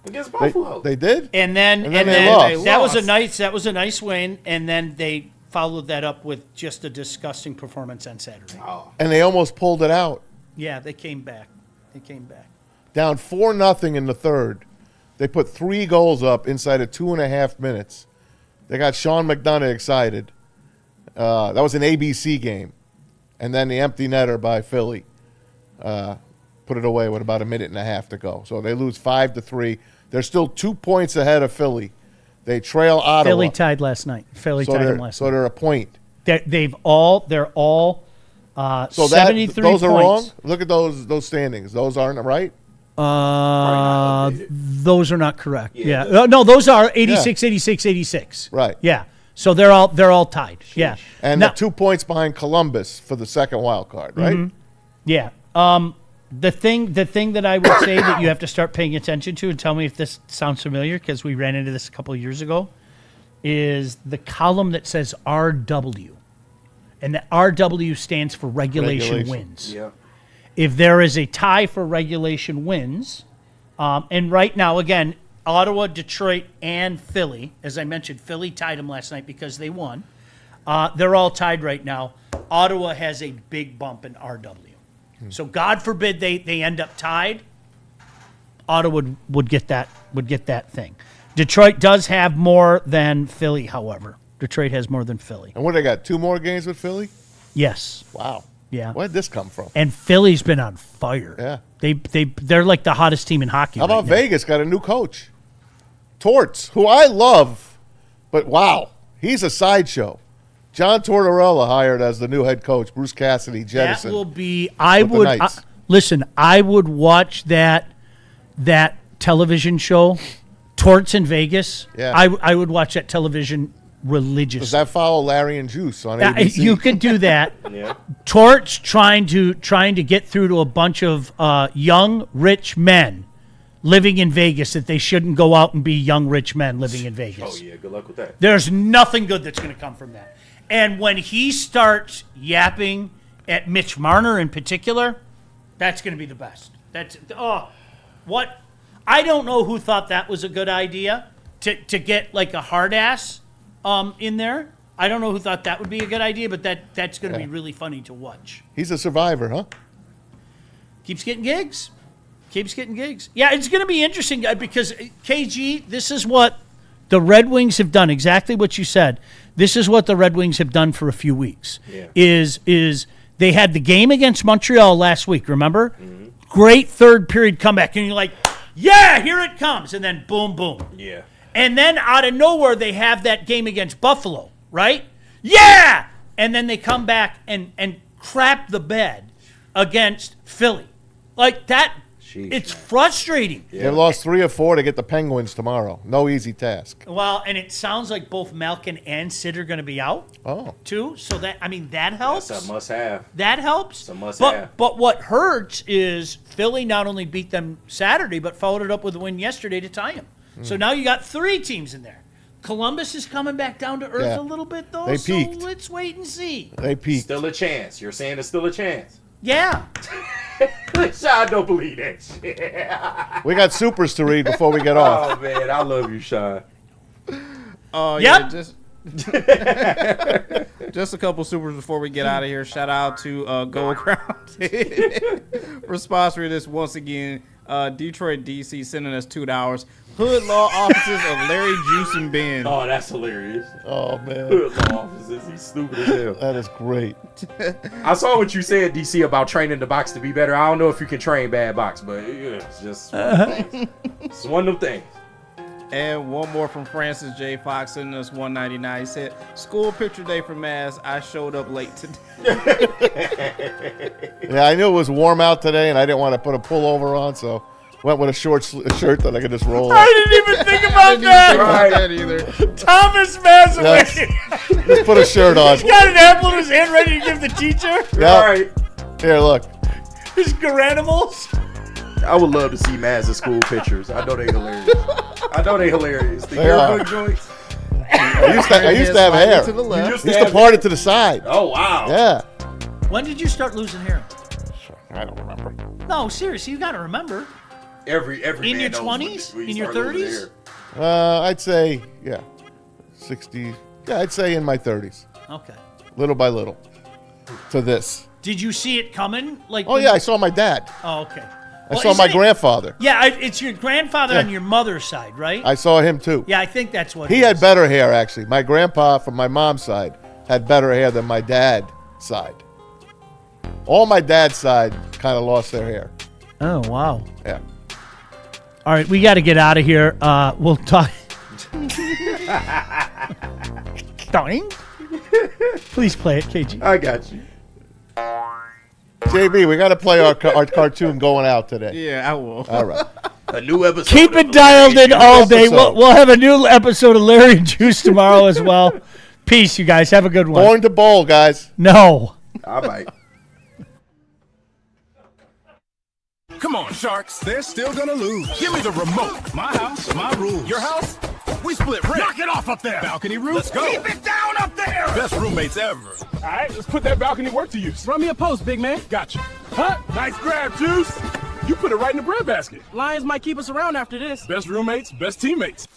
against Buffalo. They did? And then they lost. That was a nice win, and then they followed that up with just a disgusting performance on Saturday. Oh. And they almost pulled it out. Yeah, they came back. Down 4-0 in the third. They put 3 goals up inside of 2.5 minutes. They got Sean McDonough excited. That was an ABC game. And then the empty netter by Philly put it away with about 1.5 minutes to go. So they lose 5-3. They're still 2 points ahead of Philly. They trail Ottawa. Philly tied last night. So they're a point. They're all So 73 those points. are wrong? Look at those standings. Those aren't right? Those are not correct. Yeah. No, those are 86, 86, 86. Right. Yeah. So they're all tied. Yeah. And Now- they're 2 points behind Columbus for the second wild card, right? Yeah. The thing that I would say that you have to start paying attention to, and tell me if this sounds familiar, because we ran into this a couple of years ago, is the column that says RW. And the RW stands for regulation wins. Yeah. If there is a tie for regulation wins, and right now, again, Ottawa, Detroit, and Philly, as I mentioned, Philly tied them last night because they won. They're all tied right now. Ottawa has a big bump in RW. So God forbid they end up tied. Ottawa would get that thing. Detroit does have more than Philly, however. Detroit has more than Philly. And what, they got 2 more games with Philly? Yes. Wow. Yeah. Where'd this come from? And Philly's been on fire. Yeah. They're like the hottest team in hockey. How about right now. Vegas got a new coach? Torts, who I love, but wow, he's a sideshow. John Tortorella hired as the new head coach. Bruce Cassidy jettisoned. That will be. Knights. I would watch that television show, Torts in Vegas. Yeah. I would watch that television religiously. Does that follow Larry and Juice on ABC? You could do that. Yeah. Torts trying to get through to a bunch of young rich men living in Vegas that they shouldn't go out and be young rich men living in Vegas. Oh yeah, good luck with that. There's nothing good that's going to come from that. And when he starts yapping at Mitch Marner in particular, that's going to be the best. What? I don't know who thought that was a good idea to get like a hard ass in there. I don't know who thought that would be a good idea, but that's going to be really funny to watch. He's a survivor, huh? Keeps getting gigs. Yeah, it's going to be interesting because KG, this is what the Red Wings have done. Exactly what you said. This is what the Red Wings have done for a few weeks. Yeah. Is they had the game against Montreal last week, remember? Mm-hmm. Great third period comeback. And you're like, yeah, here it comes. And then boom, boom. Yeah. And then out of nowhere, they have that game against Buffalo, right? Yeah! And then they come back and crap the bed against Philly. Like that, it's frustrating. Yeah. They've lost 3 or 4 to get the Penguins tomorrow. No easy task. Well, and it sounds like both Malkin and Sid are going to be out, too. So that helps. That's a must-have. That helps. It's a must-have. But what hurts is Philly not only beat them Saturday, but followed it up with a win yesterday to tie them. So now you got 3 teams in there. Columbus is coming back down to earth a little bit, though. They peaked. So let's wait and see. They peaked. Still a chance. You're saying there's still a chance. Yeah. Sean don't believe that shit. We got supers to read before we get off. Oh, man. I love you, Sean. Oh, yep. Yeah. Just a couple supers before we get out of here. Shout out to Gold Crown for sponsoring this once again. Detroit, DC, sending us $2. Hood Law Offices of Larry Juice and Ben. Oh, that's hilarious. Oh, man. Hood Law Offices. He's stupid as hell. That is great. I saw what you said, DC, about training the box to be better. I don't know if you can train bad box, but it's just one of them things. It's one of them things. And one more from Francis J. Fox sending us $1.99. He said, "School picture day for Maz. I showed up late today." Yeah, I knew it was warm out today, and I didn't want to put a pullover on, so went with a shirt that I could just roll. I didn't even think about that. Right either. Thomas Mazaway. Just put a shirt on. He's got an apple in his hand ready to give the teacher. Yeah. All right. Here, look. His Garanimals. I would love to see Maz's school pictures. I know they hilarious. The They are. yearbook joints. I used to have hair. To the left. I used to part it to the side. Oh, wow. Yeah. When did you start losing hair? I don't remember. No, seriously, you got to remember. Every in man your knows 20s, when you in your start losing 30s. hair. I'd say 60. Yeah, I'd say in my 30s. Okay. Little by little. To this. Did you see it coming? Oh yeah, I saw my dad. Oh, okay. I saw my grandfather. Yeah, it's your grandfather on your mother's side, right? I saw him too. Yeah, I think that's what he had better hair actually. My grandpa from my mom's side had better hair than my dad's side. All my dad's side kind of lost their hair. Oh wow. Yeah. All right, we got to get out of here. We'll talk. Darling. Please play it, KG. I got you. JB, we got to play our cartoon going out today. Yeah, I will. All right. A new episode. Keep it dialed in all day. We'll have a new episode of Larry and Juice tomorrow as well. Peace, you guys. Have a good one. Going to bowl, guys. No. I might. Come on, Sharks. They're still gonna lose. Give me the remote. My house, my rules. Your house? We split rent. Knock it off up there. Balcony roof. Let's go. Keep it down up there. Best roommates ever. All right, let's put that balcony work to use. Run me a post, big man. Gotcha. Huh? Nice grab, Juice. You put it right in the bread basket. Lions might keep us around after this. Best roommates, best teammates.